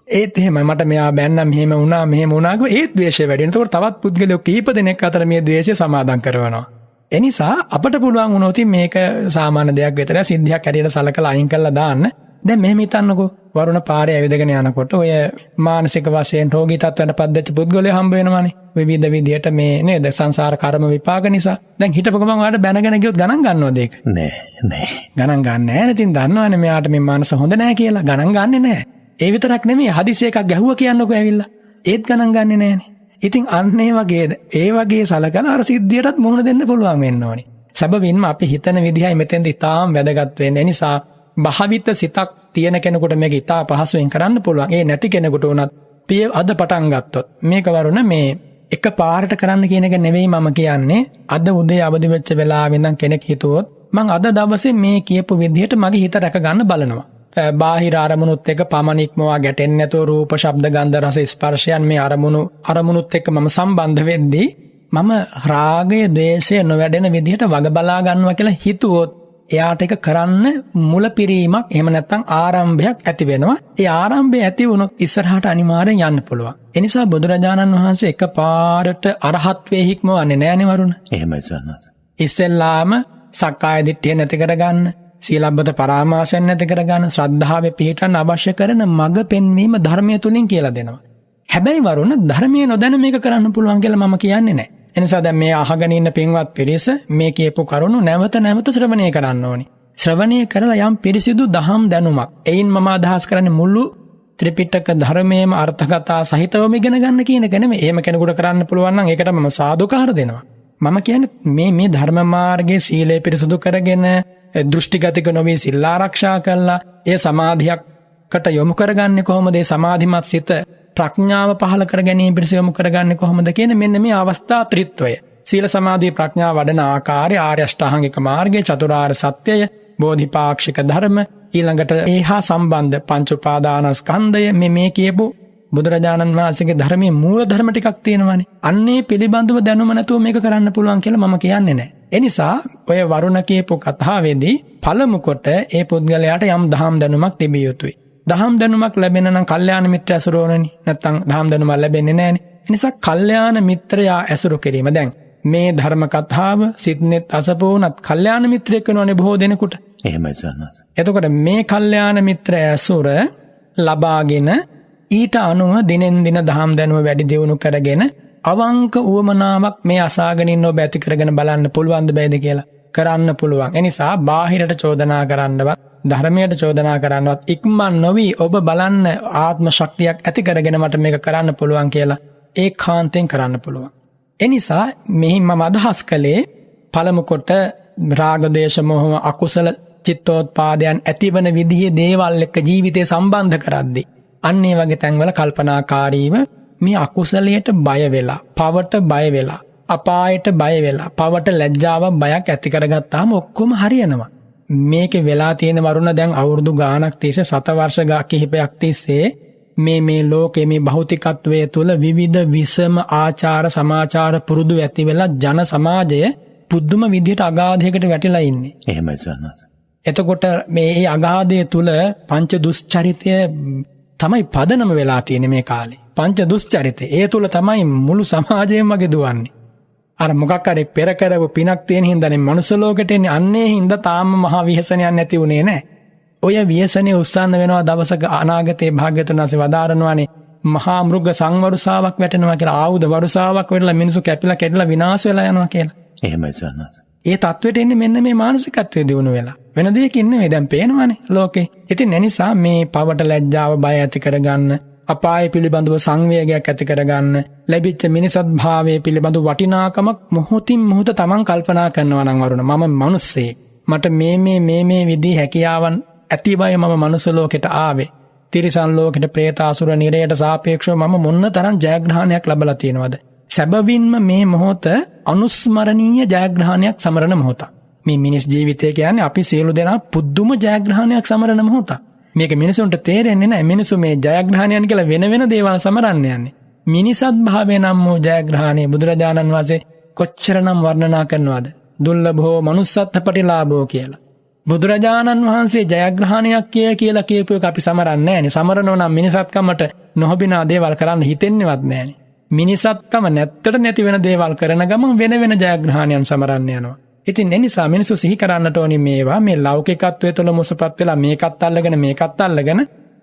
ඒත් එහෙමයි මට මෙයා බැන්න මෙහෙම වුණා කිව්වා ඒත් ද්වේෂය වැඩි වෙනවා. ඒකට තවත් පුද්ගලයෝ කීප දෙනෙක් අතර මේ ද්වේෂය සමාදම් කරනවා. එනිසා අපට පුළුවන් වුණොත් මේක සාමාන්‍ය දෙයක් විතරයි සිද්ධියක් හැටියට සලකලා අයින් කරලා දාන්න. දැන් මෙහෙම හිතන්නකෝ වරුණ පාරේ ඇවිදගෙන යනකොට ඔය මානසික වශයෙන් රෝගී තත්ත්වයට පත්වෙච්ච පුද්ගලයෝ හම්බ වෙනවානේ. විවිධ විදියට මේ නේද සංසාර කර්ම විපාක නිසා. දැන් හිටපු ගමන් ඔයාලට බැනගෙන ගියොත් ගණන් ගන්නවද ඒක? නෑ. ගණන් ගන්න නැහැ. ඉතින් දන්නවනේ මෙයාට මේ මනස හොඳ නැහැ කියලා. ගණන් ගන්නෙ නැහැ. ඒ විතරක් නෙමෙයි හදිසි එකක් ගැහුවා කියන්නකෝ ඇවිල්ලා. ඒත් ගණන් ගන්නෙ නැහනේ. ඉතින් අන්න ඒ වගේ සලකන අර සිද්ධියටත් මුහුණ දෙන්න පුළුවන් වෙන්න ඕනේ. සැබවින්ම අපි හිතන විදිහයි මෙතෙන්ද ඉතාම වැදගත් වෙන්නේ. ඒ නිසා භාවිත සිතක් තියෙන කෙනෙකුට මේක ඉතා පහසුවෙන් කරන්න පුළුවන්. ඒ නැති කෙනෙකුට උනත් පිය අද පටන් ගත්තොත් මේක වරුණ මේ එක පාරට කරන්න කියන එක නෙවෙයි මම කියන්නේ. අද උදේ අවදි වෙච්ච වෙලාවෙ ඉඳන් කෙනෙක් හිතුවොත් මං අද දවසේ මේ කියපු විදිහට මගේ හිත රැක ගන්න බලනවා. බාහිර අරමුණුත් එක්ක පමණික්මවා ගැටෙන්නේ නැතුව රූප, ශබ්ද, ගන්ධ, රස, ස්පර්ශයන් මේ අරමුණුත් එක්ක මම සම්බන්ධ වෙද්දී මම රාගය, ද්වේෂය නොවැඩෙන විදිහට වග බලා ගන්නවා කියලා හිතුවොත් එයාට ඒක කරන්න මුලපිරීමක් එහෙම නැත්නම් ආරම්භයක් ඇති වෙනවා. ඒ ආරම්භය ඇති වුණොත් ඉස්සරහට අනිවාර්යෙන් යන්න පුළුවන්. ඒ නිසා බුදුරජාණන් වහන්සේ එකපාරට අරහත්වේ හික්මවන්නේ නෑනේ වරුණ. එහෙමයි සන්නස්. ඉස්සෙල්ලාම සක්කාය දිට්ඨිය නැති කරගන්න, සීලබ්බත පරාමාසයන් නැති කරගන්න, ශ්‍රද්ධාවේ පිහිටන්න අවශ්‍ය කරන මඟ පෙන්වීම ධර්මයේ තුලින් කියලා දෙනවා. හැබැයි වරුණ ධර්මයේ නොදැන මේක කරන්න පුළුවන් කියලා මම කියන්නේ නෑ. එනිසා දැන් මේ අහගෙන ඉන්න පින්වත් පිරිස මේ කියපු කරුණු නැවත ශ්‍රවණය කරන්න ඕනි. ශ්‍රවණය කරලා යම් පිරිසිදු දහම් දැනුමක්. එයින් මම අදහස් කරන්නේ මුළු ත්‍රිපිටක ධර්මයේම අර්ථකථා සහිතවම ඉගෙන ගන්න කියන එක නෙමෙයි. එහෙම කෙනෙකුට කරන්න පුළුවන් නම් ඒකට මම සාදුකාර දෙනවා. මම කියන්නේ මේ ධර්ම මාර්ගයේ සීලය පිරිසුදු කරගෙන දෘෂ්ටිගතික නොවී සිල් ආරක්ෂා කළා. ඒ සමාධියකට යොමු කරගන්නේ කොහොමද? ඒ සමාධිමත් සිත ප්‍රඥාව පහල කර ගැනීම පිණිස යොමු කරගන්නේ කොහොමද කියන මෙන්න මේ අවස්ථා ත්‍රිත්වය. සීල සමාධි ප්‍රඥා වඩන ආකාරය, ආර්ය අෂ්ටාංගික මාර්ගය, චතුරාර්ය සත්‍යය, බෝධිපාක්ෂික ධර්ම, ඊළඟට ඒහා සම්බන්ධ පංච උපාදානස්කන්ධය මේ කියපු බුදුරජාණන් වහන්සේගේ ධර්මයේ මූල ධර්ම ටිකක් තියෙනවානේ. අන්නේ පිළිබඳව දැනුම නැතුව මේක කරන්න පුළුවන් කියලා මම කියන්නේ නැහැ. ඒ නිසා ඔය වරුණ කියපු කතාවේදී පළමු කොට ඒ පුද්ගලයාට යම් දහම් දැනුමක් තිබිය යුතුයි. දහම් දැනුමක් ලැබෙන නම් කල්යාණ මිත්‍ර ඇසුර ඕනනේ. නැත්නම් දහම් දැනුමක් ලැබෙන්නේ නැහනේ. ඒ නිසා කල්යාණ මිත්‍රයා ඇසුරු කිරීම. දැන් මේ ධර්ම කතාව සිත්නෙත් අසපෝනත් කල්යාණ මිත්‍රයෙක් වෙනවනේ බොහෝ දෙනෙකුට. එහෙමයි සන්නස්. එතකොට මේ කල්යාණ මිත්‍ර ඇසුර ලබාගෙන ඊට අනුව දිනෙන් දින දහම් දැනුම වැඩි දියුණු කරගෙන අවංක උවමනාවක් මේ අසාගෙන ඉන්න ඔබ ඇති කරගෙන බලන්න පුළුවන්ද බැයිද කියලා කරන්න පුළුවන්. ඒ නිසා බාහිරට චෝදනා කරන්නවත් ධර්මයට චෝදනා කරන්නවත් ඉක්මන් නොවි ඔබ බලන්න ආත්ම ශක්තියක් ඇති කරගෙන මට මේක කරන්න පුළුවන් කියලා ඒකාන්තයෙන් කරන්න පුළුවන්. ඒ නිසා මෙහි මම අදහස් කළේ පළමු කොට රාගදේශ මොහ අකුසල චිත්තෝත්පාදයන් ඇතිවන විදිහේ දේවල් එක්ක ජීවිතය සම්බන්ධ කරද්දී අන්න ඒ වගේ තැන්වල කල්පනාකාරීව මේ අකුසලයට බය වෙලා, පවට බය වෙලා, අපායට බය වෙලා, පවට ලැජ්ජාවක් බයක් ඇති කරගත්තාම ඔක්කොම හරියනවා. මේකේ වෙලා තියෙන වරුණ දැන් අවුරුදු ගාණක් තිස්සේ සත වර්ෂ කිහිපයක් තිස්සේ මේ ලෝකයේ මේ භෞතිකත්වයේ තුල විවිධ විසම ආචාර සමාචාර පුරුදු ඇති වෙලා ජන සමාජය පුදුම විදිහට අගාධයකට වැටිලා ඉන්නේ. එහෙමයි සන්නස්. එතකොට මේ අගාධය තුල පංච දුස්චරිතය තමයි පදනම වෙලා තියෙන්නේ මේ කාලේ. පංච දුස්චරිතය ඒ තුල තමයි මුළු සමාජයම වගේ දුවන්නේ. අර මොකක් හරි පෙර කරපු පිනක් තියෙන හින්දානේ මනුස්ස ලෝකෙට එන්නේ. අන්නේ හින්දා තාම මහා විහසනයක් නැති උනේ නැහැ. ඔය වියසනේ උස්සන්න වෙනවා දවසක අනාගතයේ භාග්‍යවතුන් වහන්සේ වදාරනවානේ මහා මෘග සංවරුසාවක් වැටෙනවා කියලා. ආයුධ වරුසාවක් වෙරලා මිනිසු කැපිලා කැඩලා විනාශ වෙලා යනවා කියලා. එහෙමයි සන්නස්. ඒ තත්වෙට එන්නේ මෙන්න මේ මානසිකත්වයේ දිනු වෙලා. වෙන දෙයකින් නෙමෙයි දැන් පේනවානේ ලෝකේ. ඉතින් ඒ නිසා මේ පවට ලැජ්ජාව බය ඇති කරගන්න, අපාය පිළිබඳව සංවේගයක් ඇති කරගන්න, ලැබිච්ච මිනිසත් භාවයේ පිළිබඳව වටිනාකමක් මොහොතින් මොහොත තමන් කල්පනා කරනවා නම් වරුණ මම මිනිස්සෙක්. මට මේ විදිහේ හැකියාවන් ඇතිවයි මම මනුස්ස ලෝකෙට ආවේ. තිරිසන් ලෝකෙට, പ്രേත අසුර නිරයට සාපේක්ෂව මම මොන්න තරම් ජයග්‍රහණයක් ලැබලා තියෙනවද? සැබවින්ම මේ මොහොත අනුස්මරණීය ජයග්‍රහණයක් සමරන මොහොතක්. මේ මිනිස් ජීවිතය කියන්නේ අපි සියලු දෙනා පුදුම ජයග්‍රහණයක් සමරන මොහොතක්. මේක මිනිසුන්ට තේරෙන්නේ නැහැ. මිනිසු මේ ජයග්‍රහණයන් කියලා වෙන දේවල් සමරන්න යන්නේ. මිනිසත් භාවය නම් වූ ජයග්‍රහණය බුදුරජාණන් වහන්සේ කොච්චරනම් වර්ණනා කරනවද? දුර්ලභෝ manussත්ථ පටිලාභෝ කියලා. බුදුරජාණන් වහන්සේ ජයග්‍රහණයක් කියලා කියපු එක අපි සමරන්නේ නැහැනේ. සමරනවා නම් මිනිසත්කමට නොහොබිනා දේවල් කරන්න හිතෙන්නේවත් නැහැනේ. මිනිසත්කම නැත්තට නැති වෙන දේවල් කරන ගමන් වෙන ජයග්‍රහණයන් සමරන්න යනවා. ඉතින් ඒ නිසා මිනිස්සු සිහි කරන්නට ඕනි මේවා මේ ලෞකිකත්වයේ තුල මුසපත් වෙලා මේකත් අල්ලගෙන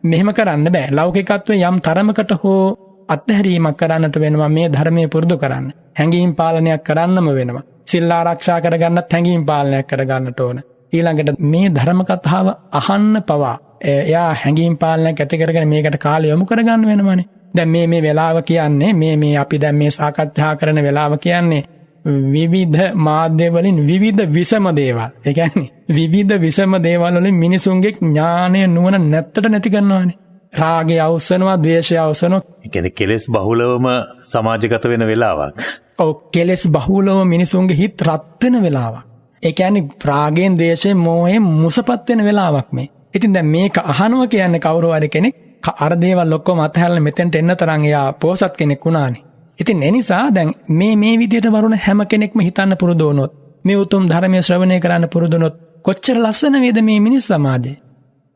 මෙහෙම කරන්න බෑ. ලෞකිකත්වයේ යම් තරමකට හෝ අත්හැරීමක් කරන්නට වෙනවා. මේ ධර්මයේ පුරුදු කරන්න. හැඟීම් පාලනයක් කරන්නම වෙනවා. සිල් ආරක්ෂා කරගන්නත් හැඟීම් පාලනයක් කරගන්නට ඕන. ඊළඟට මේ ධර්ම කතාව අහන්න පවා එයා හැඟීම් පාලනයක් ඇති කරගෙන මේකට කාලය යොමු කරගන්න වෙනවනේ. දැන් මේ වෙලාව කියන්නේ මේ අපි දැන් මේ සාකච්ඡා කරන වෙලාව කියන්නේ විවිධ මාධ්‍ය වලින් විවිධ විසම දේවල්. ඒ කියන්නේ විවිධ විසම දේවල් වලින් මිනිසුන්ගේ ඥානය නුවණ නැත්තට නැති කරනවානේ. රාගය අවසනවා, ද්වේෂය අවසනවා. ඒ කියන්නේ කෙලෙස් බහුලවම සමාජගත වෙන වෙලාවක්. ඔව්, කෙලෙස් බහුලව මිනිසුන්ගේ හිත රත් වෙන වෙලාවක්. ඒ කියන්නේ රාගයෙන්, ද්වේෂයෙන්, මෝහයෙන් මුසපත් වෙන වෙලාවක් මේ. ඉතින් දැන් මේක අහනවා කියන්නේ කවුරු හරි කෙනෙක් අර දේවල් ඔක්කොම අතහැරලා මෙතෙන්ට එන්න තරම් එයා පොහසත් කෙනෙක් වුණානේ. ඉතින් ඒ නිසා දැන් මේ විදියට වරුණ හැම කෙනෙක්ම හිතන්න පුරුදු වුණොත්, මේ උතුම් ධර්මයේ ශ්‍රවණය කරන්න පුරුදු වුණොත් කොච්චර ලස්සන වේද මේ මිනිස් සමාජය.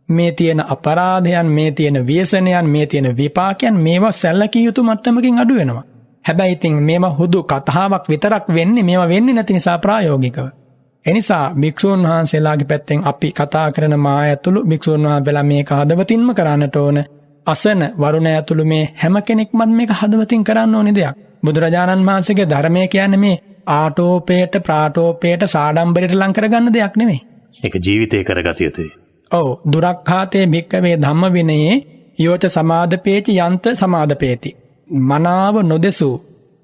මේ තියෙන අපරාධයන්, මේ තියෙන ව්‍යසනයන්, මේ තියෙන විපාකයන් මේවා සැලකිය යුතු මට්ටමකින් අඩු වෙනවා. හැබැයි ඉතින් මේවා හුදු කතාවක් විතරක් වෙන්නේ, මේවා වෙන්නේ නැති නිසා ප්‍රායෝගිකව. එනිසා භික්ෂුන් වහන්සේලාගේ පැත්තෙන් අපි කතා කරන මා ඇතුළු භික්ෂුන් වහන්සේලා මේක හදවතින්ම කරන්නට ඕන. අසන වරුණ ඇතුළු මේ හැම කෙනෙක්මත් මේක හදවතින් කරන්න ඕනේ දෙයක්. බුදුරජාණන් වහන්සේගේ ධර්මය කියන්නේ මේ ආටෝපයට, ප්‍රාටෝපයට, සාඩම්බරයට ලං කරගන්න දෙයක් නෙමෙයි. ඒක ජීවිතේ කරගත යුතුයි. ඔව්, දුරක්ඛාතේ භික්කවේ ධම්ම විනයේ යෝච සමාදපේති යන්ත සමාදපේති. මනාව නොදෙසු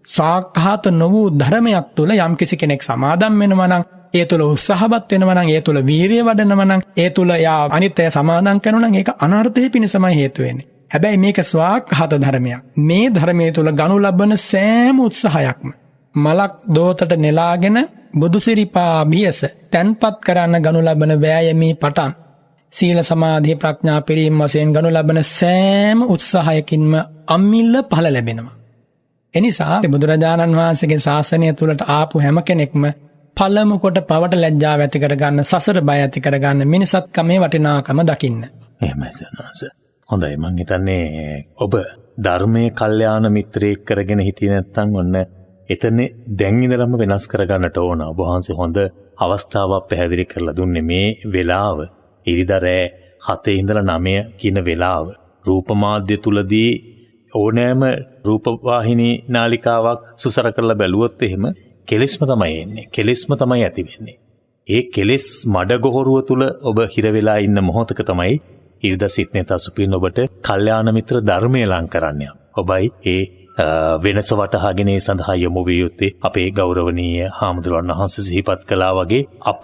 සාක්ඛාත නොවූ ධර්මයක් තුල යම් කිසි කෙනෙක් සමාදම් වෙනවා නම්, ඒ තුල උත්සාහවත් වෙනවා නම්, ඒ තුල වීරිය වඩනවා නම්, ඒ තුල යා අනිත්‍ය සමාදම් කරනවා නම් ඒක අනර්ථය පිණිසමයි හේතු වෙන්නේ. හැබැයි මේක ස්වාක්ඛාත ධර්මයක්. මේ ධර්මයේ තුල ගනු ලබන සෑම උත්සාහයක්ම මලක් දෝතට නෙලාගෙන බුදුසිරිපා බියස තන්පත් කරන්න ගනු ලබන වෑයමී පටන් සීල සමාධි ප්‍රඥා පිරීම වශයෙන් ගනු ලබන සෑම උත්සාහයකින්ම අමිල්ල ඵල ලැබෙනවා. එනිසා බුදුරජාණන් වහන්සේගේ ශාසනය තුලට ආපු හැම කෙනෙක්ම පළමු කොට පවට ලැජ්ජාව ඇති කරගන්න, සසර බය ඇති කරගන්න, මිනිසත්කමේ වටිනාකම දකින්න. එහෙමයි සනස. හොඳයි, මං හිතන්නේ ඔබ ධර්මයේ කල්යාණ මිත්‍රයෙක් කරගෙන හිටියේ නැත්නම් ඔන්න එතන දැන් ඉඳලම වෙනස් කරගන්නට ඕන. ඔබ වහන්සේ හොඳ අවස්ථාවක් පැහැදිලි කරලා දුන්නේ. මේ වෙලාව ඉරිදරෑ 7 ඉඳලා 9 කියන වෙලාව රූප මාධ්‍ය තුලදී ඕනෑම රූපවාහිනී නාලිකාවක් සුසර කරලා බැලුවොත් එහෙම කෙලෙස්ම තමයි එන්නේ. කෙලෙස්ම තමයි ඇති වෙන්නේ. ඒ කෙලෙස් මඩගොහරුව තුල ඔබ හිර වෙලා ඉන්න මොහොතක තමයි ඉරිදා සිත්නේ තසුපින් ඔබට කල්යාණ මිත්‍ර ධර්මය ලං කරන්නේ. ඔබයි ඒ වෙනස වටහාගෙන ඒ සඳහා යොමු විය යුත්තේ අපේ ගෞරවනීය හාමුදුරුවන් වහන්සේ සිහිපත් කළා වගේ අප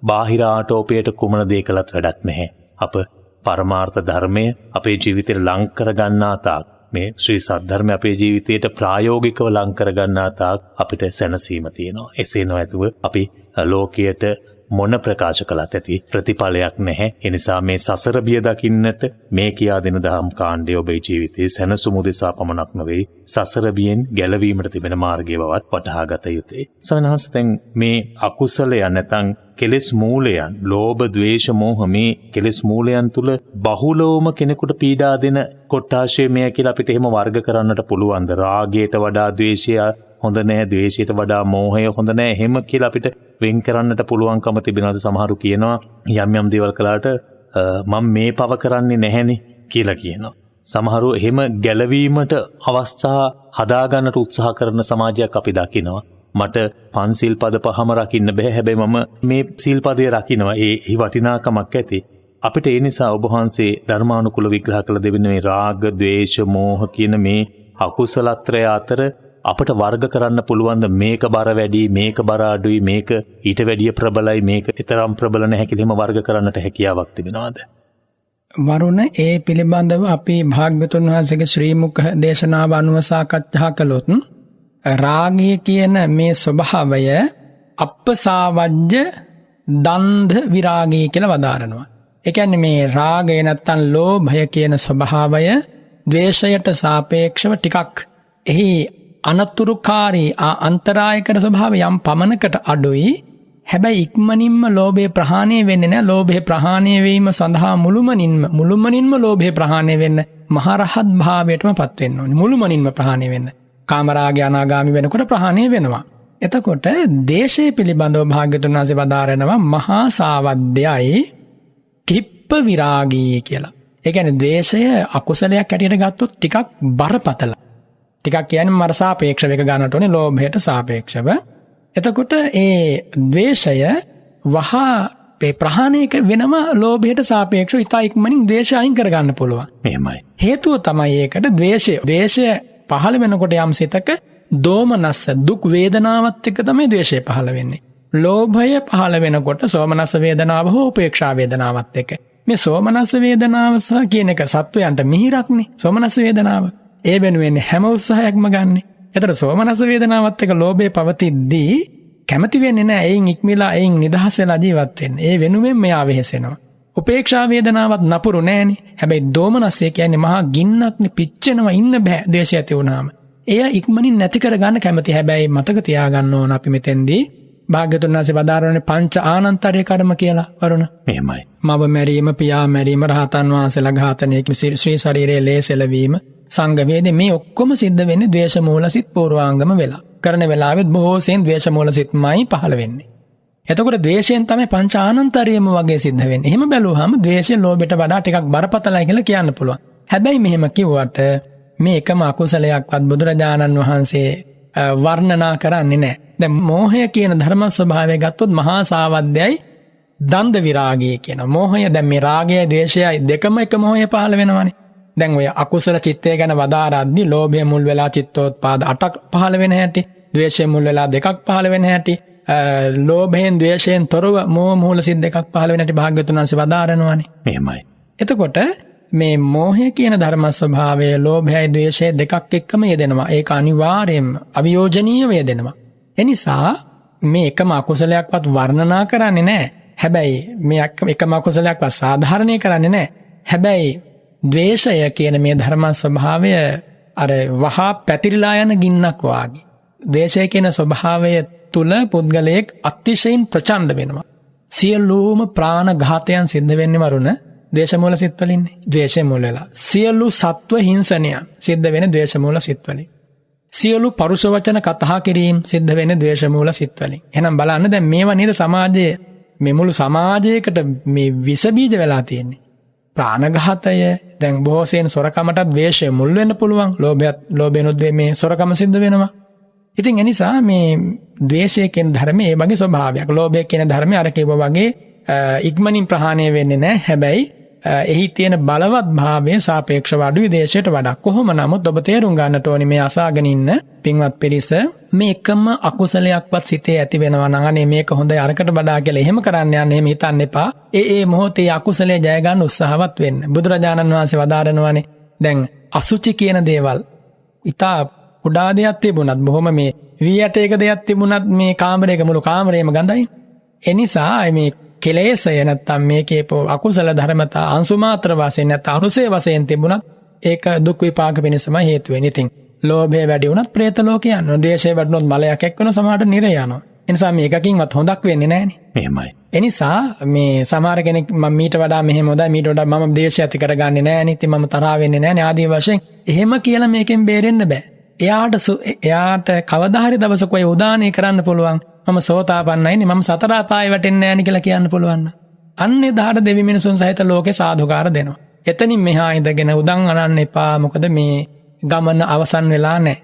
බාහිර ආටෝපයට කුමන දේ කළත් වැඩක් නැහැ. අප පරමාර්ථ ධර්මය අපේ ජීවිතයට ලං කරගන්නා තාක් මේ ශ්‍රී සද්ධර්මය අපේ ජීවිතයට ප්‍රායෝගිකව ලං කරගන්නා තාක් අපිට සැනසීම තියෙනවා. එසේ නොඇතුව අපි ලෝකයට මොන ප්‍රකාශ කළත් ඇති ප්‍රතිඵලයක් නැහැ. එනිසා මේ සසර බිය දකින්නට මේ කියා දෙන දහම් කාණ්ඩය ඔබේ ජීවිතයේ සැනසුම උදෙසා පමණක් නොවේ, සසර බියෙන් ගැලවීමට තිබෙන මාර්ගය බවත් වටහා ගත යුතුයි. සවනහස දැන් මේ අකුසලයන් නැත්නම් කෙලෙස් මූලයන්, ලෝභ, ද්වේෂ, මෝහ මේ කෙලෙස් මූලයන් තුල බහුලවම කෙනෙකුට පීඩා දෙන කොටාශය මෙය කියලා අපිට එහෙම වර්ග කරන්නට පුළුවන්ද? රාගයට වඩා ද්වේෂය හොඳ නැහැ, ද්වේෂයට වඩා මෝහය හොඳ නැහැ, එහෙම කියලා අපිට වෙන් කරන්නට පුළුවන්කම තිබෙනවාද? සමහරු කියනවා යම් යම් දේවල් කළාට මම මේ පව කරන්නේ නැහෙනේ කියලා කියනවා. සමහරු එහෙම ගැලවීමට අවස්ථා හදාගන්නට උත්සාහ කරන සමාජයක් අපි දකිනවා. මට පන්සිල් පද පහම රකින්න බෑ, හැබැයි මම මේ සිල් පදේ රකින්නවා. ඒ වටිනාකමක් ඇති. අපිට ඒ නිසා ඔබ වහන්සේ ධර්මානුකූල විග්‍රහ කළ දෙවෙන මේ රාග, ද්වේෂ, මෝහ කියන මේ අකුසලත්‍රය අතර අපට වර්ග කරන්න පුළුවන් මේක බර වැඩි, මේක බර අඩුයි, මේක ඊට වැඩිය ප්‍රබලයි, මේක ඊතරම් ප්‍රබල නැහැ කියලා එහෙම වර්ග කරන්නට හැකියාවක් තිබෙනවද? වරුණ, ඒ පිළිබඳව අපි භාග්‍යවතුන් වහන්සේගේ ශ්‍රී මුඛ දේශනාව අනුව සාකච්ඡා කළොත් රාගය කියන මේ ස්වභාවය අප්පසාවජ්‍ය දන්ධ විරාගය කියලා වදාරනවා. ඒ කියන්නේ මේ රාගය නැත්තම් ලෝභය කියන ස්වභාවය ද්වේෂයට සාපේක්ෂව ටිකක් එහි අනතුරුකාරී අන්තරායකර ස්වභාවය යම් පමණකට අඩුයි. හැබැයි ඉක්මනින්ම ලෝභය ප්‍රහාණය වෙන්නේ නැහැ. ලෝභය ප්‍රහාණය වීම සඳහා මුළුමනින්ම ලෝභය ප්‍රහාණය වෙන්න මහරහත් භාවයටම පත් වෙන්න ඕනේ. මුළුමනින්ම ප්‍රහාණය වෙන්න. කාමරාගය අනාගාමි වෙනකොට ප්‍රහාණය වෙනවා. එතකොට දේශය පිළිබඳව භාග්‍යවතුන් වහන්සේ වදාරනවා මහා සාවද්‍යයි කිප්ප විරාගී කියලා. ඒ කියන්නේ ද්වේෂය අකුසලයක් හැටියට ගත්තොත් ටිකක් බරපතල. ටිකක් කියන්නේ මර සාපේක්ෂව එක ගන්නට ඕනේ ලෝභයට සාපේක්ෂව. එතකොට ඒ ද්වේෂය වහා ප්‍රහාණය වෙනම ලෝභයට සාපේක්ෂව ඉතා ඉක්මනින් ද්වේෂය අයින් කරගන්න පුළුවන්. මෙහෙමයි. හේතුව තමයි ඒකට ද්වේෂය පහළ වෙනකොට යම් සිතක දෝමනස්ස දුක් වේදනාවත් එක්ක තමයි ද්වේෂය පහළ වෙන්නේ. ලෝභය පහළ වෙනකොට සෝමනස්ස වේදනාව හෝ උපේක්ෂා වේදනාවත් එක්ක. මේ සෝමනස්ස වේදනාව කියන එක සත්වයන්ට මිහිරක්නේ. සෝමනස්ස වේදනාව. ඒ වෙනුවෙන් හැම උත්සාහයක්ම ගන්න. එතකොට සෝමනස්ස වේදනාවත් එක්ක ලෝභය පවතිද්දී කැමති වෙන්නේ නැහැ. එයින් ඉක්මලා එයින් නිදහස් වෙලා ජීවත් වෙන්න. ඒ වෙනුවෙන් මෙයා වෙහෙසෙනවා. උපේක්ෂා වේදනාවත් නපුරු නෑනේ. හැබැයි දෝමනස්ය කියන්නේ මහා ගින්නක්නේ, පිච්චෙනවා ඉන්න බෑ ද්වේෂය ඇති වුණාම. එය ඉක්මනින් නැති කරගන්න කැමති. හැබැයි මතක තියාගන්න ඕන අපි මෙතෙන්දී භාග්‍යවතුන් වහන්සේ වදාරන්නේ පංච ආනන්තර්ය කර්ම කියලා වරුණ. මෙහෙමයි. මව මැරීම, පියා මැරීම, රහතන් වහන්සේලා ඝාතනය, ශ්‍රී ශරීරයේ ලේසෙලවීම, සංඝ වේදේ මේ ඔක්කොම සිද්ධ වෙන්නේ ද්වේෂ මූල සිත් පූර්වාංගම වෙලා. කරන වෙලාවෙත් බොහෝ සෙයින් ද්වේෂ මූල සිත්මයි පහළ වෙන්නේ. එතකොට ද්වේෂයෙන් තමයි පංච ආනන්තර්යම වගේ සිද්ධ වෙන්නේ. එහෙම බැලුවාම ද්වේෂය ලෝභයට වඩා ටිකක් බරපතලයි කියලා කියන්න පුළුවන්. හැබැයි මෙහෙම කිව්වට මේ එකම අකුසලයක්වත් බුදුරජාණන් වහන්සේ වර්ණනා කරන්නේ නැහැ. දැන් මෝහය කියන ධර්ම ස්වභාවය ගත්තොත් මහා සාවද්‍යයි දන්ද විරාගය කියන. මෝහය දැන් මේ රාගයයි ද්වේෂයයි දෙකම එක මෝහය පහළ වෙනවානේ. දැන් ඔය අකුසල චිත්තය ගැන වදාරද්දී ලෝභය මුල් වෙලා චිත්තෝත්පාද 8ක් පහළ වෙන හැටි, ද්වේෂය මුල් වෙලා 2ක් පහළ වෙන හැටි, ලෝභයෙන් ද්වේෂයෙන් තොරව මෝහ මූල සිත් 2ක් පහළ වෙන හැටි භාග්‍යවතුන් වහන්සේ වදාරනවානේ. මෙහෙමයි. එතකොට මේ මෝහය කියන ධර්ම ස්වභාවය ලෝභයයි ද්වේෂය දෙකක් එක්කම යෙදෙනවා. ඒක අනිවාර්යයෙන්ම අවියෝජනීයව යෙදෙනවා. එනිසා මේ එකම අකුසලයක්වත් වර්ණනා කරන්නේ නැහැ. හැබැයි මේ එකම අකුසලයක්වත් සාධාරණය කරන්නේ නැහැ. හැබැයි ද්වේෂය කියන මේ ධර්ම ස්වභාවය අර වහා පැතිරිලා යන ගින්නක් වාගේ. ද්වේෂය කියන ස්වභාවය තුල පුද්ගලයෙක් අතිශයින් ප්‍රචණ්ඩ වෙනවා. සියලුම ප්‍රාණඝාතයන් සිද්ධ වෙන්නේ වරුණ ද්වේෂ මූල සිත් වලින්නේ. ද්වේෂය මුල් වෙලා. සියලු සත්ව හිංසනයන් සිද්ධ වෙන්නේ ද්වේෂ මූල සිත් වලින්. සියලු පරුෂ වචන කතා කිරීම සිද්ධ වෙන්නේ ද්වේෂ මූල සිත් වලින්. එහෙනම් බලන්න දැන් මේවා නේද සමාජයේ මේ මුළු සමාජයකට මේ විස බීජ වෙලා තියෙන්නේ. ප්‍රාණඝාතය දැන් බොහෝසෙන් සොරකමට ද්වේෂය මුල් වෙන්න පුළුවන්. ලෝභයනොත් මේ සොරකම සිද්ධ වෙනවා. ඉතින් ඒ නිසා මේ ද්වේෂය කියන ධර්මයේ ඒ වගේ ස්වභාවයක්. ලෝභය කියන ධර්මයේ අර කිව්වා වගේ ඉක්මනින් ප්‍රහාණය වෙන්නේ නැහැ. හැබැයි එහි තියෙන බලවත් භාවය සාපේක්ෂව අඩුයි දේශයට වඩා. කොහොම නමුත් ඔබ තේරුම් ගන්නට ඕනේ මේ අසාගෙන ඉන්න පින්වත් පිරිස මේ එකම අකුසලයක්වත් සිතේ ඇති වෙනවා නම් අනේ මේක හොඳයි අරකට වඩා කියලා එහෙම කරන්න යන්න එහෙම හිතන්න එපා. ඒ මොහොතේ අකුසලයේ ජය ගන්න උත්සාහවත් වෙන්න. බුදුරජාණන් වහන්සේ වදාරනවානේ දැන් අසුචි කියන දේවල් ඉතා කුඩා දෙයක් තිබුණත් බොහොම මේ වී ඇටයක දෙයක් තිබුණත් මේ කාමරයක මුළු කාමරයම ගඳයි. එනිසා මේ කෙලෙසය නැත්තම් මේකේ අකුසල ධර්මතා අංශු මාත්‍ර වශයෙන් නැත්නම් අනුසේ වශයෙන් තිබුණත් ඒක දුක් විපාක වෙනසම හේතු වෙන. ඉතින් ලෝභය වැඩි වුණත් പ്രേත ලෝකේ යනවා. ද්වේෂය වැඩිනොත් මලයක් එක්කන සමහරට නිරය යනවා. එනිසා මේකකින්වත් හොඳක් වෙන්නේ නැහනේ. මෙහෙමයි. එනිසා මේ සමහර කෙනෙක් මම මීට වඩා මෙහෙම හොඳයි මීට වඩා මම ද්වේෂය ඇති කරගන්නේ නැහනේ. ඉතින් මම තරහ වෙන්නේ නැහනේ ආදී වශයෙන් එහෙම කියලා මේකෙන් බේරෙන්න බෑ. එයාට කවදා හරි දවසක ඔය උදානේ කරන්න පුළුවන්. මම සෝතාපන්නයිනේ මම සතර අපායේ වැටෙන්නේ නැහනේ කියලා කියන්න පුළුවන්. අන්න එදාට දෙවි මිනිසුන් සහිත ලෝකේ සාදුකාර දෙනවා. එතනින් මෙහා ඉඳගෙන උදන් අනන්න එපා. මොකද මේ ගමන අවසන් වෙලා නැහැ.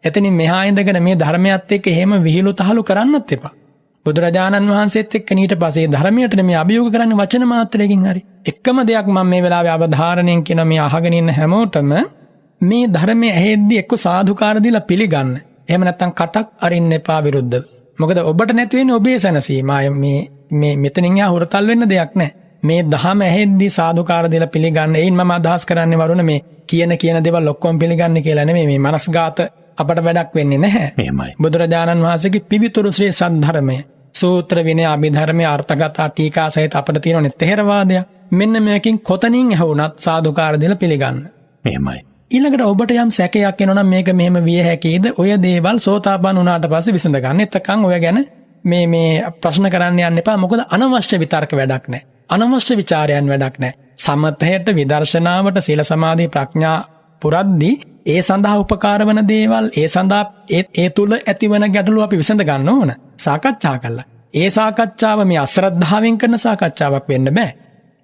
එතනින් මෙහා ඉඳගෙන මේ ධර්මයත් එක්ක එහෙම විහිළු තහළු කරන්නත් එපා. බුදුරජාණන් වහන්සේත් එක්ක ඊට පස්සේ ධර්මයට මේ අභියෝග කරන්නේ වචන මාත්‍රයකින් හරි. එකම දෙයක් මම මේ වෙලාවේ අවධාරණයෙන් කියන මේ අහගෙන ඉන්න හැමෝටම මේ ධර්මයේ ඇහෙද්දි එක්ක සාදුකාර දීලා පිළිගන්න. එහෙම නැත්නම් කටක් අරින්න එපා විරුද්ධව. මොකද ඔබට නැති වෙන්නේ ඔබේ සැනසීම. මේ මෙතනින් යා හොරතල් වෙන්න දෙයක් නැහැ. මේ දහම ඇහෙද්දි සාදුකාර දීලා පිළිගන්න. එයින් මම අදහස් කරන්නේ වරුණ මේ කියන දේවල් ඔක්කොම පිළිගන්න කියලා නෙමෙයි. මේ මනස්ගත අපට වැඩක් වෙන්නේ නැහැ. මෙහෙමයි. බුදුරජාණන් වහන්සේගේ පිවිතුරු ශ්‍රී සද්ධර්මය සූත්‍ර විනය අභිධර්මයේ අර්ථගත ටීකා සහිත අපිට තියෙනනේ තේරවාදය. මෙන්න මේකෙන් කොතනින් ඇහුණත් සාදුකාර දීලා පිළිගන්න. මෙහෙමයි. ඊළඟට ඔබට යම් සැකයක් එනවා නම් මේක මෙහෙම විය හැකියිද? ඔය දේවල් සෝතාපන්න වුණාට පස්සේ විසඳ ගන්න. එතකන් ඔය ගැන මේ ප්‍රශ්න කරන්න යන්න එපා. මොකද අනවශ්‍ය විතර්ක වැඩක් නැහැ. අනවශ්‍ය ਵਿਚාරයන් වැඩක් නැහැ. සමතයට විදර්ශනාවට සීල සමාධි ප්‍රඥා පුරද්දී ඒ සඳහා උපකාර වන දේවල් ඒ සඳහා ඒ තුල ඇතිවන ගැටලු අපි විසඳ ගන්න ඕන. සාකච්ඡා කළා. ඒ සාකච්ඡාව මේ අශ්‍රද්ධාවෙන් කරන සාකච්ඡාවක් වෙන්න බෑ.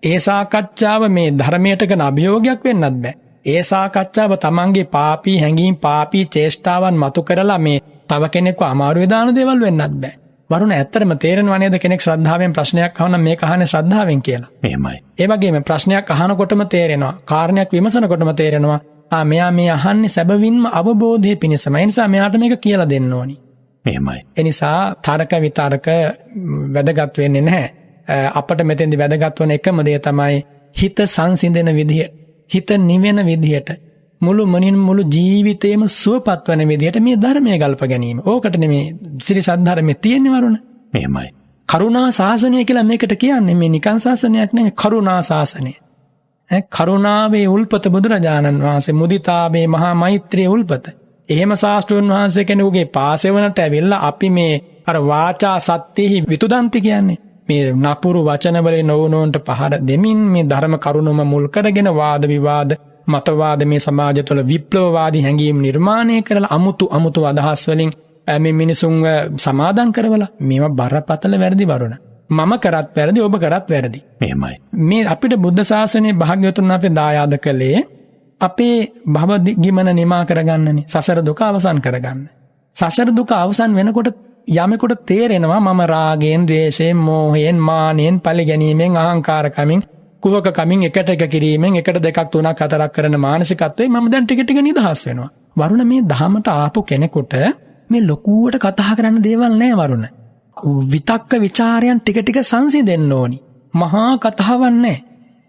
ඒ සාකච්ඡාව මේ ධර්මයට කරන අභියෝගයක් වෙන්නත් බෑ. ඒ සාකච්ඡාව තමන්ගේ පාපී හැඟීම් පාපී චේෂ්ඨාවන් මතු කරලා මේ තව කෙනෙක්ව අමාරුවේ දාන දේවල් වෙන්නත් බෑ. වරුණ ඇත්තටම තේරෙනව නේද කෙනෙක් ශ්‍රද්ධාවෙන් ප්‍රශ්නයක් අහනවා මේක අහන්නේ ශ්‍රද්ධාවෙන් කියලා. මෙහෙමයි. ඒ වගේම ප්‍රශ්නයක් අහනකොටම තේරෙනවා. කාරණයක් විමසනකොටම තේරෙනවා. මෙයා මේ අහන්නේ සැබවින්ම අවබෝධයේ පිණිසම. ඒ නිසා මෙයාට මේක කියලා දෙන්න ඕනි. මෙහෙමයි. ඒ නිසා තර්ක විතර්ක වැදගත් වෙන්නේ නැහැ. අපිට මෙතෙන්දි වැදගත් වන එකම දේ තමයි හිත සංසිඳෙන විදිය. හිත නිවෙන විදියට මුළු ජීවිතේම සුවපත් වන විදියට මේ ධර්මයේ ගල්ප ගැනීම. ඕකට නෙමේ ශ්‍රී සද්ධර්මයේ තියෙන්නේ වරුණ. මෙහෙමයි. කරුණා ශාසනය කියලා මේකට කියන්නේ මේ නිකන් ශාසනයක් නෙමෙයි කරුණා ශාසනය. කරුණාවේ උල්පත බුදුරජාණන් වහන්සේ මුදිතාවේ මහා මෛත්‍රියේ උල්පත. එහෙම ශාස්ත්‍රඥ වහන්සේ කෙනෙකුගේ පාසෙවනට ඇවිල්ලා අපි මේ අර වාචා සත්‍යෙහි විතුදන්ති කියන්නේ මේ නපුරු වචනවලින් නොවුනොන්ට පහර දෙමින් මේ ධර්ම කරුණම මුල් කරගෙන වාද විවාද මතවාද මේ සමාජය තුළ විප්ලවවාදී හැඟීම් නිර්මාණය කරලා අමුතු අදහස් වලින් මේ මිනිසුන්ව සමාදම් කරවලා මේවා බරපතල වැරදි වරුණ. මම කරත් වැරදි ඔබ කරත් වැරදි. මෙහෙමයි. මේ අපිට බුද්ධ ශාසනයේ භාග්‍යවතුන් අපේ දායාද කළේ අපේ භව ගිමන නිමා කරගන්නනේ. සසර දුක අවසන් කරගන්න. සසර දුක අවසන් වෙනකොට යමෙකුට තේරෙනවා මම රාගයෙන්, ද්වේෂයෙන්, මෝහයෙන්, මානෙන්, පරිගැනීමෙන්, අහංකාරකමින්, කුහකකමින් එකට එක කිරීමෙන් එකට දෙකක් තුනක් හතරක් කරන මානසිකත්වයෙන් මම දැන් ටික ටික නිදහස් වෙනවා. වරුණ මේ දහමට ආපු කෙනෙකුට මේ ලොකුවට කතා කරන්න දේවල් නෑ වරුණ. විතක්ක ਵਿਚාරයන් ටික ටික සංසිඳෙන්න ඕනි. මහා කතාවක් නෑ.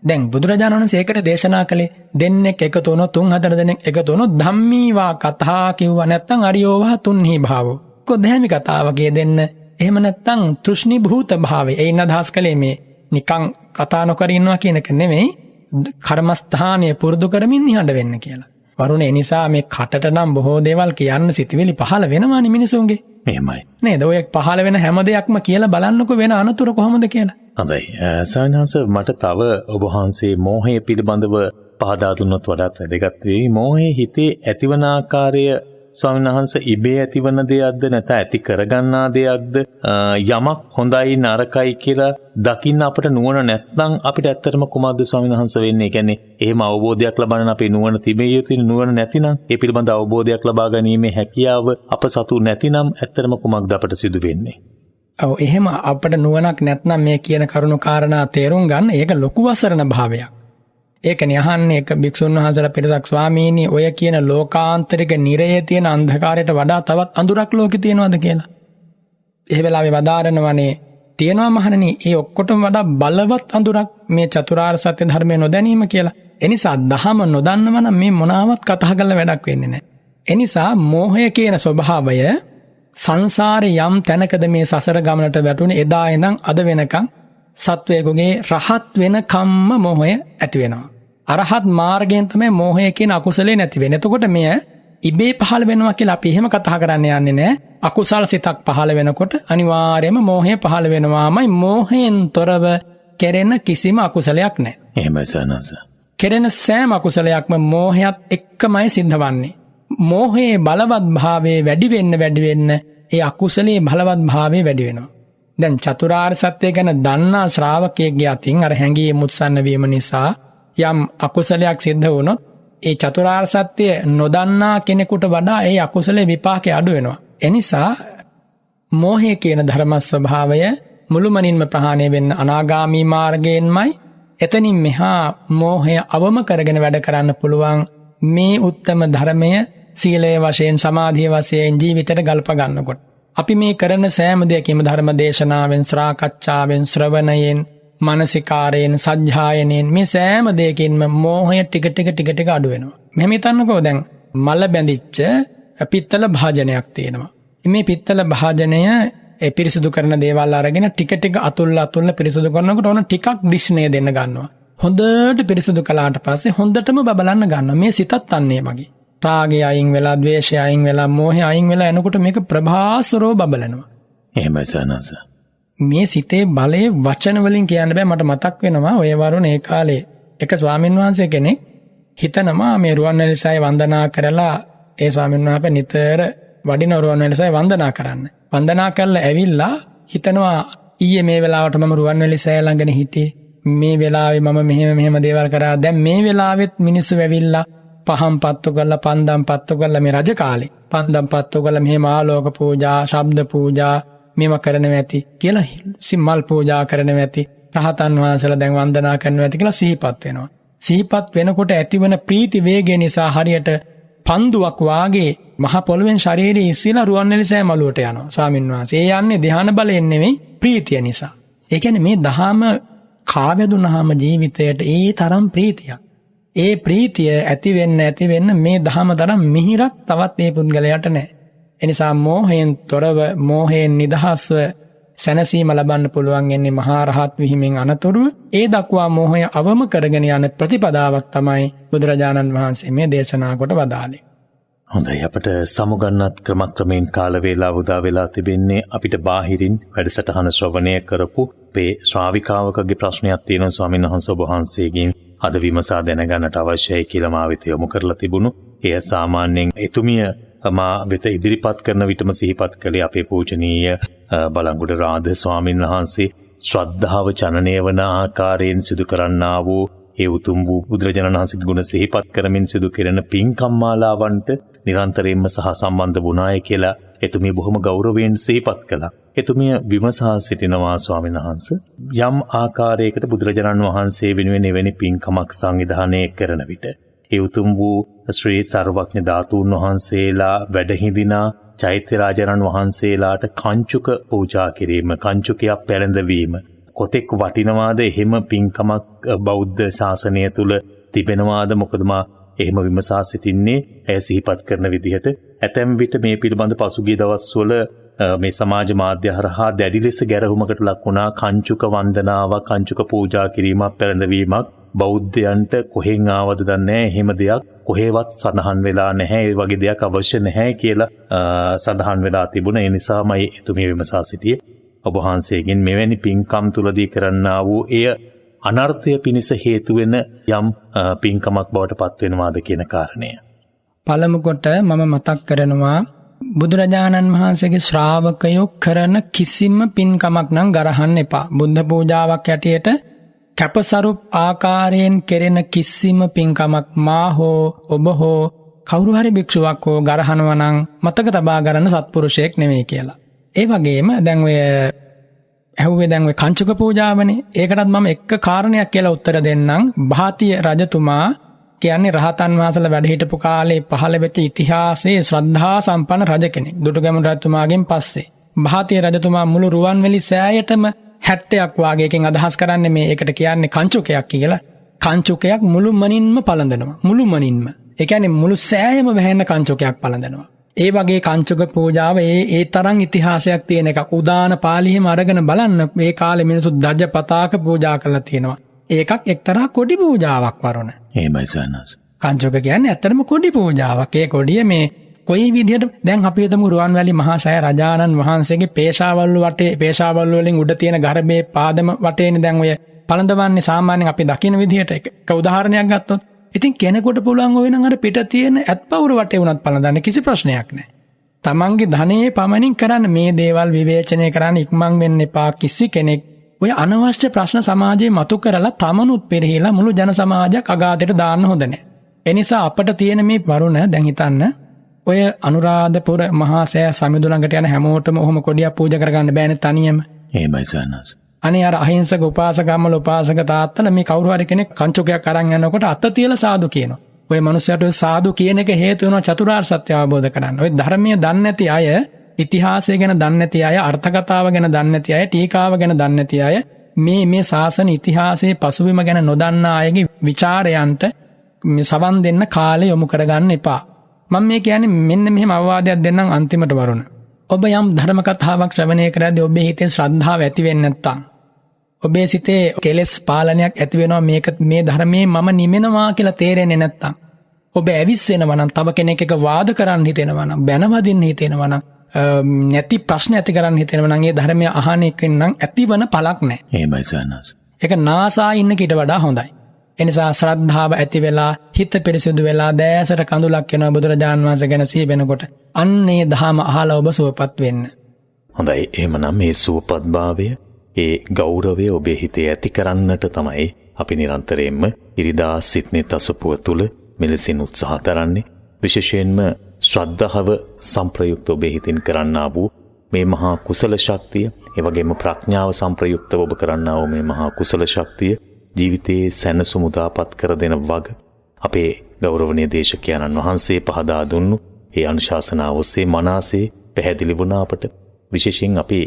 දැන් බුදුරජාණන් වහන්සේ ඒකට දේශනා කළේ දෙන්නෙක් එකතු වුණොත් තුන් හතර දෙනෙක් එකතු වුණොත් ධම්මීවා කතා කිව්වා නැත්නම් අරියෝවා තුන්හි භාවෝ. කොහොමද කතාවකේ දෙන්න? එහෙම නැත්නම් තෘෂ්ණි භූත භාවය. එයින් අදහස් කළේ මේ නිකං කතා නොකර ඉන්නවා කියන එක නෙමෙයි කර්මස්ථානය පුරුදු කරමින් නිහඬ වෙන්න කියලා. වරුණ ඒ නිසා මේ කටට නම් බොහෝ දේවල් කියන්න සිතුවිලි පහළ වෙනවානේ මිනිසුන්ගේ. මෙහෙමයි. නේද? ඔය පහළ වෙන හැම දෙයක්ම කියලා බලන්නකෝ වෙන අනතුරු කොහොමද කියලා. හොඳයි. සායනහස මට තව ඔබ වහන්සේ මෝහය පිළිබඳව පහදා දුන්නොත් වඩාත් වැදගත් වෙයි. මෝහයේ හිතේ ඇතිවන ආකාරය ස්වාමීන් වහන්සේ ඉබේ ඇතිවන දෙයක්ද නැත්නම් ඇති කරගන්නා දෙයක්ද? යමක් හොඳයි නරකයි කියලා දකින්න අපිට නුවණ නැත්නම් අපිට ඇත්තටම කුමක්ද ස්වාමීන් වහන්සේ වෙන්නේ? කියන්නේ එහෙම අවබෝධයක් ලබන්න අපේ නුවණ තිබිය යුතුයි. නුවණ නැතිනම් ඒ පිළිබඳ අවබෝධයක් ලබා ගැනීමේ හැකියාව අප සතු නැතිනම් ඇත්තටම කුමක්ද අපට සිදු වෙන්නේ? එහෙම අපිට නුවණක් නැත්නම් මේ කියන කරුණු කාරණා තේරුම් ගන්න ඒක ලොකු වසරණ භාවයක්. ඒකනේ අහන්නේ එක භික්ෂුන් වහන්සේලා පිරිසක් ස්වාමීනි ඔය කියන ලෝකාන්තරික නිරයේ තියෙන අන්ධකාරයට වඩා තවත් අඳුරක් ලෝකේ තියෙනවද කියලා. ඒ වෙලාවේ වදාරනවනේ තියෙනවා මහණෙනි ඒ ඔක්කොටම වඩා බලවත් අඳුරක් මේ චතුරාර්ය සත්‍ය ධර්මය නොදැනීම කියලා. එනිසා දහම නොදන්නව නම් මේ මොනාවත් කතා කරලා වැඩක් වෙන්නේ නැහැ. එනිසා මෝහය කියන ස්වභාවය සංසාරේ යම් තැනකද මේ සසර ගමනට වැටුනේ එදා ඉඳන් අද වෙනකන් සත්වයෙකුගේ රහත් වෙනකම්ම මෝහය ඇති වෙනවා. අරහත් මාර්ගයෙන් තමයි මෝහය කියන අකුසලේ නැති වෙන්නේ. එතකොට මෙය ඉබේ පහළ වෙනවා කියලා අපි එහෙම කතා කරන්න යන්නේ නැහැ. අකුසල් සිතක් පහළ වෙනකොට අනිවාර්යයෙන්ම මෝහය පහළ වෙනවාමයි. මෝහයෙන් තොරව කෙරෙන කිසිම අකුසලයක් නැහැ. එහෙමයි සනස. කෙරෙන සෑම අකුසලයක්ම මෝහයත් එක්කමයි සිද්ධ වන්නේ. මෝහයේ බලවත් භාවයේ වැඩි වෙන්න ඒ අකුසලයේ බලවත් භාවයේ වැඩි වෙනවා. දැන් චතුරාර්ය සත්‍ය ගැන දන්නා ශ්‍රාවකයෙක්ගේ අතින් අර හැඟීම් උත්සන්න වීම නිසා යම් අකුසලයක් සිද්ධ වුණොත් ඒ චතුරාර්ය සත්‍ය නොදන්නා කෙනෙකුට වඩා ඒ අකුසලයේ විපාකේ අඩු වෙනවා. එනිසා මෝහය කියන ධර්ම ස්වභාවය මුළුමනින්ම ප්‍රහාණය වෙන්න අනාගාමී මාර්ගයෙන්මයි. එතනින් මෙහා මෝහය අවම කරගෙන වැඩ කරන්න පුළුවන් මේ උත්තම ධර්මය සීලයේ වශයෙන් සමාධිය වශයෙන් ජීවිතයට ගල්ප ගන්නකොට. අපි මේ කරන සෑම දෙයකින්ම ධර්ම දේශනාවෙන් ශ්‍රාකච්ඡාවෙන් ශ්‍රවණයෙන් මානසිකාරයෙන් සජ්ජායනෙන් මේ සෑම දෙයකින්ම මෝහය ටික ටික අඩු වෙනවා. මෙහෙම හිතන්නකෝ දැන් මල බැඳිච්ච පිත්තල භාජනයක් තියෙනවා. මේ පිත්තල භාජනය පිරිසිදු කරන දේවල් අරගෙන ටික අතුල්ලා පිරිසිදු කරනකොට ඕන ටිකක් දිස්නේ දෙන්න ගන්නවා. හොඳට පිරිසිදු කළාට පස්සේ හොඳටම බබලන්න ගන්නවා. මේ සිතත් අන්නේ වගේ. රාගය අයින් වෙලා, ද්වේෂය අයින් වෙලා, මෝහය අයින් වෙලා එනකොට මේක ප්‍රභාස්වරව බබලනවා. එහෙමයි සනස. මේ සිතේ බලයේ වචන වලින් කියන්න බෑ. මට මතක් වෙනවා ඔය වරුණ ඒ කාලේ එක ස්වාමීන් වහන්සේ කෙනෙක් හිතනවා මේ රුවන්වැලිසෑය වන්දනා කරලා ඒ ස්වාමීන් වහන්සේ නිතර වඩින රුවන්වැලිසෑය වන්දනා කරන්න. වන්දනා කරලා ඇවිල්ලා හිතනවා ඊයේ මේ වෙලාවට මම රුවන්වැලිසෑය ළඟනේ හිටියේ. මේ වෙලාවේ මම මෙහෙම දේවල් කරා. දැන් මේ වෙලාවෙත් මිනිස්සු ඇවිල්ලා පහම් පත්තු කරලා පන්දම් පත්තු කරලා මේ රජ කාලේ පන්දම් පත්තු කරලා මෙහෙම ආලෝක පූජා, ශබ්ද පූජා මේවා කරනවා ඇති කියලා සිම්මල් පූජා කරනවා ඇති. රහතන් වහන්සේලා දැන් වන්දනා කරනවා ඇති කියලා සිහිපත් වෙනවා. සිහිපත් වෙනකොට ඇතිවන ප්‍රීති වේගය නිසා හරියට පන්දුවක් වාගේ මහ පොළවෙන් ශරීරයේ ඉස්සෙලා රුවන්වැලිසෑය මළුවට යනවා ස්වාමීන් වහන්සේ. ඒ යන්නේ ධ්‍යාන බලයෙන් නෙමෙයි ප්‍රීතිය නිසා. ඒ කියන්නේ මේ දහම කාවැදුනහම ජීවිතයට ඒ තරම් ප්‍රීතියක්. ඒ ප්‍රීතිය ඇති වෙන්න මේ දහම තරම් මිහිරක් තවත් මේ පුද්ගලයාට නැහැ. එනිසා මෝහයෙන් තොරව මෝහයෙන් නිදහස්ව සැනසීම ලබන්න පුළුවන් එන්නේ මහා රහත් වීමෙන් අනතුරුව. ඒ දක්වා මෝහය අවම කරගෙන යන ප්‍රතිපදාවක් තමයි බුදුරජාණන් වහන්සේ මේ දේශනා කොට වදාළේ. හොඳයි, අපට සමුගන්නත් ක්‍රමක්‍රමයෙන් කාල වේලාව උදා වෙලා තිබෙන්නේ. අපිට බාහිරින් වැඩසටහන ශ්‍රවණය කරපු අපේ ශ්‍රාවිකාවකගේ ප්‍රශ්නයක් තියෙනවා ස්වාමීන් වහන්සේ ඔබ වහන්සේගෙන් අද විමසා දැනගන්නට අවශ්‍යයි කියලා මා වෙත යොමු කරලා තිබුණු. එය සාමාන්‍යයෙන් එතුමිය මා වෙත ඉදිරිපත් කරන විටම සිහිපත් කළේ අපේ පූජනීය බලංගොඩ රාධ ස්වාමීන් වහන්සේ ශ්‍රද්ධාව ජනනය වන ආකාරයෙන් සිදු කරන්නා වූ ඒ උතුම් වූ බුදුරජාණන් වහන්සේගේ ගුණ සිහිපත් කරමින් සිදු කෙරෙන පින්කම් මාලාවන්ට නිරන්තරයෙන්ම සහ සම්බන්ධ වුණාය කියලා එතුමිය බොහොම ගෞරවයෙන් සිහිපත් කළා. එතුමිය විමසා සිටිනවා ස්වාමීන් වහන්සේ යම් ආකාරයකට බුදුරජාණන් වහන්සේ වෙනුවෙන් එවැනි පින්කමක් සංවිධානය කරන විට ඒ උතුම් වූ ශ්‍රී සර්වඥ ධාතුන් වහන්සේලා වැඩහිඳිනා චෛත්‍ය රාජාණන් වහන්සේලාට කංචුක පූජා කිරීම, කංචුකයක් පැළඳවීම කොතෙක් වටිනවාද? එහෙම පින්කමක් බෞද්ධ ශාසනය තුල තිබෙනවාද? මොකද මා එහෙම විමසා සිටින්නේ ඇය සිහිපත් කරන විදිහට. ඇතැම් විට මේ පිළිබඳ පසුගිය දවස්වල මේ සමාජ මාධ්‍ය හරහා දැඩි ලෙස ගැරහුමකට ලක් වුණා. කංචුක වන්දනාවක්, කංචුක පූජා කිරීමක්, පැළඳවීමක් බෞද්ධයන්ට කොහෙන් ආවද දන්නේ නැහැ. එහෙම දෙයක් කොහෙවත් සඳහන් වෙලා නැහැ. ඒ වගේ දෙයක් අවශ්‍ය නැහැ කියලා සඳහන් වෙලා තිබුණා. ඒ නිසාමයි එතුමිය විමසා සිටියේ ඔබ වහන්සේගෙන් මෙවැනි පින්කම් තුලදී කරන්නා වූ එය අනර්ථය පිණිස හේතු වෙන යම් පින්කමක් බවට පත් වෙනවාද කියන කාරණය. පළමු කොට මම මතක් කරනවා බුදුරජාණන් වහන්සේගේ ශ්‍රාවකයෝ කරන කිසිම පින්කමක් නම් ගරහන්න එපා. බුද්ධ පූජාවක් ඇටියට කැපසරුප් ආකාරයෙන් කෙරෙන කිසිම පින්කමක් මා හෝ ඔබ හෝ කවුරු හරි භික්ෂුවක් හෝ ගරහනවා නම් මතක තබා ගන්න සත්පුරුෂයෙක් නෙමෙයි කියලා. ඒ වගේම දැන් ඔය ඇහුවේ දැන් ඔය කංචුක පූජාවනේ. ඒකටත් මම එක කාරණයක් කියලා උත්තර දෙන්නම්. භාතිය රජතුමා කියන්නේ රහතන් වහන්සේලා වැඩ හිටපු කාලේ පහළ වෙච්ච ඉතිහාසයේ ශ්‍රද්ධා සම්පන්න රජ කෙනෙක්. දුටුගැමුණු රජතුමාගෙන් පස්සේ භාතිය රජතුමා මුළු රුවන්වැලි සෑයටම 70ක් වාගේකින් අදහස් කරන්නේ මේ ඒකට කියන්නේ කංචුකයක් කියලා. කංචුකයක් මුළුමනින්ම පළඳනවා. මුළුමනින්ම. ඒ කියන්නේ මුළු සෑයම වැහෙන්න කංචුකයක් පළඳනවා. ඒ වගේ කංචුක පූජාව ඒ තරම් ඉතිහාසයක් තියෙන එකක්. උදාන පාළියෙම අරගෙන බලන්න මේ කාලේ මිනිස්සු දජ පතාක පූජා කරලා තියෙනවා. ඒකක් එක්තරා කොඩි පූජාවක් වරුණ. එහෙමයි සන්නස්. කංචුක කියන්නේ ඇත්තටම කොඩි පූජාවක්. ඒ කොඩිය මේ කොයි විදිහට දැන් අපි හිතමු රුවන්වැලි මහා සෑය රජාණන් වහන්සේගේ පේශාවල්ලු වටේ පේශාවල්ලු වලින් උඩ තියෙන ගර්භයේ පාදම වටේනේ දැන් ඔය පළඳවන්නේ සාමාන්‍යයෙන් අපි දකින විදිහට එක උදාහරණයක් ගත්තොත්. ඉතින් කෙනෙකුට පුළුවන් ඔය නම් අර පිට තියෙන ඇත්පවුර වටේ උනත් පළඳන්න කිසි ප්‍රශ්නයක් නැහැ. තමන්ගේ ධනයේ පමණින් කරන්න මේ දේවල් විවේචනය කරන්න ඉක්මන් වෙන්න එපා. කිසි කෙනෙක් ඔය අනවශ්‍ය ප්‍රශ්න සමාජයේ මතු කරලා තමනුත් පෙරහිලා මුළු ජන සමාජයක් අගාධයට දාන්න හොඳ නැහැ. ඒ නිසා අපිට තියෙන මේ වරුණ දැන් හිතන්න ඔය අනුරාධපුර මහා සෑය සමිඳු ළඟට යන හැමෝටම ඔහොම කොඩියක් පූජා කරගන්න බෑනේ තනියම. එහෙමයි සන්නස්. අනේ අර අහිංසක උපාසකම්මල උපාසක තාත්තලා මේ කවුරු හරි කෙනෙක් කංචුකයක් අරන් යනකොට අත තියලා සාදු කියනවා. ඔය මනුස්සයාට ඔය සාදු කියන එක හේතු වෙනවා චතුරාර්ය සත්‍ය අවබෝධ කරගන්න. ඔය ධර්මීය දන්නේ නැති අය, ඉතිහාසය ගැන දන්නේ නැති අය, අර්ථකථාව ගැන දන්නේ නැති අය, ටීකාව ගැන දන්නේ නැති අය මේ ශාසන ඉතිහාසයේ පසුබිම ගැන නොදන්නා අයගේ ਵਿਚාරයන්ට සවන් දෙන්න කාලය යොමු කරගන්න එපා. මම මේ කියන්නේ මෙන්න මෙහෙම අවවාදයක් දෙන්නම් අන්තිමට වරුණ. ඔබ යම් ධර්ම කතාවක් ශ්‍රවණය කරද්දී ඔබේ හිතේ ශ්‍රද්ධාව ඇති වෙන්නේ නැත්නම් ඔබේ සිතේ කෙලෙස් පාලනයක් ඇති වෙනවා මේ ධර්මයේ මම නිමෙනවා කියලා තේරෙන්නේ නැත්නම් ඔබ ඇවිස්සෙනවා නම් තව කෙනෙක් එක වාද කරන්න හිතෙනවා නම් බැනවදින්න හිතෙනවා නම් නැති ප්‍රශ්න ඇති කරන්න හිතෙනවා නම් ඒ ධර්මය අහන එකෙන් නම් ඇතිවන පළක් නැහැ. එහෙමයි සන්නස්. ඒක නාසා ඉන්න කීට වඩා හොඳයි. එනිසා ශ්‍රද්ධාව ඇති වෙලා හිත පිරිසිදු වෙලා දැසට කඳුලක් වෙනවා බුදුරජාණන් වහන්සේ ගැන සිහි වෙනකොට අන්නේ දහම අහලා ඔබ සුවපත් වෙන්න. හොඳයි. එහෙමනම් මේ සුවපත්භාවය ඒ ගෞරවය ඔබේ හිතේ ඇති කරන්නට තමයි අපි නිරන්තරයෙන්ම ඉරිදා සිත්නේ තසපුව තුළ මෙලෙසින් උත්සාහ දරන්නේ. විශේෂයෙන්ම ශ්‍රද්ධාව සම්ප්‍රයුක්ත ඔබේ හිතින් කරන්නා වූ මේ මහා කුසල ශක්තිය, ඒ වගේම ප්‍රඥාව සම්ප්‍රයුක්තව ඔබ කරන්නා වූ මේ මහා කුසල ශක්තිය ජීවිතයේ සැනසුම උදාපත් කර දෙන වග අපේ ගෞරවනීය දේශකයන්න් වහන්සේ පහදා දුන්නු ඒ අනුශාසනාව ඔස්සේ මනසේ පැහැදිලි වුණා අපට. විශේෂයෙන් අපි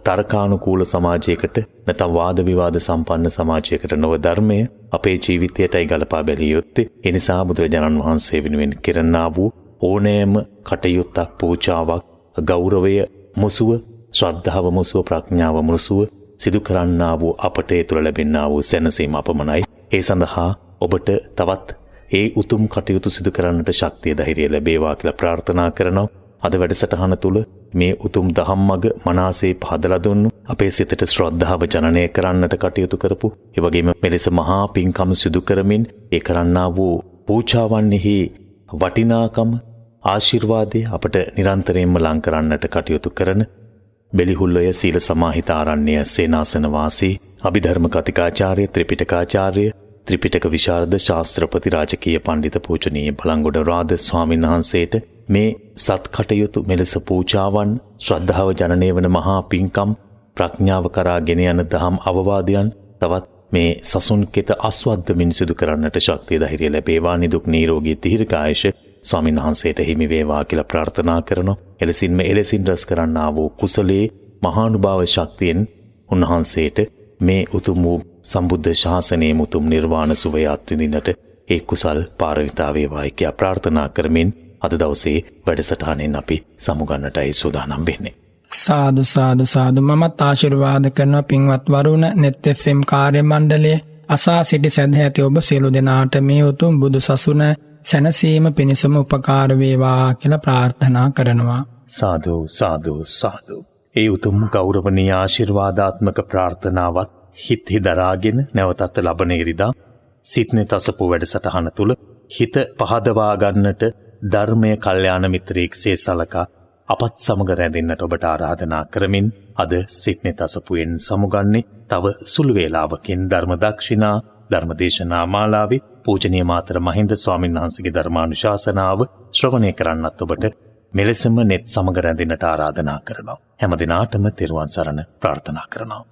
තර්කානුකූල සමාජයකට නැත්නම් වාද විවාද සම්පන්න සමාජයකට නොව ධර්මය අපේ ජීවිතයටයි ගලපා බැලිය යුත්තේ. ඒ නිසා බුදුරජාණන් වහන්සේ වෙනුවෙන් කරන්නා වූ ඕනෑම කටයුත්තක්, පූජාවක්, ගෞරවය මුසුව, ශ්‍රද්ධාව මුසුව, ප්‍රඥාව මුසුව සිදු කරන්නා වූ අපට ඒ තුළ ලැබෙන්නා වූ සැනසීම අපමණයි. ඒ සඳහා ඔබට තවත් ඒ උතුම් කටයුතු සිදු කරන්නට ශක්තිය ධෛර්යය ලැබේවා කියලා ප්‍රාර්ථනා කරනවා. අද වැඩසටහන තුළ මේ උතුම් දහම්මග මනසේ පහදලා දුන්නු අපේ සිතට ශ්‍රද්ධාව ජනනය කරන්නට කටයුතු කරපු, ඒ වගේම මෙලෙස මහා පින්කම් සිදු කරමින් ඒ කරන්නා වූ පූජාවන්හි වටිනාකම, ආශිර්වාදය අපට නිරන්තරයෙන්ම ලං කරන්නට කටයුතු කරන බෙලිහුල්ලය සීල සමාහිත ආරණ්‍ය සේනාසන වාසී අභිධර්ම කතිකාචාර්ය, ත්‍රිපිටකාචාර්ය, ත්‍රිපිටක විශාරද ශාස්ත්‍රපති රාජකීය පඬිත පූජනීය බලංගොඩ රාද ස්වාමීන් වහන්සේට මේ සත් කටයුතු මෙලෙස පූජාවන්, ශ්‍රද්ධාව ජනනය වන මහා පින්කම්, ප්‍රඥාව කරා ගෙන යන දහම් අවවාදයන් තවත් මේ සසුන් කෙත අස්වද්දමින් සිදු කරන්නට ශක්තිය ධෛර්යය ලැබේවා. නිදුක් නිරෝගී දීර්ඝායුෂ ස්වාමීන් වහන්සේට හිමි වේවා කියලා ප්‍රාර්ථනා කරනවා. එලෙසින් රැස් කරන්නා වූ කුසලයේ මහානුභාව ශක්තියෙන් උන්වහන්සේට මේ උතුම් වූ සම්බුද්ධ ශාසනයේ උතුම් නිර්වාණ සුවය අත්විඳින්නට ඒ කුසල් පාරමිතා වේවායි කියලා ප්‍රාර්ථනා කරමින් අද දවසේ වැඩසටහනෙන් අපි සමුගන්නටයි සූදානම් වෙන්නේ. සාදු සාදු සාදු. මමත් ආශිර්වාද කරනවා පින්වත් වරුණ net FM කාර්ය මණ්ඩලයේ අසා සිටි සදැහැති ඔබ සියලු දෙනාට මේ උතුම් බුදු සසුන සැනසීම පිණිසම උපකාර වේවා කියලා ප්‍රාර්ථනා කරනවා. සාදු සාදු සාදු. ඒ උතුම් ගෞරවනීය ආශිර්වාදාත්මක ප්‍රාර්ථනාවත් හිත දරාගෙන නැවතත් ලබන ඉරිදා සිත්නේ තසපු වැඩසටහන තුල හිත පහදවා ගන්නට ධර්මය කල්යාණ මිත්‍රයෙක්සේ සලකා අපත් සමග රැඳෙන්නට ඔබට ආරාධනා කරමින් අද සිත්නේ තසපුවෙන් සමුගන්නේ තව සුළු වේලාවකින් ධර්ම දක්ෂිනා ධර්මදේශනා මාලාවේ පූජනීය මාතර මහින්ද ස්වාමීන් වහන්සේගේ ධර්මානුශාසනාව ශ්‍රවණය කරන්නත් ඔබට මෙලෙසම නෙත් සමග රැඳෙන්නට ආරාධනා කරනවා. හැම දිනාටම තෙරුවන් සරණ ප්‍රාර්ථනා කරනවා.